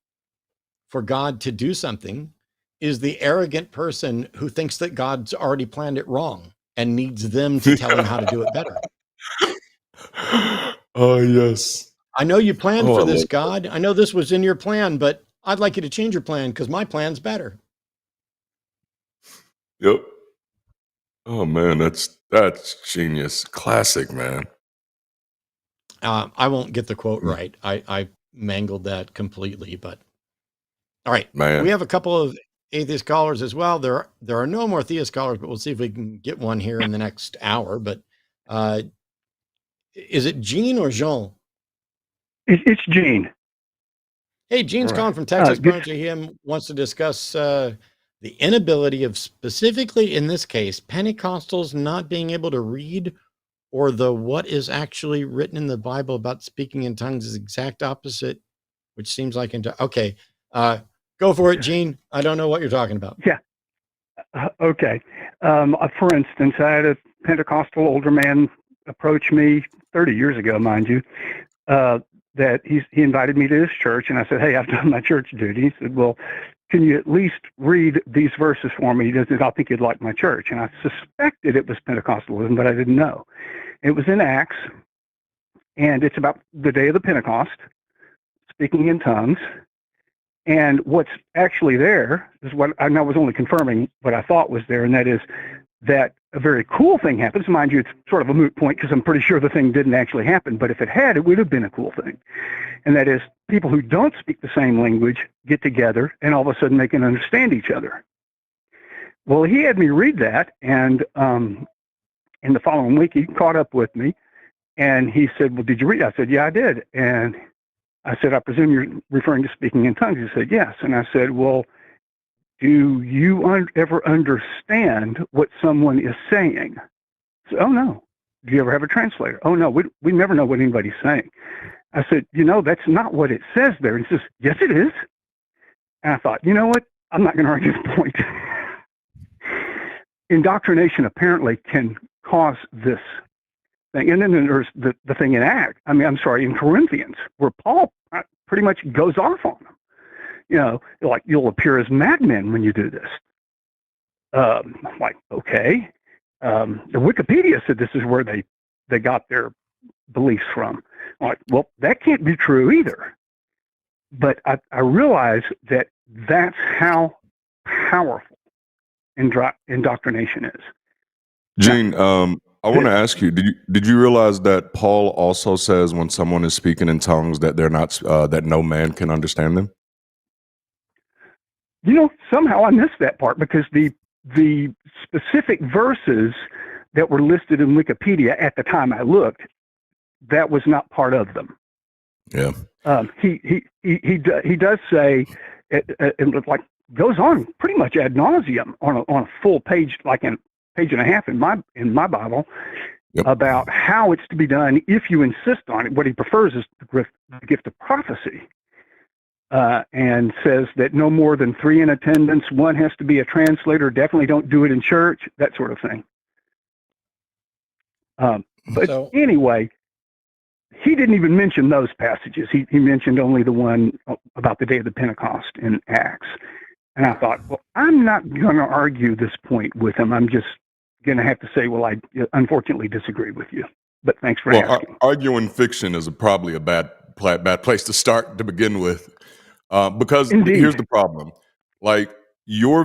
for God to do something is the arrogant person who thinks that God's already planned it wrong and needs them to tell him how to do it better. Oh, yes. I know you planned for this, God. I know this was in your plan, but I'd like you to change your plan because my plan's better. Yep. Oh, man, that's genius. Classic, man. I won't get the quote right. I mangled that completely, but all right. Man. We have a couple of atheist callers as well. There are no more theist callers, but we'll see if we can get one here in the next hour. But is it Jean or Jean? It's Gene. Hey, Gene's calling from Texas. He wants to discuss the inability of, specifically in this case, Pentecostals not being able to read, or what is actually written in the Bible about speaking in tongues is exact opposite, which seems like okay. Go for it, Gene. I don't know what you're talking about. Yeah. Okay. For instance, I had a Pentecostal older man approach me 30 years ago, mind you, that he invited me to his church, and I said, hey, I've done my church duty. He said, well, can you at least read these verses for me? He said, I think you'd like my church. And I suspected it was Pentecostalism, but I didn't know. It was in Acts, and it's about the day of the Pentecost, speaking in tongues. And what's actually there is what I was only confirming what I thought was there, and that is that a very cool thing happens. Mind you, it's sort of a moot point because I'm pretty sure the thing didn't actually happen, but if it had, it would have been a cool thing. And that is people who don't speak the same language get together and all of a sudden they can understand each other. Well, he had me read that, and in the following week, he caught up with me, and he said, well, did you read it? I said, yeah, I did. And I said, I presume you're referring to speaking in tongues. He said, yes. And I said, well, do you ever understand what someone is saying? I said, oh, no. Do you ever have a translator? Oh, no, we never know what anybody's saying. I said, that's not what it says there. And he says, yes, it is. And I thought, you know what? I'm not going to argue the point. Indoctrination apparently can cause this thing. And then there's the thing in in Corinthians, where Paul pretty much goes off on them. Like, you'll appear as madmen when you do this. I'm like, okay. The Wikipedia said this is where they got their beliefs from. I'm like, well, that can't be true either. But I realize that that's how powerful indoctrination is. Gene, I want to ask you: did you realize that Paul also says when someone is speaking in tongues that they're not that no man can understand them? Somehow I missed that part because the specific verses that were listed in Wikipedia at the time I looked, that was not part of them. Yeah. He does say it like goes on pretty much ad nauseum on a full page, like a page and a half in my Bible, Yep. about how it's to be done if you insist on it. What he prefers is the gift of prophecy, and says that no more than 3 in attendance. One has to be a translator. Definitely don't do it in church. That sort of thing. But anyway, he didn't even mention those passages. He mentioned only the one about the day of the Pentecost in Acts. And I thought, well, I'm not going to argue this point with him. I'm just going to have to say, well, I unfortunately disagree with you. But thanks for asking. Arguing fiction is probably a bad place to start to begin with, because Indeed. Here's the problem: like your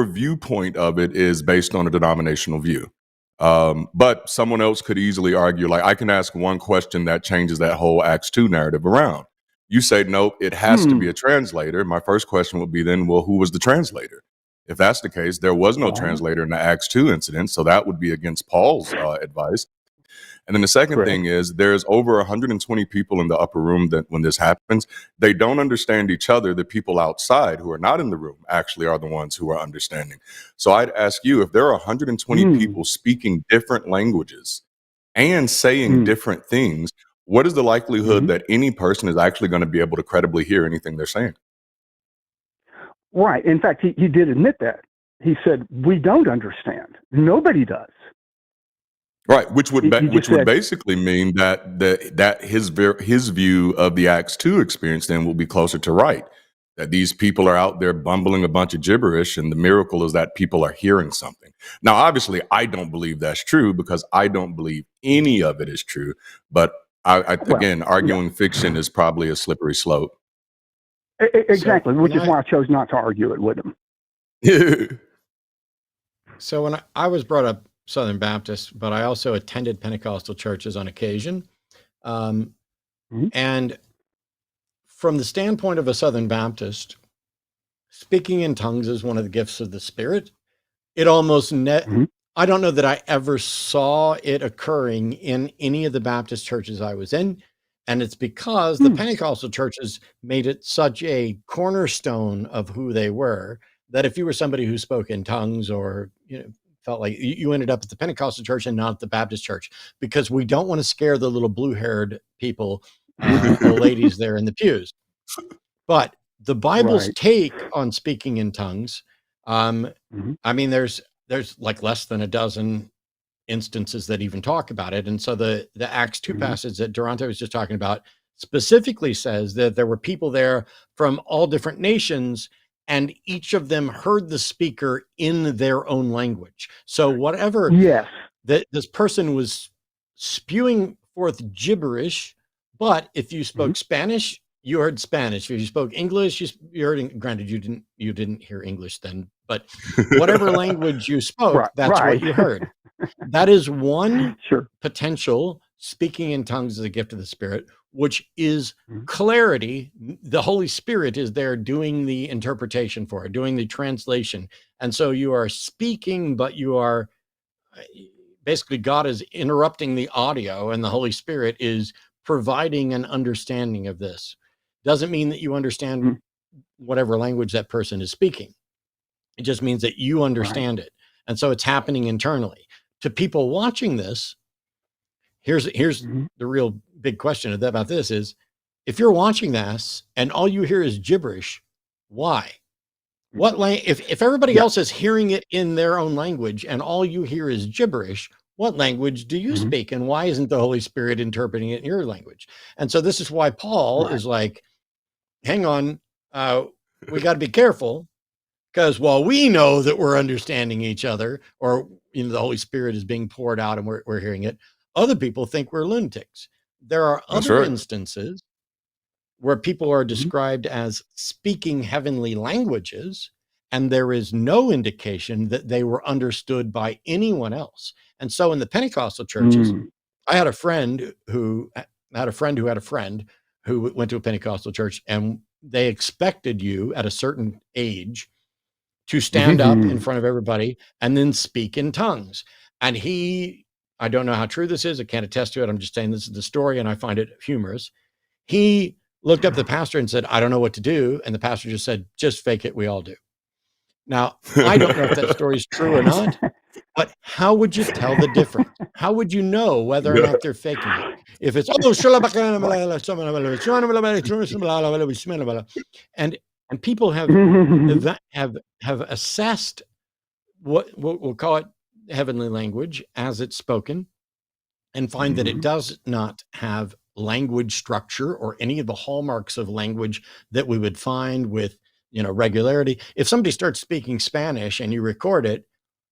viewpoint of it is based on a denominational view. But someone else could easily argue, like, I can ask one question that changes that whole Acts 2 narrative around. You say, no, it has to be a translator. My first question would be then, well, who was the translator? If that's the case, there was no translator in the Acts 2 incident, so that would be against Paul's advice. And then the second thing is there's over 120 people in the upper room that when this happens, they don't understand each other. The people outside who are not in the room actually are the ones who are understanding. So I'd ask you, if there are 120 people speaking different languages and saying different things, what is the likelihood that any person is actually going to be able to credibly hear anything they're saying? Right. In fact, he did admit that. He said, we don't understand. Nobody does. Right, which would basically mean that his view of the Acts 2 experience then will be closer to right. That these people are out there bumbling a bunch of gibberish, and the miracle is that people are hearing something. Now, obviously, I don't believe that's true because I don't believe any of it is true. But again, arguing fiction is probably a slippery slope. Exactly, which is why I chose not to argue it with him. So when I was brought up Southern Baptist, but I also attended Pentecostal churches on occasion. And from the standpoint of a Southern Baptist, speaking in tongues is one of the gifts of the Spirit. It almost I don't know that I ever saw it occurring in any of the Baptist churches I was in. And it's because the Pentecostal churches made it such a cornerstone of who they were that if you were somebody who spoke in tongues or, felt like you ended up at the Pentecostal church and not at the Baptist church, because we don't want to scare the little blue-haired people, old ladies there in the pews. But the Bible's take on speaking in tongues, I mean, there's like less than a dozen instances that even talk about it. And so the Acts 2 passage that Darante was just talking about specifically says that there were people there from all different nations, and each of them heard the speaker in their own language. So whatever that this person was spewing forth gibberish, but if you spoke Spanish, you heard Spanish. If you spoke English, you heard. Granted, you didn't hear English then, but whatever language you spoke, that's what you heard. That is one Sure. potential. Speaking in tongues is a gift of the Spirit, which is clarity. The Holy Spirit is there doing the interpretation for it, doing the translation. And so you are speaking, but you are basically, God is interrupting the audio, and the Holy Spirit is providing an understanding of this. Doesn't mean that you understand whatever language that person is speaking. It just means that you understand it. And so it's happening internally. To people watching this, here's the real big question about this is, if you're watching this and all you hear is gibberish, why? If everybody else is hearing it in their own language and all you hear is gibberish, what language do you speak, and why isn't the Holy Spirit interpreting it in your language? And so this is why Paul is like, hang on, we got to be careful, because while we know that we're understanding each other, or the Holy Spirit is being poured out and we're hearing it, other people think we're lunatics. There are other instances where people are described as speaking heavenly languages, and there is no indication that they were understood by anyone else. And so in the Pentecostal churches, I had a friend who had a friend who went to a Pentecostal church, and they expected you at a certain age to stand up in front of everybody and then speak in tongues. And I don't know how true this is. I can't attest to it. I'm just saying this is the story, and I find it humorous. He looked up the pastor and said, I don't know what to do. And the pastor just said, just fake it. We all do. Now, I don't know if that story is true or not, but how would you tell the difference? How would you know whether or not they're faking it? If it's, and people have assessed what we'll call it heavenly language as it's spoken, and find that it does not have language structure or any of the hallmarks of language that we would find with regularity. If somebody starts speaking Spanish and you record it,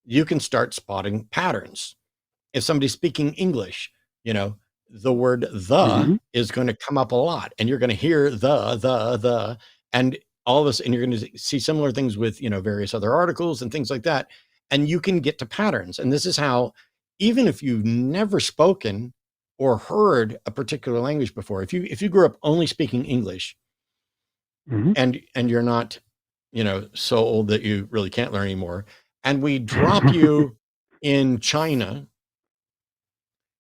you can start spotting patterns. If somebody's speaking English, the word the is going to come up a lot, and you're going to hear the, and all of us, and you're going to see similar things with, various other articles and things like that. And you can get to patterns. And this is how, even if you've never spoken or heard a particular language before, if you grew up only speaking English, and you're not, so old that you really can't learn anymore, and we drop you in China,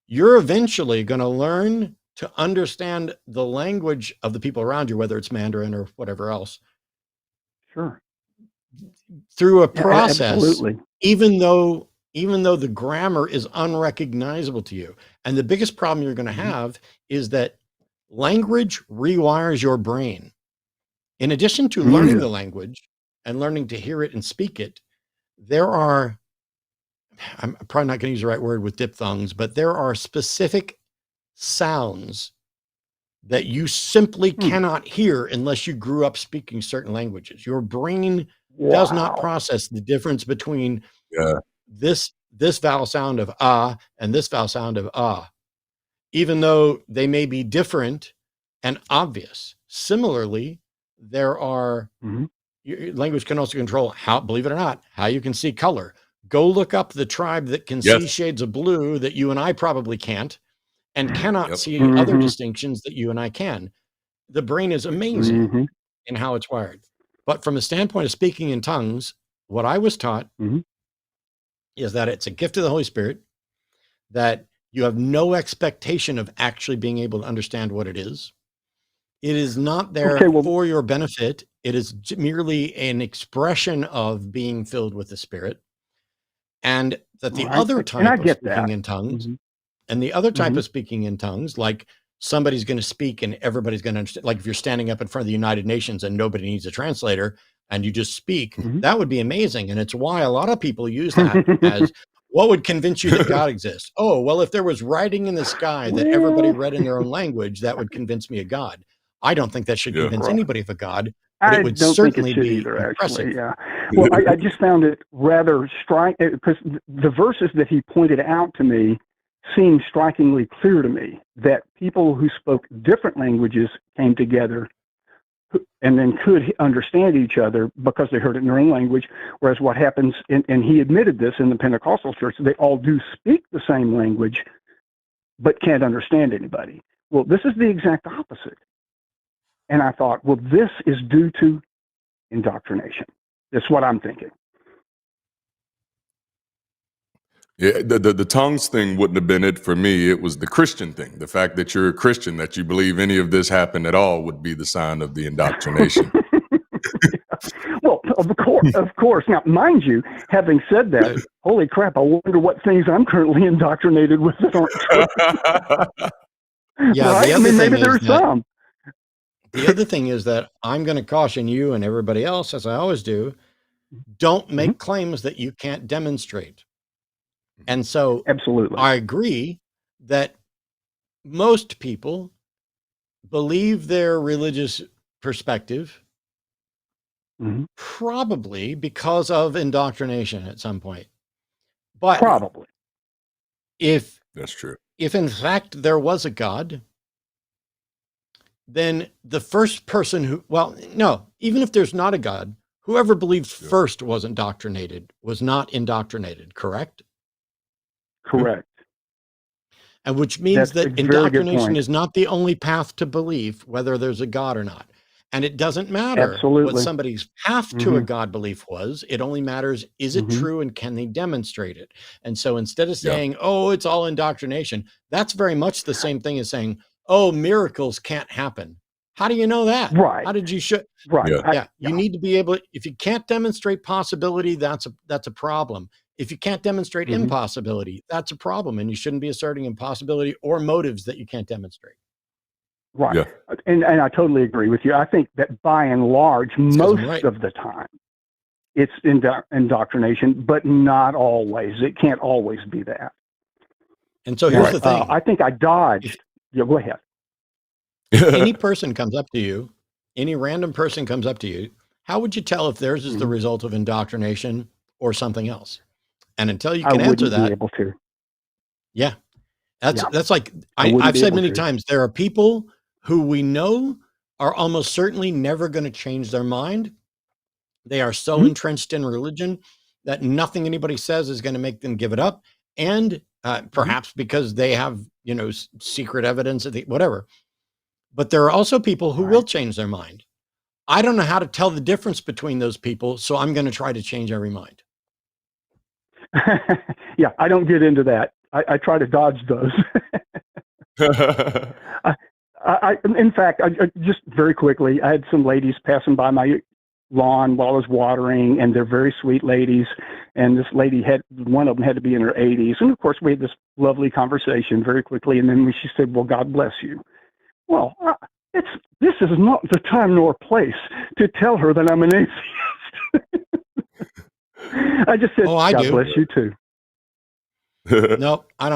you're eventually going to learn to understand the language of the people around you, whether it's Mandarin or whatever else. Sure. Through a process, absolutely. even though the grammar is unrecognizable to you. And the biggest problem you're going to have is that language rewires your brain. In addition to learning the language and learning to hear it and speak it, there are, I'm probably not going to use the right word with diphthongs, but there are specific sounds that you simply cannot hear unless you grew up speaking certain languages. Your brain does not process the difference between this vowel sound of ah and this vowel sound of ah, even though they may be different and obvious. Similarly, there are language can also control how, believe it or not, how you can see color. Go look up the tribe that can see shades of blue that you and I probably can't, and cannot see other distinctions that you and I can. The brain is amazing in how it's wired. But from a standpoint of speaking in tongues, what I was taught is that it's a gift of the Holy Spirit, that you have no expectation of actually being able to understand what it is. It is not there for your benefit. It is merely an expression of being filled with the Spirit. And that the other type of speaking in tongues, and the other type of speaking in tongues, like somebody's going to speak and everybody's going to understand, like if you're standing up in front of the United Nations and nobody needs a translator and you just speak, that would be amazing. And it's why a lot of people use that as, what would convince you that God exists? Oh, well, if there was writing in the sky that everybody read in their own language, that would convince me of God. I don't think that should convince anybody of a God, but it would certainly be impressive. Yeah. Well, I just found it rather striking, because the verses that he pointed out to me seemed strikingly clear to me that people who spoke different languages came together and then could understand each other because they heard it in their own language. Whereas what happens, and he admitted this in the Pentecostal church, they all do speak the same language, but can't understand anybody. Well, this is the exact opposite. And I thought, well, this is due to indoctrination. That's what I'm thinking. Yeah, the tongues thing wouldn't have been it for me. It was the Christian thing. The fact that you're a Christian, that you believe any of this happened at all, would be the sign of the indoctrination. Well, of course. Now, mind you, having said that, holy crap, I wonder what things I'm currently indoctrinated with that aren't true. Yeah, right? the I other mean, thing maybe is there's that some. the other thing is that I'm going to caution you and everybody else, as I always do, don't make claims that you can't demonstrate. And so Absolutely. I agree that most people believe their religious perspective probably because of indoctrination at some point. But probably, if that's true, if in fact there was a God, then the first person who, well, no, even if there's not a God, whoever believed first was not indoctrinated, correct? Correct. And which means That's a that very good indoctrination point. is not the only path to belief, whether there's a God or not. And it doesn't matter what Absolutely. somebody's path to a God belief was. It only matters, is it true and can they demonstrate it? And so instead of saying, oh, it's all indoctrination, that's very much the same thing as saying, oh, miracles can't happen. How do you know that? Right. How did you show? Right. Yeah. You need to be able, if you can't demonstrate possibility, that's a problem. If you can't demonstrate impossibility, that's a problem. And you shouldn't be asserting impossibility or motives that you can't demonstrate. Right. Yeah. And I totally agree with you. I think that by and large, most of the time, it's indoctrination, but not always. It can't always be that. And so here's the thing. I think I dodged. Yeah, go ahead. Any person comes up to you, any random person comes up to you, how would you tell if theirs is the result of indoctrination or something else? And until you can answer that, be able to. Yeah. That's like, I've said many times, there are people who we know are almost certainly never going to change their mind. They are so entrenched in religion that nothing anybody says is going to make them give it up. And perhaps because they have, secret evidence, whatever. But there are also people who will change their mind. I don't know how to tell the difference between those people, so I'm going to try to change every mind. Yeah, I don't get into that. I try to dodge those. In fact, just very quickly, I had some ladies passing by my lawn while I was watering, and they're very sweet ladies. And this lady one of them had to be in her 80s. And of course, we had this lovely conversation very quickly. And then she said, well, God bless you. Well, this is not the time nor place to tell her that I'm an atheist. I just said, God bless you too. No, I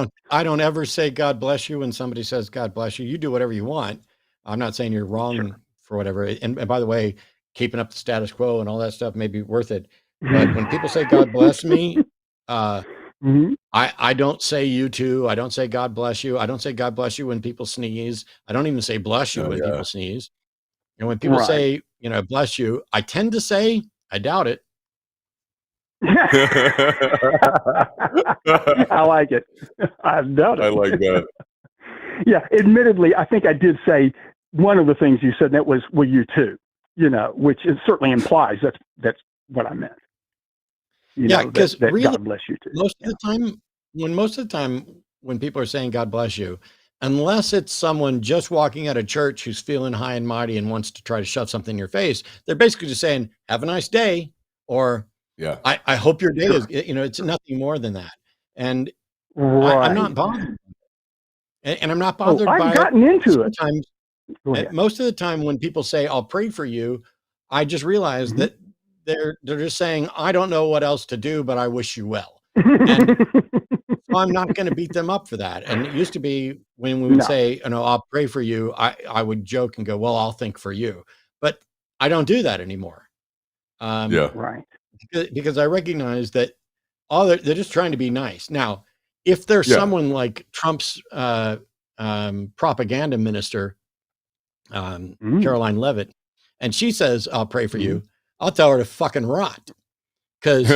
don't ever say God bless you when somebody says God bless you. You do whatever you want. I'm not saying you're wrong for whatever. And by the way, keeping up the status quo and all that stuff may be worth it. But when people say God bless me, I don't say you too. I don't say God bless you. I don't say God bless you when people sneeze. I don't even say bless you when people sneeze. And when people say, bless you, I tend to say, I doubt it. I like it. I doubt it. I like that. Yeah, admittedly, I think I did say one of the things you said, that was, well, you too, which it certainly implies that's what I meant. Because really, God bless you too. Most of the time when people are saying God bless you, unless it's someone just walking out of church who's feeling high and mighty and wants to try to shove something in your face, they're basically just saying, have a nice day, or I hope your day is, it's nothing more than that. And I'm not bothered. And I'm not bothered by I've gotten into it. Most of the time when people say, I'll pray for you, I just realize that they're just saying, I don't know what else to do, but I wish you well. And so I'm not going to beat them up for that. And it used to be when we would say, I'll pray for you, I would joke and go, well, I'll think for you. But I don't do that anymore. Right. Because I recognize that they're just trying to be nice. Now, if there's Yeah. someone like Trump's propaganda minister, Caroline Levitt, and she says, I'll pray for you, I'll tell her to fucking rot. Because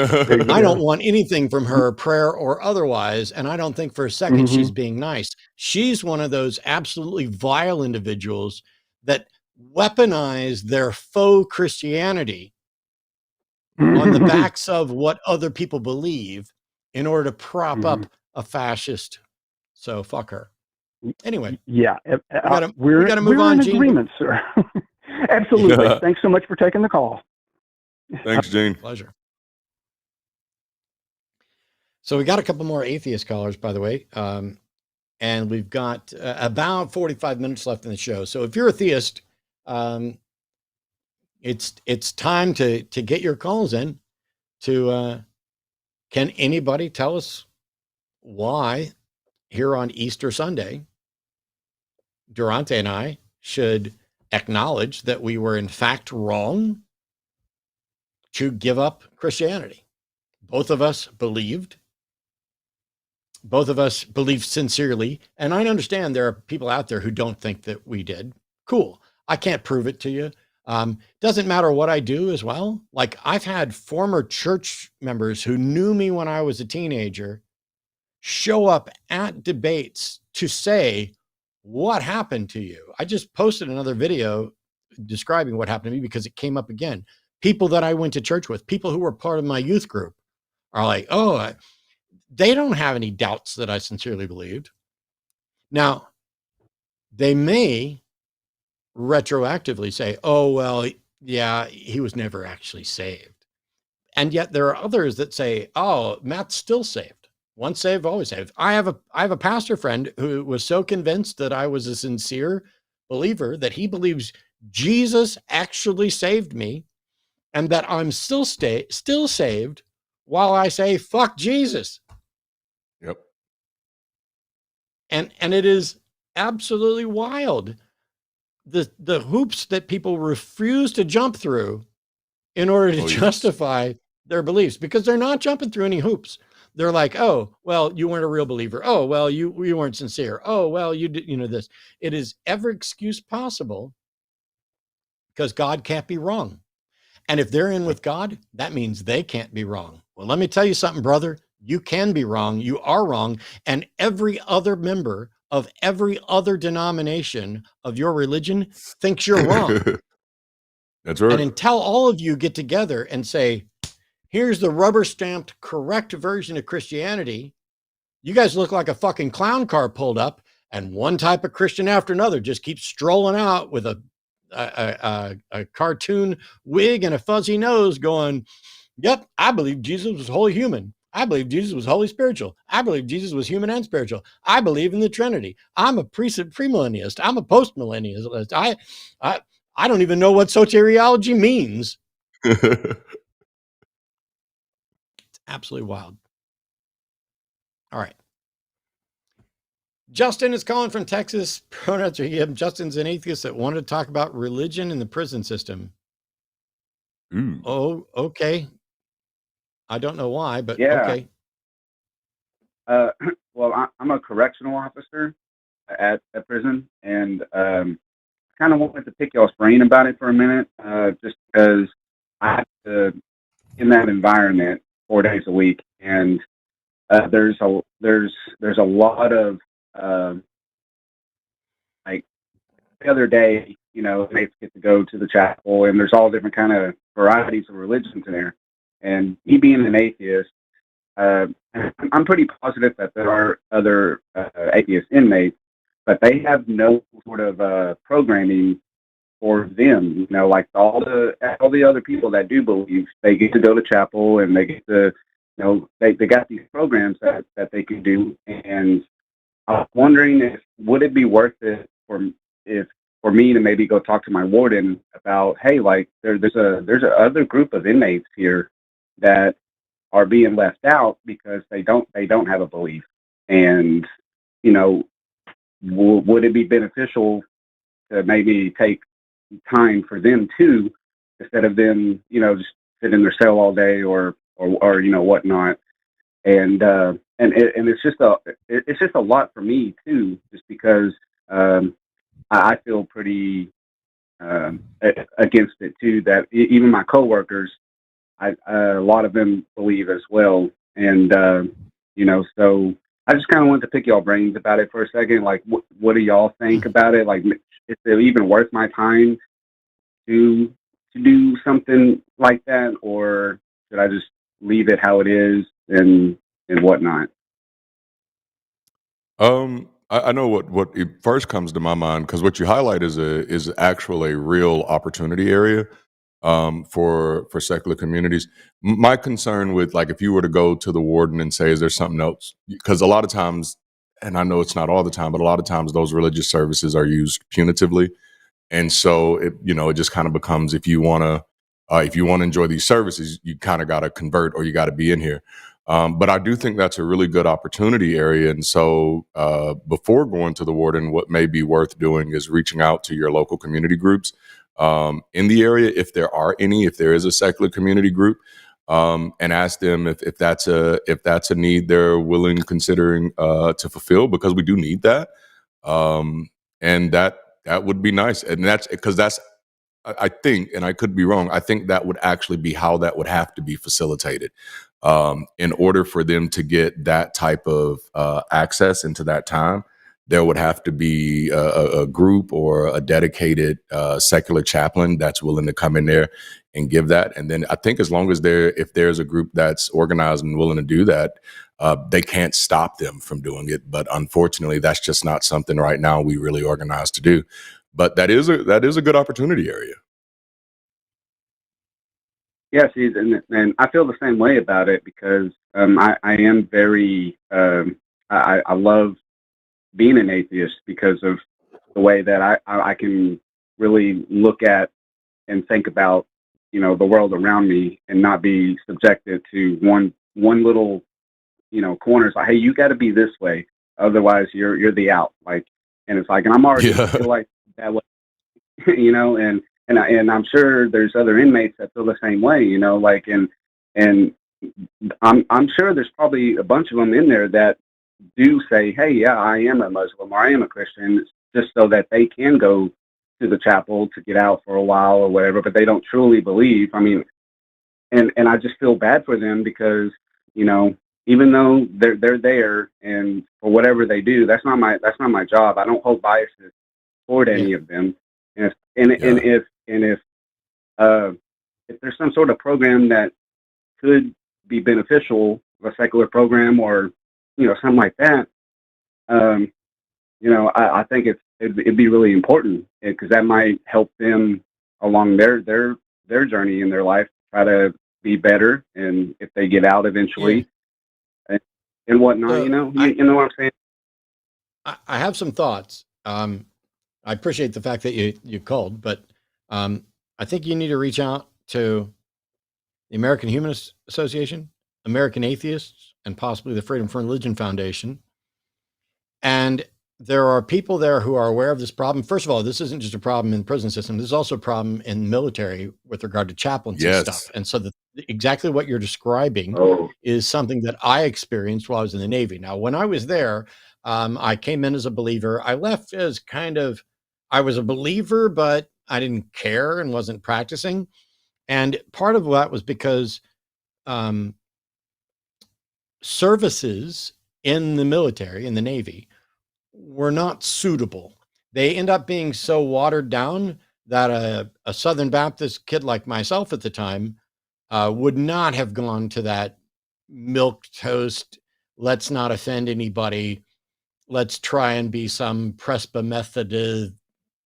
I don't want anything from her, prayer or otherwise. And I don't think for a second she's being nice. She's one of those absolutely vile individuals that weaponize their faux Christianity on the backs of what other people believe in order to prop up a fascist. So fuck her. Anyway. Yeah. We gotta move on, in Gene. agreement, sir. Absolutely. Yeah. Thanks so much for taking the call. Thanks, Gene. Pleasure. So we got a couple more atheist callers, by the way. And we've got about 45 minutes left in the show. So if you're a theist, it's time to get your calls in to, can anybody tell us why here on Easter Sunday, Darante and I should acknowledge that we were in fact wrong to give up Christianity? Both of us believed sincerely. And I understand there are people out there who don't think that we did. Cool. I can't prove it to you. Doesn't matter what I do as well. Like, I've had former church members who knew me when I was a teenager show up at debates to say, what happened to you? I just posted another video describing what happened to me because it came up again. People that I went to church with, people who were part of my youth group are like, oh, they don't have any doubts that I sincerely believed. Now, they may retroactively say, oh, well, yeah, he was never actually saved. And yet there are others that say, oh, Matt's still saved. Once saved, always saved. I have a pastor friend who was so convinced that I was a sincere believer that he believes Jesus actually saved me and that I'm still saved while I say, fuck Jesus. Yep. And it is absolutely wild. The hoops that people refuse to jump through in order to justify their beliefs, because they're not jumping through any hoops. They're like, oh, well, you weren't a real believer. Oh, well, you weren't sincere. Oh, well, you did, this. It is every excuse possible because God can't be wrong. And if they're in with God, that means they can't be wrong. Well, let me tell you something, brother. You can be wrong. You are wrong. And every other member of every other denomination of your religion thinks you're wrong. That's right. And until all of you get together and say, here's the rubber stamped correct version of Christianity, you guys look like a fucking clown car pulled up, and one type of Christian after another just keeps strolling out with a cartoon wig and a fuzzy nose going, yep, I believe Jesus was wholly human. I believe Jesus was wholly spiritual. I believe Jesus was human and spiritual. I believe in the Trinity. I'm a premillennialist. I'm a postmillennialist. I don't even know what soteriology means. It's absolutely wild. All right. Justin is calling from Texas. Pronouns are him. Justin's an atheist that wanted to talk about religion in the prison system. Ooh. Oh, okay. I don't know why, but Yeah. okay. Well, I'm a correctional officer at prison, and kind of wanted to pick y'all's brain about it for a minute, just because I have to in that environment 4 days a week, and there's a lot of like the other day, inmates get to go to the chapel, and there's all different kind of varieties of religions in there. And me being an atheist, I'm pretty positive that there are other atheist inmates, but they have no sort of programming for them. Like all the other people that do believe, they get to go to chapel and they get to, they got these programs that they can do. And I was wondering would it be worth it for me to maybe go talk to my warden about, hey, like there's a other group of inmates here that are being left out because they don't have a belief. And would it be beneficial to maybe take time for them too, instead of them just sit in their cell all day or whatnot. and it's just a lot for me too, just because I feel pretty against it too. That even my coworkers, a lot of them believe as well, and so I just kind of wanted to pick y'all brains about it for a second. Like, what do y'all think about it? Like, is it even worth my time to do something like that, or should I just leave it how it is and whatnot? I know what it first comes to my mind, because what you highlight is actually a real opportunity area for secular communities. My concern with, like, if you were to go to the warden and say, is there something else? Because a lot of times, and I know it's not all the time, but a lot of times those religious services are used punitively. And so it just kind of becomes, if you want to enjoy these services, you kind of got to convert, or you got to be in here. But I do think that's a really good opportunity area. And so before going to the warden, what may be worth doing is reaching out to your local community groups in the area, if there are any, if there is a secular community group, and ask them if that's a need they're willing, considering to fulfill, because we do need that. And that would be nice. And that's because I think, and I could be wrong, I think that would actually be how that would have to be facilitated. In order for them to get that type of access into that time, there would have to be a group or a dedicated secular chaplain that's willing to come in there and give that. And then I think as long as if there's a group that's organized and willing to do that, they can't stop them from doing it. But unfortunately, that's just not something right now we really organize to do. But that is a good opportunity area. Yeah, see, and I feel the same way about it, because I am very I love being an atheist, because of the way that I can really look at and think about the world around me, and not be subjected to one little corner. It's like, hey, you got to be this way, otherwise you're the out. Like, and it's like, and I'm already feel like that way, and I'm sure there's other inmates that feel the same way, like, and I'm sure there's probably a bunch of them in there that do say, hey, yeah, I am a Muslim, or I am a Christian, just so that they can go to the chapel to get out for a while or whatever, but they don't truly believe. I mean, and I just feel bad for them, because even though they're there, and for whatever they do, that's not my job. I don't hold biases toward any of them. And if there's some sort of program that could be beneficial, a secular program, or something like that, I think it'd be really important, because that might help them along their journey in their life, try to be better, and if they get out eventually, and whatnot. You know what I'm saying? I have some thoughts. I appreciate the fact that you called, but I think you need to reach out to the American Humanist Association, American Atheists, and possibly the Freedom from Religion Foundation. And there are people there who are aware of this problem. First of all, this isn't just a problem in the prison system. This is also a problem in the military with regard to chaplaincy stuff. And so exactly what you're describing is something that I experienced while I was in the Navy. Now, when I was there, I came in as a believer. I left as I was a believer, but I didn't care and wasn't practicing. And part of that was because services in the military, in the Navy, were not suitable. They end up being so watered down that a Southern Baptist kid like myself at the time would not have gone to that milquetoast, let's not offend anybody, let's try and be some Presbymethodist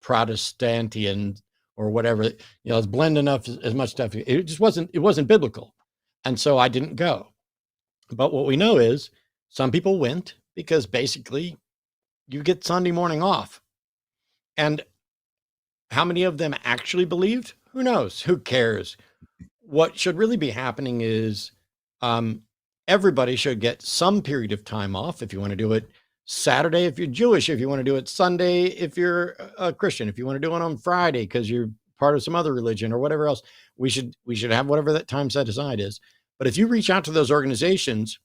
Protestantian or whatever. It's blend enough as much stuff. It just wasn't biblical. And so I didn't go. But what we know is some people went because basically you get Sunday morning off. And how many of them actually believed? Who knows? Who cares? What should really be happening is everybody should get some period of time off. If you want to do it Saturday, if you're Jewish, if you want to do it Sunday, if you're a Christian, if you want to do it on Friday because you're part of some other religion or whatever else, we should have whatever that time set aside is. But if you reach out to those organizations,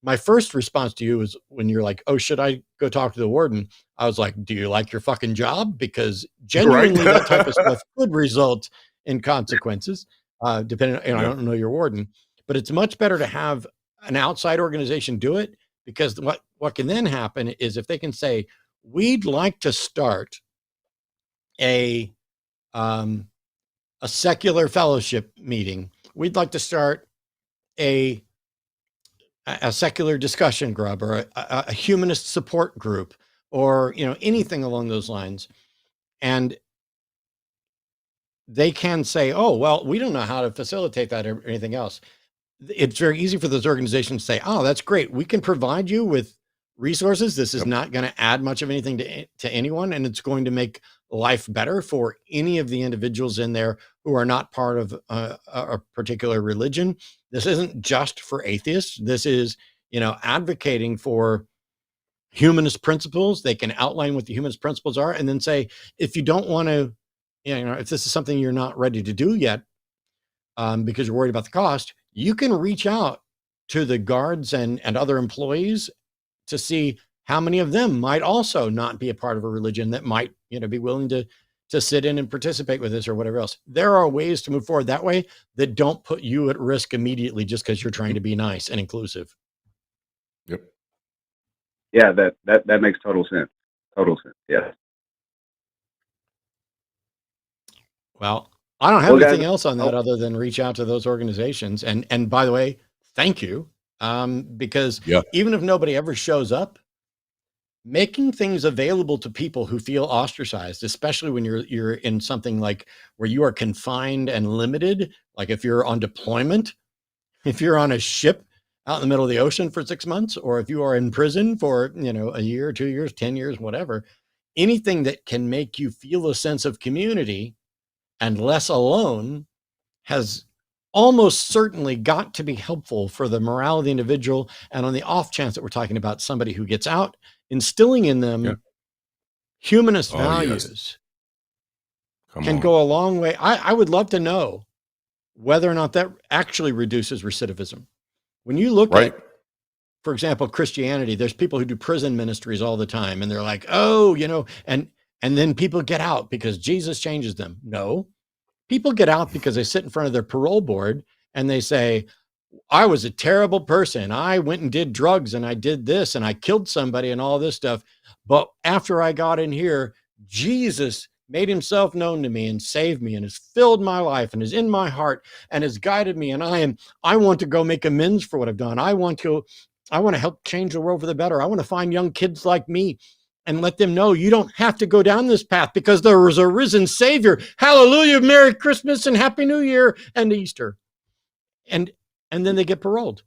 my first response to you is when you're like, oh, should I go talk to the warden? I was like, do you like your fucking job? Because genuinely that type of stuff could result in consequences, depending on, I don't know your warden, but it's much better to have an outside organization do it, because what can then happen is if they can say, we'd like to start a secular fellowship meeting. We'd like to start a secular discussion group, or a humanist support group, or anything along those lines. And they can say, oh, well, we don't know how to facilitate that or anything else. It's very easy for those organizations to say, oh, that's great. We can provide you with resources. This is not going to add much of anything to anyone. And it's going to make life better for any of the individuals in there who are not part of a particular religion. This isn't just for atheists. This is, advocating for humanist principles. They can outline what the humanist principles are and then say, if you don't want to, if this is something you're not ready to do yet, because you're worried about the cost, you can reach out to the guards and other employees to see how many of them might also not be a part of a religion that might, be willing to sit in and participate with this or whatever else. There are ways to move forward that way that don't put you at risk immediately just because you're trying to be nice and inclusive. Yep. Yeah, that makes total sense. Total sense. Yeah. Well, I don't have anything guys, else on that other than reach out to those organizations. And by the way, thank you. Because even if nobody ever shows up, making things available to people who feel ostracized, especially when you're in something like where you are confined and limited, like if you're on deployment, if you're on a ship out in the middle of the ocean for 6 months, or if you are in prison for, a year, 2 years, 10 years, whatever, anything that can make you feel a sense of community and less alone has almost certainly got to be helpful for the morale of the individual. And on the off chance that we're talking about somebody who gets out, instilling in them humanist values can go a long way. I would love to know whether or not that actually reduces recidivism. When you look at, for example, Christianity, there's people who do prison ministries all the time, and they're like, oh, and then people get out because Jesus changes them. No. People get out because they sit in front of their parole board and they say, I was a terrible person. I went and did drugs and I did this and I killed somebody and all this stuff. But after I got in here, Jesus made himself known to me and saved me and has filled my life and is in my heart and has guided me. And I want to go make amends for what I've done. I want to help change the world for the better. I want to find young kids like me and let them know you don't have to go down this path because there was a risen Savior. Hallelujah, Merry Christmas and Happy New Year and Easter. And then they get paroled.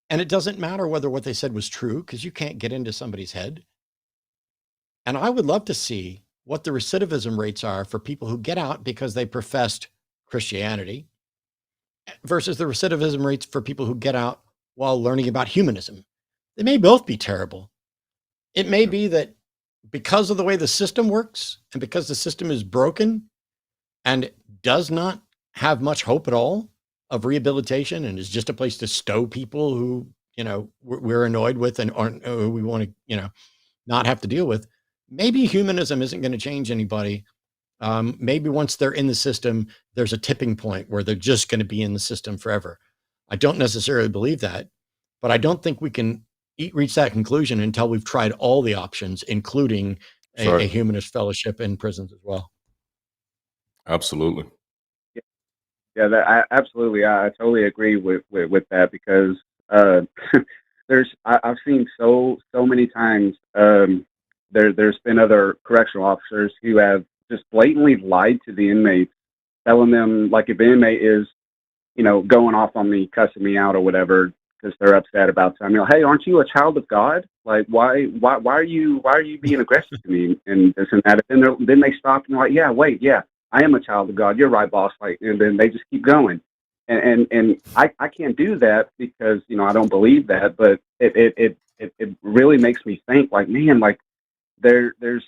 And it doesn't matter whether what they said was true, because you can't get into somebody's head. And I would love to see what the recidivism rates are for people who get out because they professed Christianity versus the recidivism rates for people who get out while learning about humanism. They may both be terrible. It may be that because of the way the system works and because the system is broken and does not have much hope at all of rehabilitation and is just a place to stow people who, we're annoyed with and we want to, not have to deal with. Maybe humanism isn't going to change anybody. Maybe once they're in the system, there's a tipping point where they're just going to be in the system forever. I don't necessarily believe that, but I don't think we can reach that conclusion until we've tried all the options, including a humanist fellowship in prisons as well. Absolutely. Yeah, absolutely. I totally agree with that because I've seen so many times there's been other correctional officers who have just blatantly lied to the inmates, telling them, like, if an inmate is, going off on me, cussing me out or whatever, because they're upset about something. Hey, aren't you a child of God? Like, why are you being aggressive to me and this and that? And then they stop and they're like, yeah, I am a child of God. You're right, boss. Like, and then they just keep going. And I can't do that because I don't believe that. But it really makes me think, like, man, like there's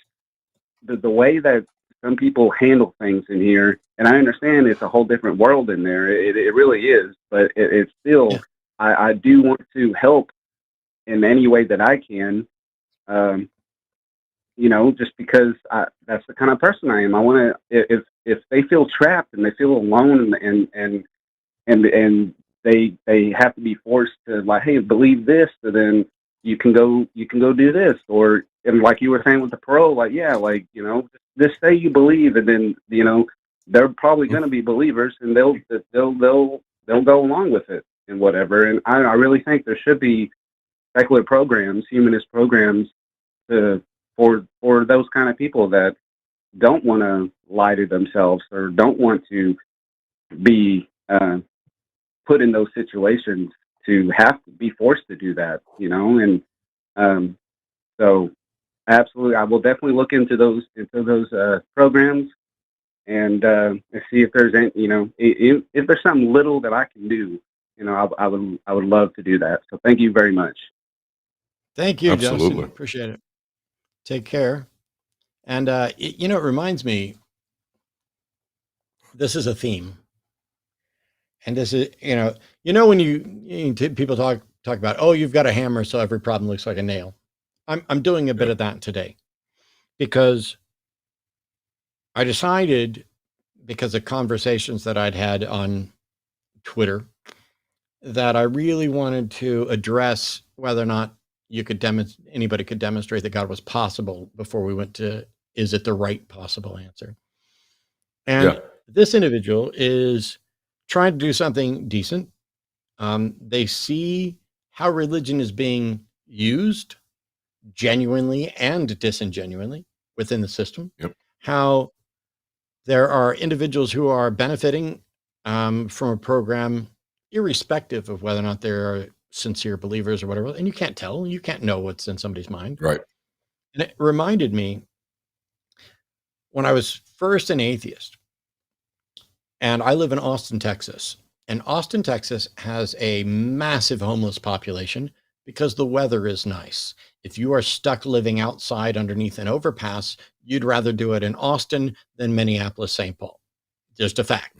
the way that some people handle things in here, and I understand it's a whole different world in there. It really is, but it's still. I do want to help in any way that I can. Just because that's the kind of person I am. I want to, if they feel trapped and they feel alone and they have to be forced to, like, hey, believe this, so then you can go do this, or, and like you were saying with the parole, like, yeah, like, just say you believe, and then, they're probably going to be believers, and they'll go along with it and whatever. And I really think there should be secular programs, humanist programs, for those kind of people that don't want to lie to themselves or don't want to be put in those situations to have to be forced to do that, and so absolutely, I will definitely look into those programs and see if there's any, if there's something little that I can do, I would love to do that. So thank you very much. Thank you, Absolutely. Justin. Appreciate it. Take care. And it reminds me, this is a theme. And this is, when people talk about, oh, you've got a hammer, so every problem looks like a nail. I'm doing a bit of that today, because I decided, because of conversations that I'd had on Twitter, that I really wanted to address whether or not anybody could demonstrate that God was possible before we went to, is it the right possible answer? And this individual is trying to do something decent. They see how religion is being used genuinely and disingenuinely within the system. How there are individuals who are benefiting from a program, irrespective of whether or not they're sincere believers or whatever. And you can't tell, you can't know what's in somebody's mind. Right. And it reminded me when I was first an atheist, and I live in Austin, Texas. And Austin, Texas has a massive homeless population because the weather is nice. If you are stuck living outside underneath an overpass, you'd rather do it in Austin than Minneapolis, St. Paul. Just a fact.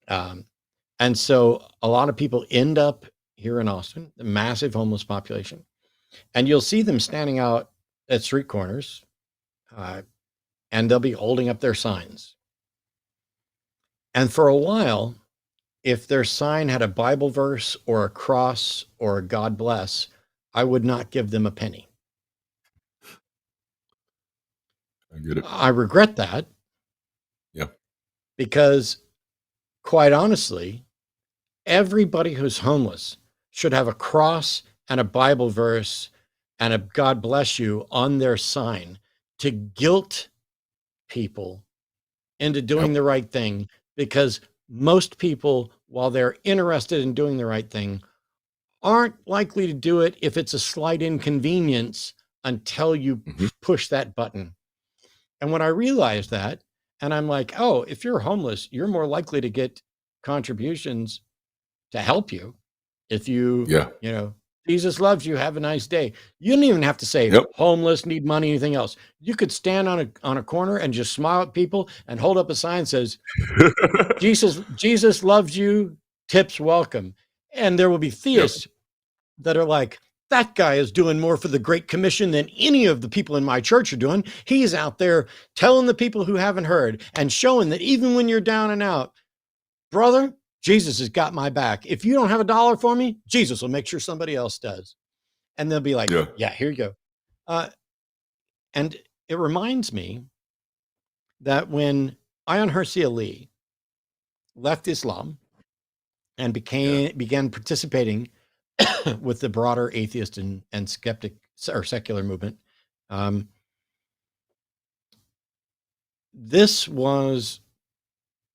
And so a lot of people end up here in Austin, the massive homeless population. And you'll see them standing out at street corners, and they'll be holding up their signs. And for a while, if their sign had a Bible verse or a cross or a God bless, I would not give them a penny. I get it. I regret that. Yeah. Because quite honestly, everybody who's homeless should have a cross and a Bible verse and a God bless you on their sign to guilt people into doing the right thing, because most people, while they're interested in doing the right thing, aren't likely to do it if it's a slight inconvenience until you push that button. And when I realized that, and I'm like, oh, if you're homeless, you're more likely to get contributions to help you. If you, Jesus loves you, have a nice day. You don't even have to say homeless, need money, anything else. You could stand on a corner and just smile at people and hold up a sign that says, Jesus loves you, tips welcome. And there will be theists that are like, that guy is doing more for the Great Commission than any of the people in my church are doing. He's out there telling the people who haven't heard and showing that even when you're down and out, brother, Jesus has got my back. If you don't have $1 for me, Jesus will make sure somebody else does. And they'll be like, yeah, here you go. And it reminds me that when Ayaan Hirsi Ali left Islam and began participating with the broader atheist and skeptic or secular movement, this was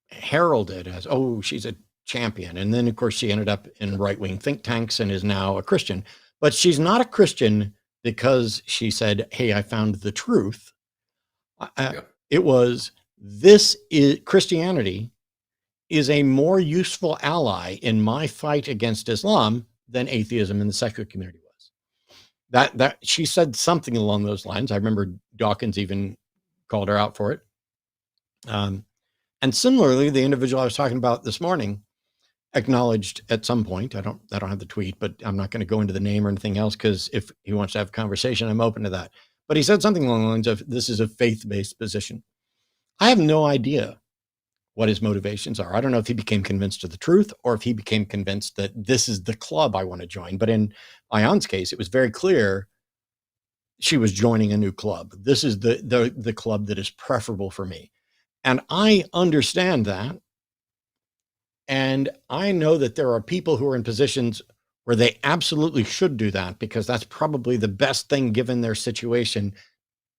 heralded as, oh, she's a champion. And then, of course, she ended up in right-wing think tanks and is now a Christian. But she's not a Christian because she said, hey, I found the truth. It was, Christianity is a more useful ally in my fight against Islam than atheism in the secular community was. That she said something along those lines. I remember Dawkins even called her out for it. And similarly, the individual I was talking about this morning, acknowledged at some point. I don't have the tweet, but I'm not going to go into the name or anything else, because if he wants to have a conversation, I'm open to that. But he said something along the lines of, this is a faith-based position. I have no idea what his motivations are. I don't know if he became convinced of the truth or if he became convinced that this is the club I want to join. But in Ayan's case, it was very clear she was joining a new club. This is the club that is preferable for me. And I understand that. And I know that there are people who are in positions where they absolutely should do that, because that's probably the best thing given their situation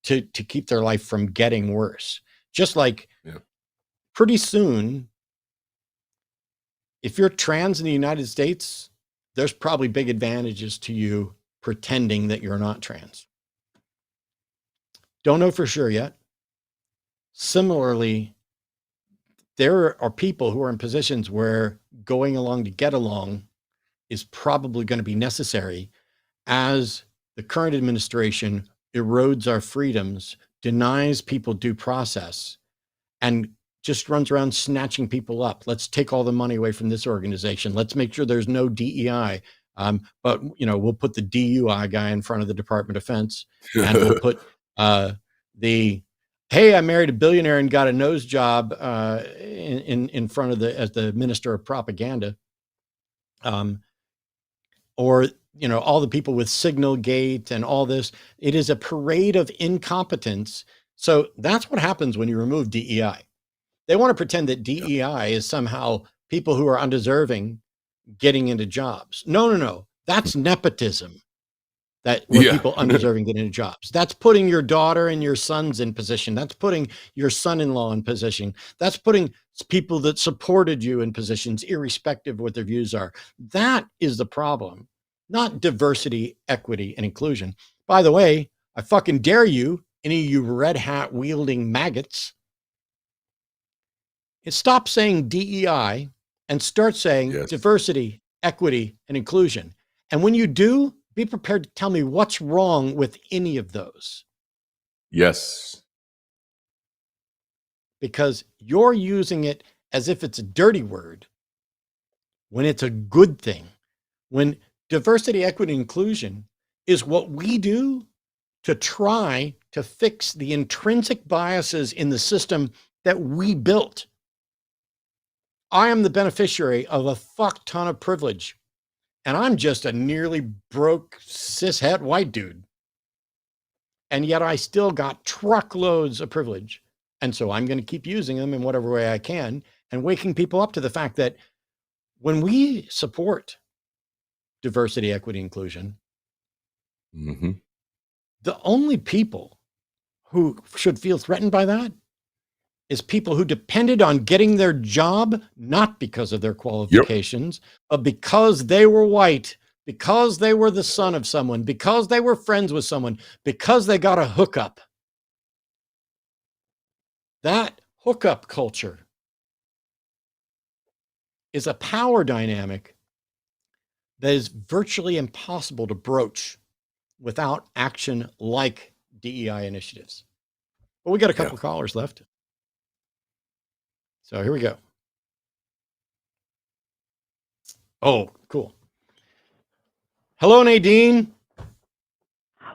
to keep their life from getting worse. Just like pretty soon, if you're trans in the United States, there's probably big advantages to you pretending that you're not trans. Don't know for sure yet. Similarly, there are people who are in positions where going along to get along is probably going to be necessary as the current administration erodes our freedoms, denies people due process, and just runs around snatching people up. Let's take all the money away from this organization. Let's make sure there's no DEI. But we'll put the DUI guy in front of the Department of Defense, and we'll put hey, I married a billionaire and got a nose job in front of as the minister of propaganda. Or all the people with Signalgate and all this. It is a parade of incompetence. So that's what happens when you remove DEI. They want to pretend that DEI is somehow people who are undeserving getting into jobs. No. That's nepotism. That when people undeserving get into jobs. That's putting your daughter and your sons in position. That's putting your son-in-law in position. That's putting people that supported you in positions, irrespective of what their views are. That is the problem, not diversity, equity, and inclusion. By the way, I fucking dare you, any of you red hat wielding maggots, stop saying DEI and start saying diversity, equity, and inclusion. And when you do, be prepared to tell me what's wrong with any of those. Yes. Because you're using it as if it's a dirty word when it's a good thing. When diversity, equity, inclusion is what we do to try to fix the intrinsic biases in the system that we built. I am the beneficiary of a fuck ton of privilege. And I'm just a nearly broke cishet white dude. And yet I still got truckloads of privilege. And so I'm going to keep using them in whatever way I can, and waking people up to the fact that when we support diversity, equity, inclusion, the only people who should feel threatened by that is people who depended on getting their job, not because of their qualifications, but because they were white, because they were the son of someone, because they were friends with someone, because they got a hookup. That hookup culture is a power dynamic that is virtually impossible to broach without action like DEI initiatives. But we got a couple of callers left. So here we go. Oh, cool. Hello, Nadine.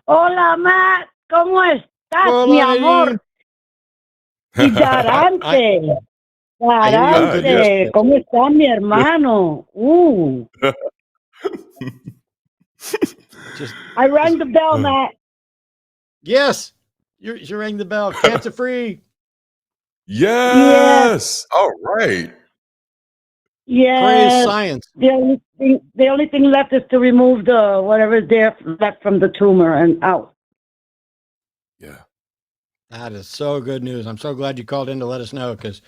Hola, Matt. ¿Cómo estás, mi amor? Y Darante. Darante. ¿Cómo está mi hermano? I rang the bell, Matt. Yes. You rang the bell. Cancer free. Yes. All right. Yeah. Praise science. The only thing left is to remove the whatever is there left from the tumor and out. Yeah. That is so good news. I'm so glad you called in to let us know, because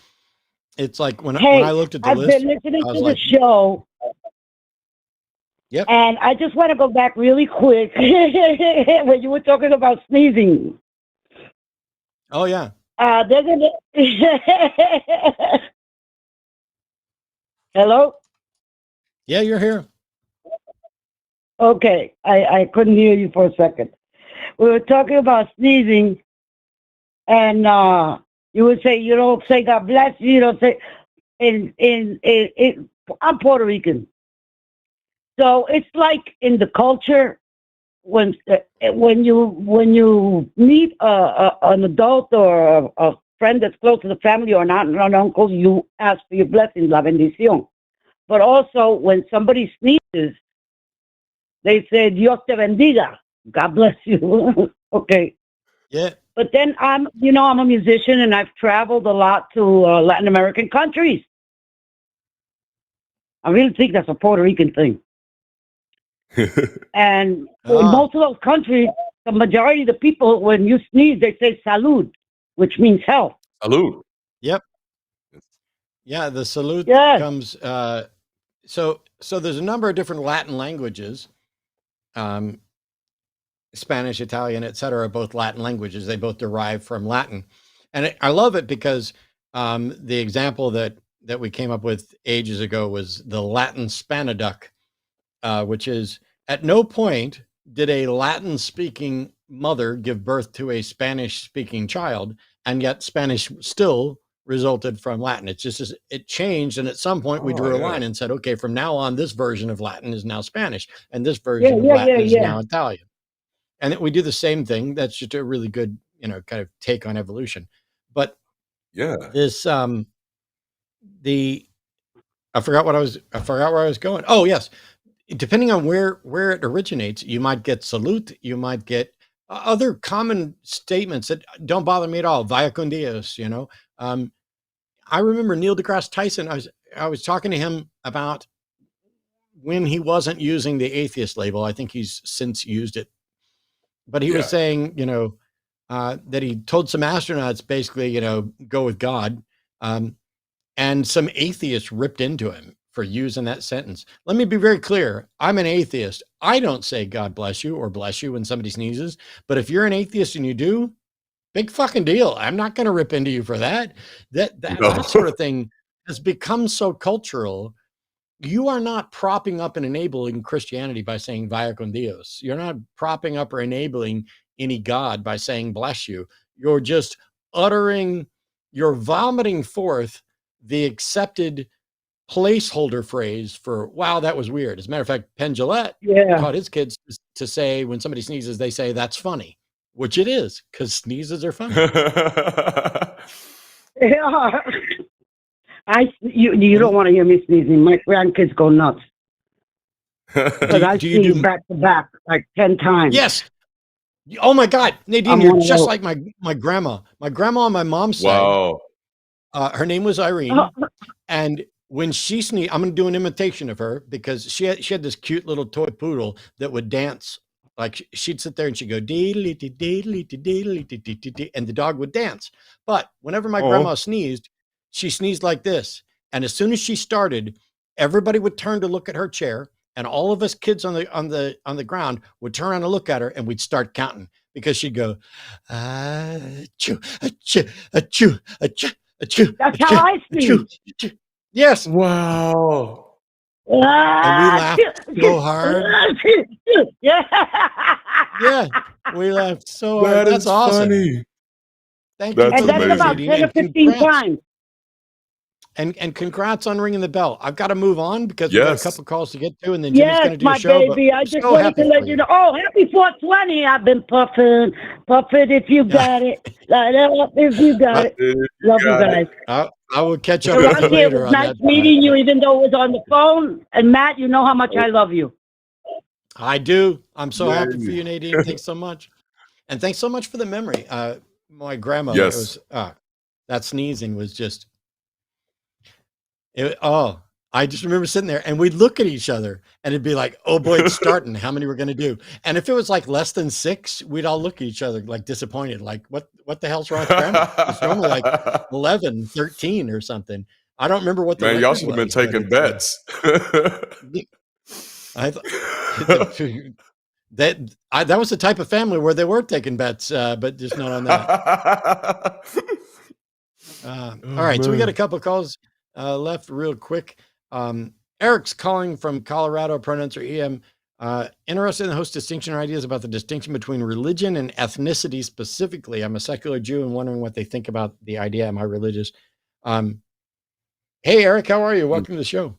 it's like when I looked at the list, I've been listening to the show. Yep. And I just want to go back really quick when you were talking about sneezing. Oh, yeah. They're gonna Hello? Yeah, you're here. Okay. I couldn't hear you for a second. We were talking about sneezing, and you would say, you don't say God bless you, you don't say, I'm Puerto Rican. So it's like in the culture when you meet an adult or a friend that's close to the family or not an uncle, you ask for your blessing, la bendición. But also when somebody sneezes, they say Dios te bendiga, God bless you. Okay. Yeah. But then I'm a musician and I've traveled a lot to Latin American countries. I really think that's a Puerto Rican thing. And in most of those countries, the majority of the people, when you sneeze, they say salud, which means health. Salud. Yep. Yeah, the salute comes. So there's a number of different Latin languages. Spanish, Italian, etc., are both Latin languages. They both derive from Latin, and I love it because the example that we came up with ages ago was the Latin Spaniduck, which is at no point did a Latin-speaking mother give birth to a Spanish-speaking child, and yet Spanish still resulted from Latin. It's just it changed, and at some point we drew a line and said, okay, from now on, this version of Latin is now Spanish, and this version of Latin is now Italian. And we do the same thing. That's just a really good, kind of take on evolution. But this, I forgot where I was going. Oh, yes. Depending on where it originates, you might get salute. You might get other common statements that don't bother me at all. Vaya con Dios, I remember Neil deGrasse Tyson. I was talking to him about when he wasn't using the atheist label. I think he's since used it. But he was saying, that he told some astronauts basically, go with God. And some atheists ripped into him for using that sentence. Let me be very clear. I'm an atheist. I don't say God bless you or bless you when somebody sneezes. But if you're an atheist and you do, big fucking deal. I'm not going to rip into you for that. That sort of thing has become so cultural. You are not propping up and enabling Christianity by saying vaya con Dios. You're not propping up or enabling any God by saying bless you. You're just you're vomiting forth the accepted placeholder phrase for, wow, that was weird. As a matter of fact, Penn Jillette taught his kids to say, when somebody sneezes, they say, that's funny, which it is, because sneezes are funny. You don't want to hear me sneezing. My grandkids go nuts. Because I sneeze back to back like 10 times. Yes. Oh my God, Nadine, you're just like my grandma. My grandma on my mom's side. Her name was Irene, and when she sneezed, I'm going to do an imitation of her because she had this cute little toy poodle that would dance. Like she'd sit there and she'd go deedly deedly deedly deedly, and the dog would dance. But whenever my grandma sneezed, she sneezed like this. And as soon as she started, everybody would turn to look at her chair, and all of us kids on the ground would turn around and look at her, and we'd start counting because she'd go, achoo, achoo, achoo, achoo, achoo. That's how I sneeze. Yes. Wow. And we laughed so hard. Yeah, we laughed so hard. That's awesome. Funny. Thank you. And that's about 10 or 15 times. And congrats on ringing the bell. I've got to move on because we've got a couple calls to get to, and then Jimmy's going to do a show. Yes, my baby. I just wanted to let you know. Oh, happy 420. I've been puffing if you got it. If you got it. Love you guys. I will catch up with you later. It was nice meeting you, even though it was on the phone. And Matt, you know how much I love you. I do. I'm so happy for you, Nadine. Thanks so much. And thanks so much for the memory. My grandma, that sneezing was just, I just remember sitting there and we'd look at each other and it'd be like, oh boy, it's starting. How many we're going to do? And if it was like less than 6, we'd all look at each other like disappointed. Like, what the hell's wrong with grandma? It's normally like 11, 13 or something. I don't remember what the Man, y'all should have been taking bets. I thought that was the type of family where they were taking bets, but just not on that. All right, so we got a couple of calls left real quick. Eric's calling from Colorado, pronouns are EM. Interested in the host distinction or ideas about the distinction between religion and ethnicity specifically. I'm a secular Jew and wondering what they think about the idea. Am I religious? Hey, Eric, how are you? Welcome to the show.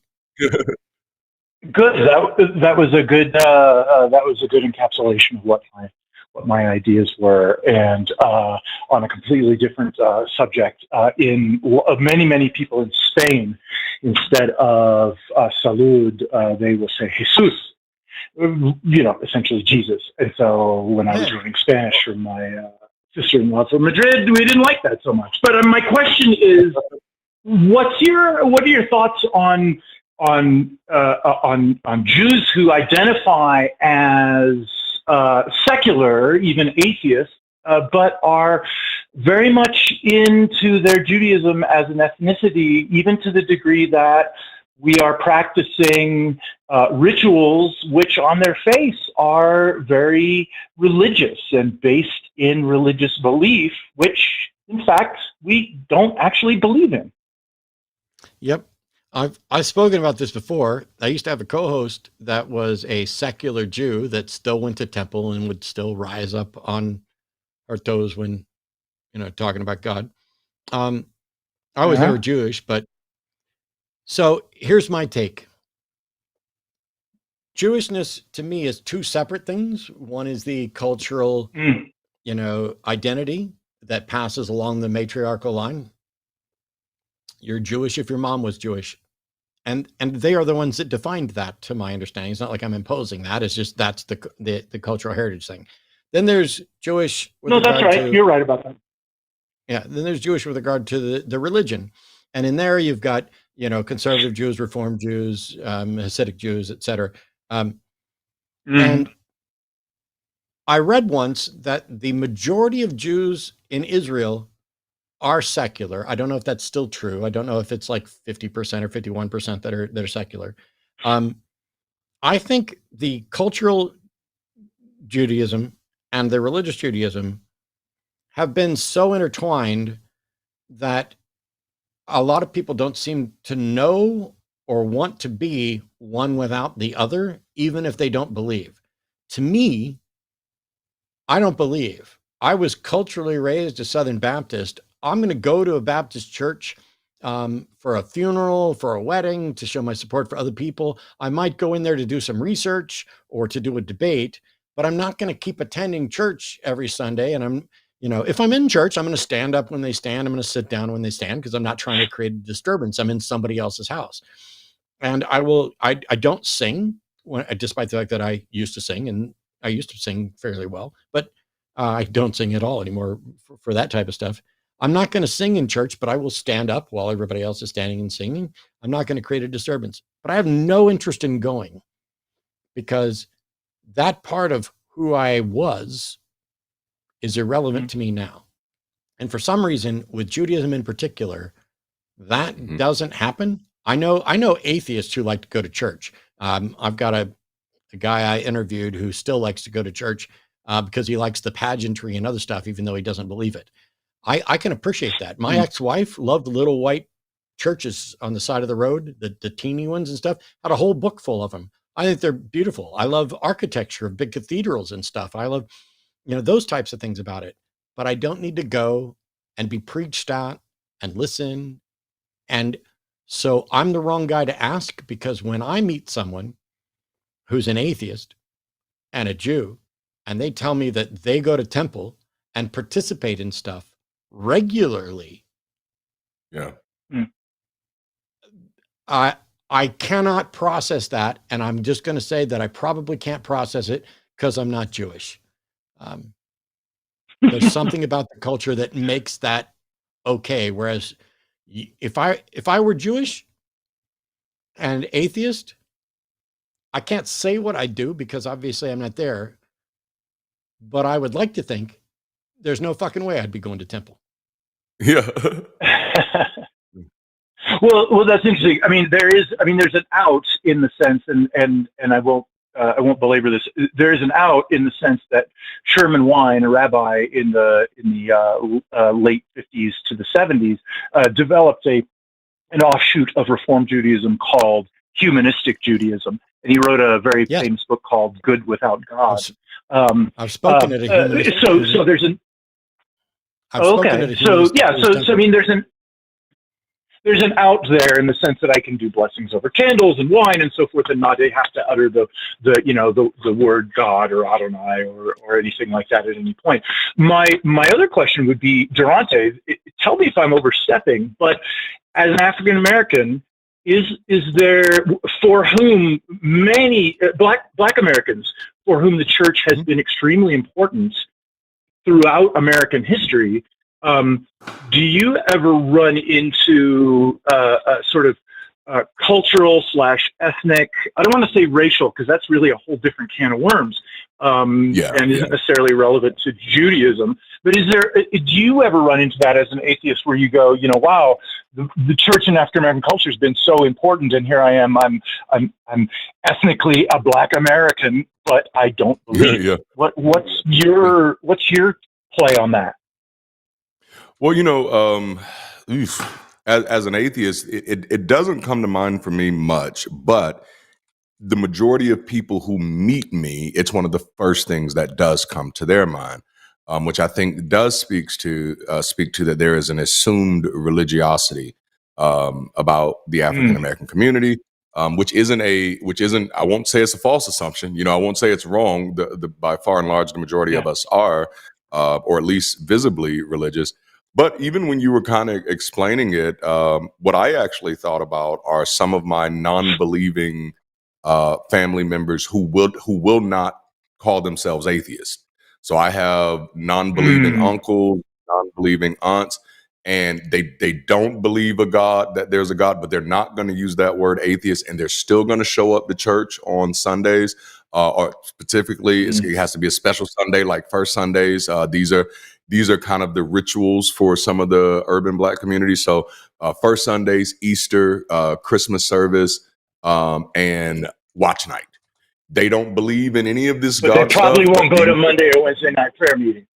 Good. That was a good encapsulation of what my ideas were, and on a completely different subject. In many people in Spain, instead of salud, they will say Jesus. Essentially Jesus. And so when I was learning Spanish from my sister-in-law from Madrid, we didn't like that so much. But my question is, what are your thoughts on Jews who identify as secular, even atheists, but are very much into their Judaism as an ethnicity, even to the degree that we are practicing rituals which on their face are very religious and based in religious belief, which in fact we don't actually believe in. Yep. I've spoken about this before. I used to have a co-host that was a secular Jew that still went to temple and would still rise up on her toes when, talking about God. I was never Jewish, but so here's my take. Jewishness to me is two separate things. One is the cultural, identity that passes along the matriarchal line. You're Jewish if your mom was Jewish. And they are the ones that defined that, to my understanding. It's not like I'm imposing that. It's just that's the cultural heritage thing. Then there's Jewish. No, that's right. You're right about that. Yeah. Then there's Jewish with regard to the religion. And in there you've got, conservative Jews, Reformed Jews, Hasidic Jews, etc. And I read once that the majority of Jews in Israel are secular. I don't know if that's still true. I don't know if it's like 50% or 51% that are secular. I think the cultural Judaism and the religious Judaism have been so intertwined that a lot of people don't seem to know or want to be one without the other, even if they don't believe. To me, I don't believe. I was culturally raised a Southern Baptist. I'm going to go to a Baptist church for a funeral, for a wedding, to show my support for other people. I might go in there to do some research or to do a debate, but I'm not going to keep attending church every Sunday. And if I'm in church, I'm going to stand up when they stand. I'm going to sit down when they stand, because I'm not trying to create a disturbance. I'm in somebody else's house. And I don't sing, despite the fact that I used to sing, and I used to sing fairly well, but I don't sing at all anymore for that type of stuff. I'm not going to sing in church, but I will stand up while everybody else is standing and singing. I'm not going to create a disturbance, but I have no interest in going, because that part of who I was is irrelevant to me now. And for some reason, with Judaism in particular, that doesn't happen. I know atheists who like to go to church. I've got a guy I interviewed who still likes to go to church because he likes the pageantry and other stuff, even though he doesn't believe it. I can appreciate that. My ex-wife loved the little white churches on the side of the road, the teeny ones and stuff. Had a whole book full of them. I think they're beautiful. I love architecture of big cathedrals and stuff. I love, those types of things about it. But I don't need to go and be preached at and listen. And so I'm the wrong guy to ask, because when I meet someone who's an atheist and a Jew, and they tell me that they go to temple and participate in stuff regularly, I cannot process that. And I'm just going to say that I probably can't process it because I'm not Jewish. There's something about the culture that makes that okay. Whereas if I were Jewish and atheist, I can't say what I do because obviously I'm not there, but I would like to think there's no fucking way I'd be going to temple. Yeah. Well, that's interesting. There's an out in the sense, and I won't belabor this. There is an out in the sense that Sherman Wine, a rabbi in the late 50s to the 70s, developed an offshoot of Reform Judaism called humanistic Judaism, and he wrote a very famous book called "Good Without God." I've spoken at a humanistic. So there's an. Okay. So there's an. there's an out there in the sense that I can do blessings over candles and wine and so forth, and not have to utter the word God or Adonai or anything like that at any point. My other question would be, Darante, tell me if I'm overstepping, but as an African American, is there, for whom many black Americans, for whom the church has been extremely important throughout American history, do you ever run into a sort of cultural / ethnic, I don't want to say racial, because that's really a whole different can of worms, and isn't necessarily relevant to Judaism, but do you ever run into that as an atheist where you go, wow, the church in African American culture has been so important, and here I am, I'm ethnically a black American, but I don't believe. Yeah. What's your play on that? Well, as an atheist, it doesn't come to mind for me much, but the majority of people who meet me, it's one of the first things that does come to their mind, which I think does speak to that there is an assumed religiosity about the African American community, which isn't I won't say it's a false assumption. I won't say it's wrong. By far and large, the majority of us are, or at least visibly religious. But even when you were kind of explaining it, what I actually thought about are some of my non-believing family members who will not call themselves atheists. So I have non-believing uncles, non-believing aunts, and they don't believe that there's a God, but they're not going to use that word atheist, and they're still going to show up to church on Sundays, or specifically it has to be a special Sunday like First Sundays. These are kind of the rituals for some of the urban Black communities. So First Sundays, Easter, Christmas service, and watch night. They don't believe in any of this but God they probably stuff, won't go to Monday or Wednesday night prayer meeting.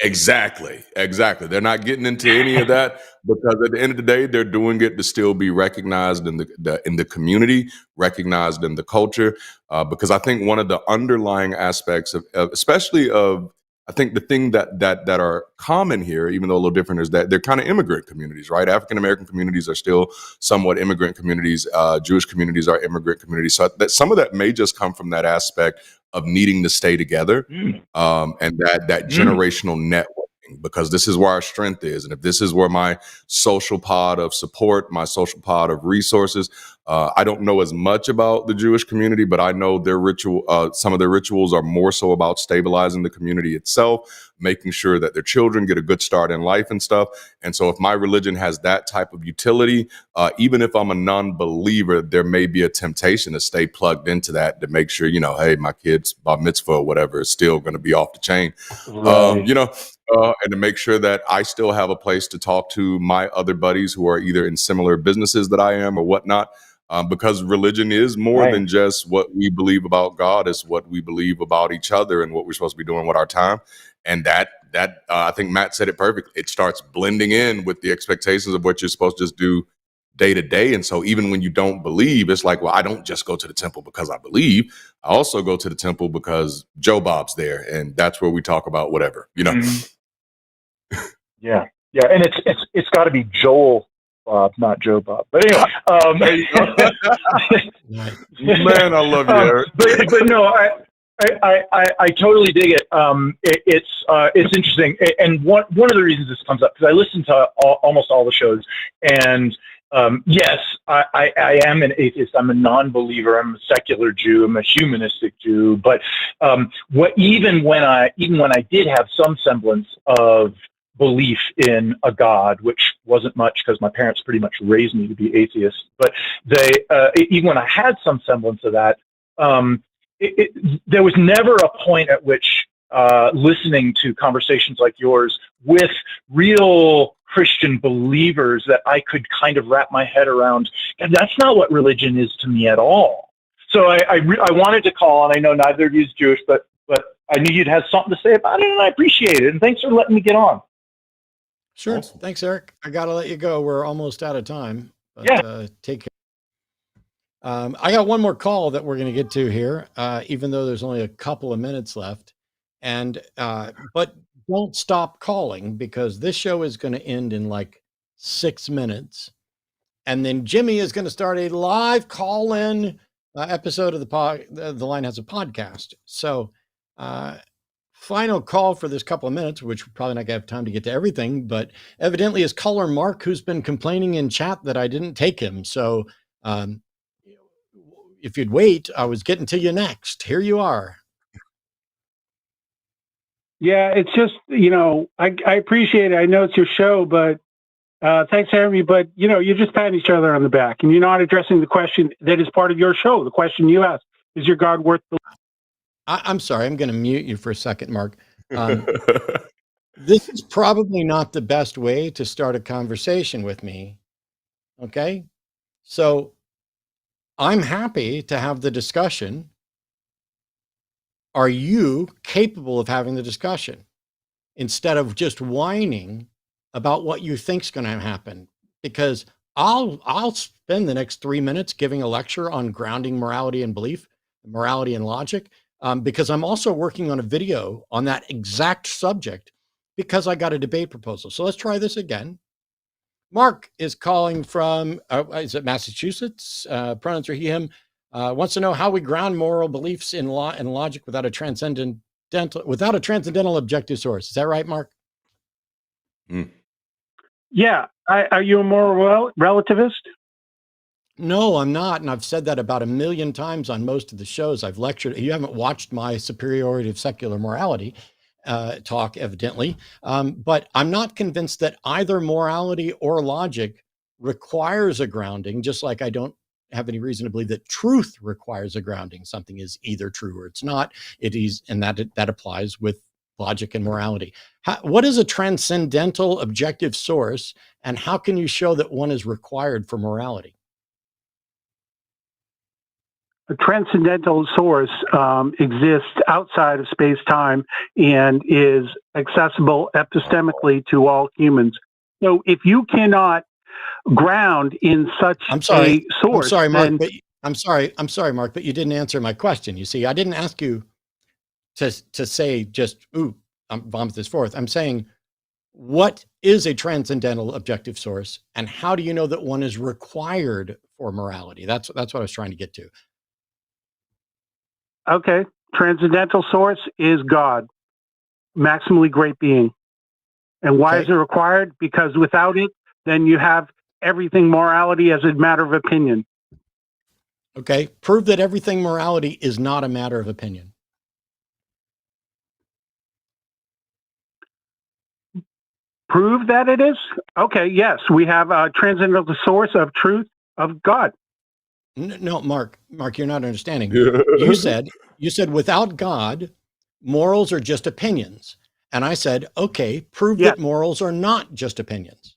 Exactly. They're not getting into any of that because at the end of the day, they're doing it to still be recognized in the community, recognized in the culture. Because I think one of the underlying aspects of especially of, I think the thing that are common here, even though a little different, is that they're kind of immigrant communities, right? African American communities are still somewhat immigrant communities. Jewish communities are immigrant communities. So that some of that may just come from that aspect of needing to stay together, and that generational networking, because this is where our strength is. And if this is where my social pod of support, my social pod of resources, I don't know as much about the Jewish community, but I know their some of their rituals are more so about stabilizing the community itself, making sure that their children get a good start in life and stuff. And so if my religion has that type of utility, even if I'm a non-believer, there may be a temptation to stay plugged into that to make sure, hey, my kid's bar mitzvah or whatever is still going to be off the chain, right. And to make sure that I still have a place to talk to my other buddies who are either in similar businesses that I am or whatnot. Because religion is more than just what we believe about God. It's what we believe about each other and what we're supposed to be doing with our time. And that I think Matt said it perfectly. It starts blending in with the expectations of what you're supposed to just do day to day. And so even when you don't believe, it's like, well, I don't just go to the temple because I believe. I also go to the temple because Joe Bob's there, and that's where we talk about whatever, Yeah, and it's got to be Joel Bob, not Joe Bob. But anyway, man, I love you, Eric. but no, I totally dig it. It's interesting, and one of the reasons this comes up, because I listen to almost all the shows, and yes, I am an atheist. I'm a non-believer. I'm a secular Jew. I'm a humanistic Jew. But even when I did have some semblance of belief in a God, which wasn't much because my parents pretty much raised me to be atheist, but even when I had some semblance of that, there was never a point at which listening to conversations like yours with real Christian believers that I could kind of wrap my head around, and that's not what religion is to me at all. So I wanted to call, and I know neither of you is Jewish, but I knew you'd have something to say about it, and I appreciate it, and thanks for letting me get on. Sure. Awesome. Thanks, Eric. I got to let you go. We're almost out of time. But, take care. I got one more call that we're going to get to here, even though there's only a couple of minutes left. And but don't stop calling, because this show is going to end in like 6 minutes. And then Jimmy is going to start a live call-in episode of the Line Has a Podcast. So final call for this couple of minutes, which we're probably not going to have time to get to everything, but evidently is caller Mark, who's been complaining in chat that I didn't take him. So if you'd wait, I was getting to you next. Here you are. Yeah, it's just, I appreciate it. I know it's your show, but thanks for having me. But, you're just patting each other on the back and you're not addressing the question that is part of your show. The question you asked, is your God worth the... I'm sorry. I'm going to mute you for a second, Mark. This is probably not the best way to start a conversation with me. Okay. So I'm happy to have the discussion. Are you capable of having the discussion instead of just whining about what you think's going to happen? Because I'll spend the next 3 minutes giving a lecture on grounding morality and belief, morality and logic, because I'm also working on a video on that exact subject because I got a debate proposal. So let's try this again. Mark is calling from, is it Massachusetts? Pronouns are he, him. Wants to know how we ground moral beliefs in law and logic without a transcendental objective source. Is that right, Mark? Yeah. Are you a moral relativist? No, I'm not. And I've said that about 1 million times on most of the shows I've lectured. You haven't watched my superiority of secular morality talk, evidently. But I'm not convinced that either morality or logic requires a grounding, just like I don't have any reason to believe that truth requires a grounding. Something is either true or it's not. It is, and that applies with logic and morality. What is a transcendental objective source, and how can you show that one is required for morality? A transcendental source exists outside of space-time and is accessible epistemically to all humans. So if you cannot ground in such a source... I'm sorry, Mark, I'm sorry, Mark, but you didn't answer my question. You see, I didn't ask you to say just, I'm vomit this forth. I'm saying, what is a transcendental objective source, and how do you know that one is required for morality? That's what I was trying to get to. Okay. Transcendental source is God, maximally great being. And why is it required? Because without it, then you have everything morality as a matter of opinion. Okay. Prove that everything morality is not a matter of opinion. Prove that it is? Okay, yes. We have a transcendental source of truth of God. No, Mark, you're not understanding. You said without God, morals are just opinions. And I said, okay, prove that morals are not just opinions.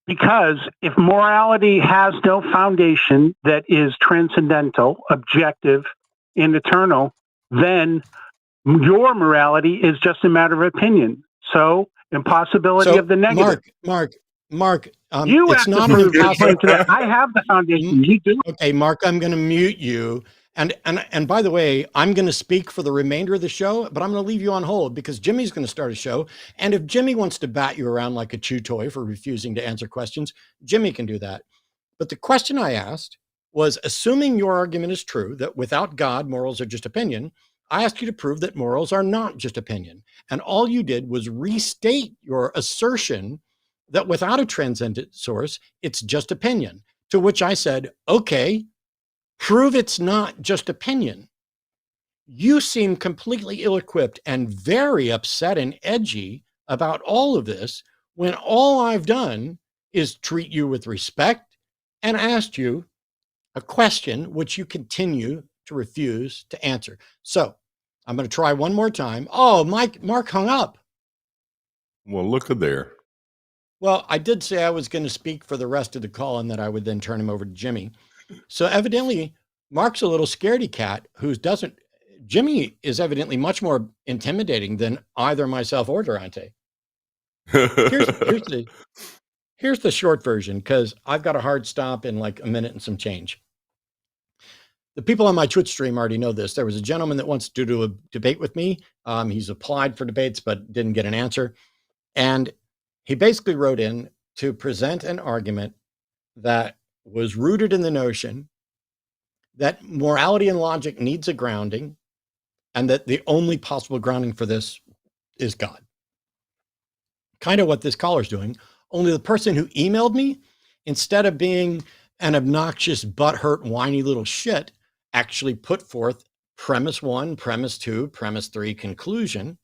Because if morality has no foundation that is transcendental, objective, and eternal, then your morality is just a matter of opinion. So, impossibility of the negative. Mark, it's not impossible. I have the foundation. You do. Okay, Mark, I'm going to mute you. And by the way, I'm going to speak for the remainder of the show, but I'm going to leave you on hold because Jimmy's going to start a show. And if Jimmy wants to bat you around like a chew toy for refusing to answer questions, Jimmy can do that. But the question I asked was, assuming your argument is true, that without God, morals are just opinion, I asked you to prove that morals are not just opinion. And all you did was restate your assertion that without a transcendent source, it's just opinion. To which I said, okay, prove it's not just opinion. You seem completely ill-equipped and very upset and edgy about all of this when all I've done is treat you with respect and asked you a question which you continue to refuse to answer. So I'm going to try one more time. Oh, Mark hung up. Well, look at there. Well, I did say I was going to speak for the rest of the call and that I would then turn him over to Jimmy. So evidently, Mark's a little scaredy cat Jimmy is evidently much more intimidating than either myself or Darante. Here's the short version, because I've got a hard stop in like a minute and some change. The people on my Twitch stream already know this. There was a gentleman that wants to do a debate with me. He's applied for debates, but didn't get an answer. And He basically wrote in to present an argument that was rooted in the notion that morality and logic needs a grounding, and that the only possible grounding for this is God. Kind of what this caller's doing, only the person who emailed me, instead of being an obnoxious, butthurt, whiny little shit, actually put forth premise 1, premise 2, premise 3, conclusion.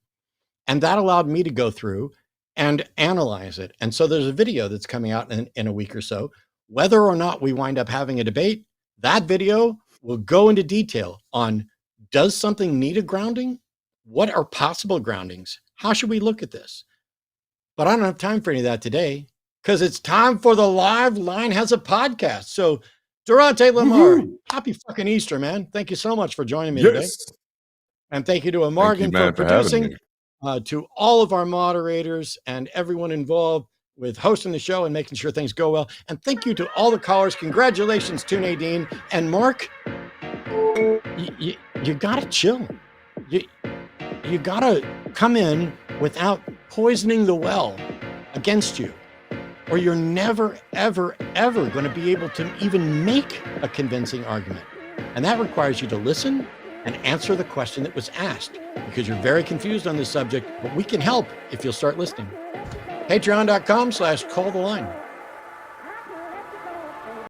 And that allowed me to go through and analyze it. And so there's a video that's coming out in a week or so. Whether or not we wind up having a debate, that video will go into detail on, does something need a grounding? What are possible groundings? How should we look at this? But I don't have time for any of that today, because it's time for the Live Line Has a Podcast. So Darante, Lamar, happy fucking Easter, man. Thank you so much for joining me today. And thank you to Morgan for producing, to all of our moderators and everyone involved with hosting the show and making sure things go well. And thank you to all the callers. Congratulations to Nadine and Mark. You gotta chill. You gotta come in without poisoning the well against you, or you're never, ever, ever going to be able to even make a convincing argument. And that requires you to listen and answer the question that was asked, because you're very confused on this subject, but we can help if you'll start listening. Patreon.com/calltheline.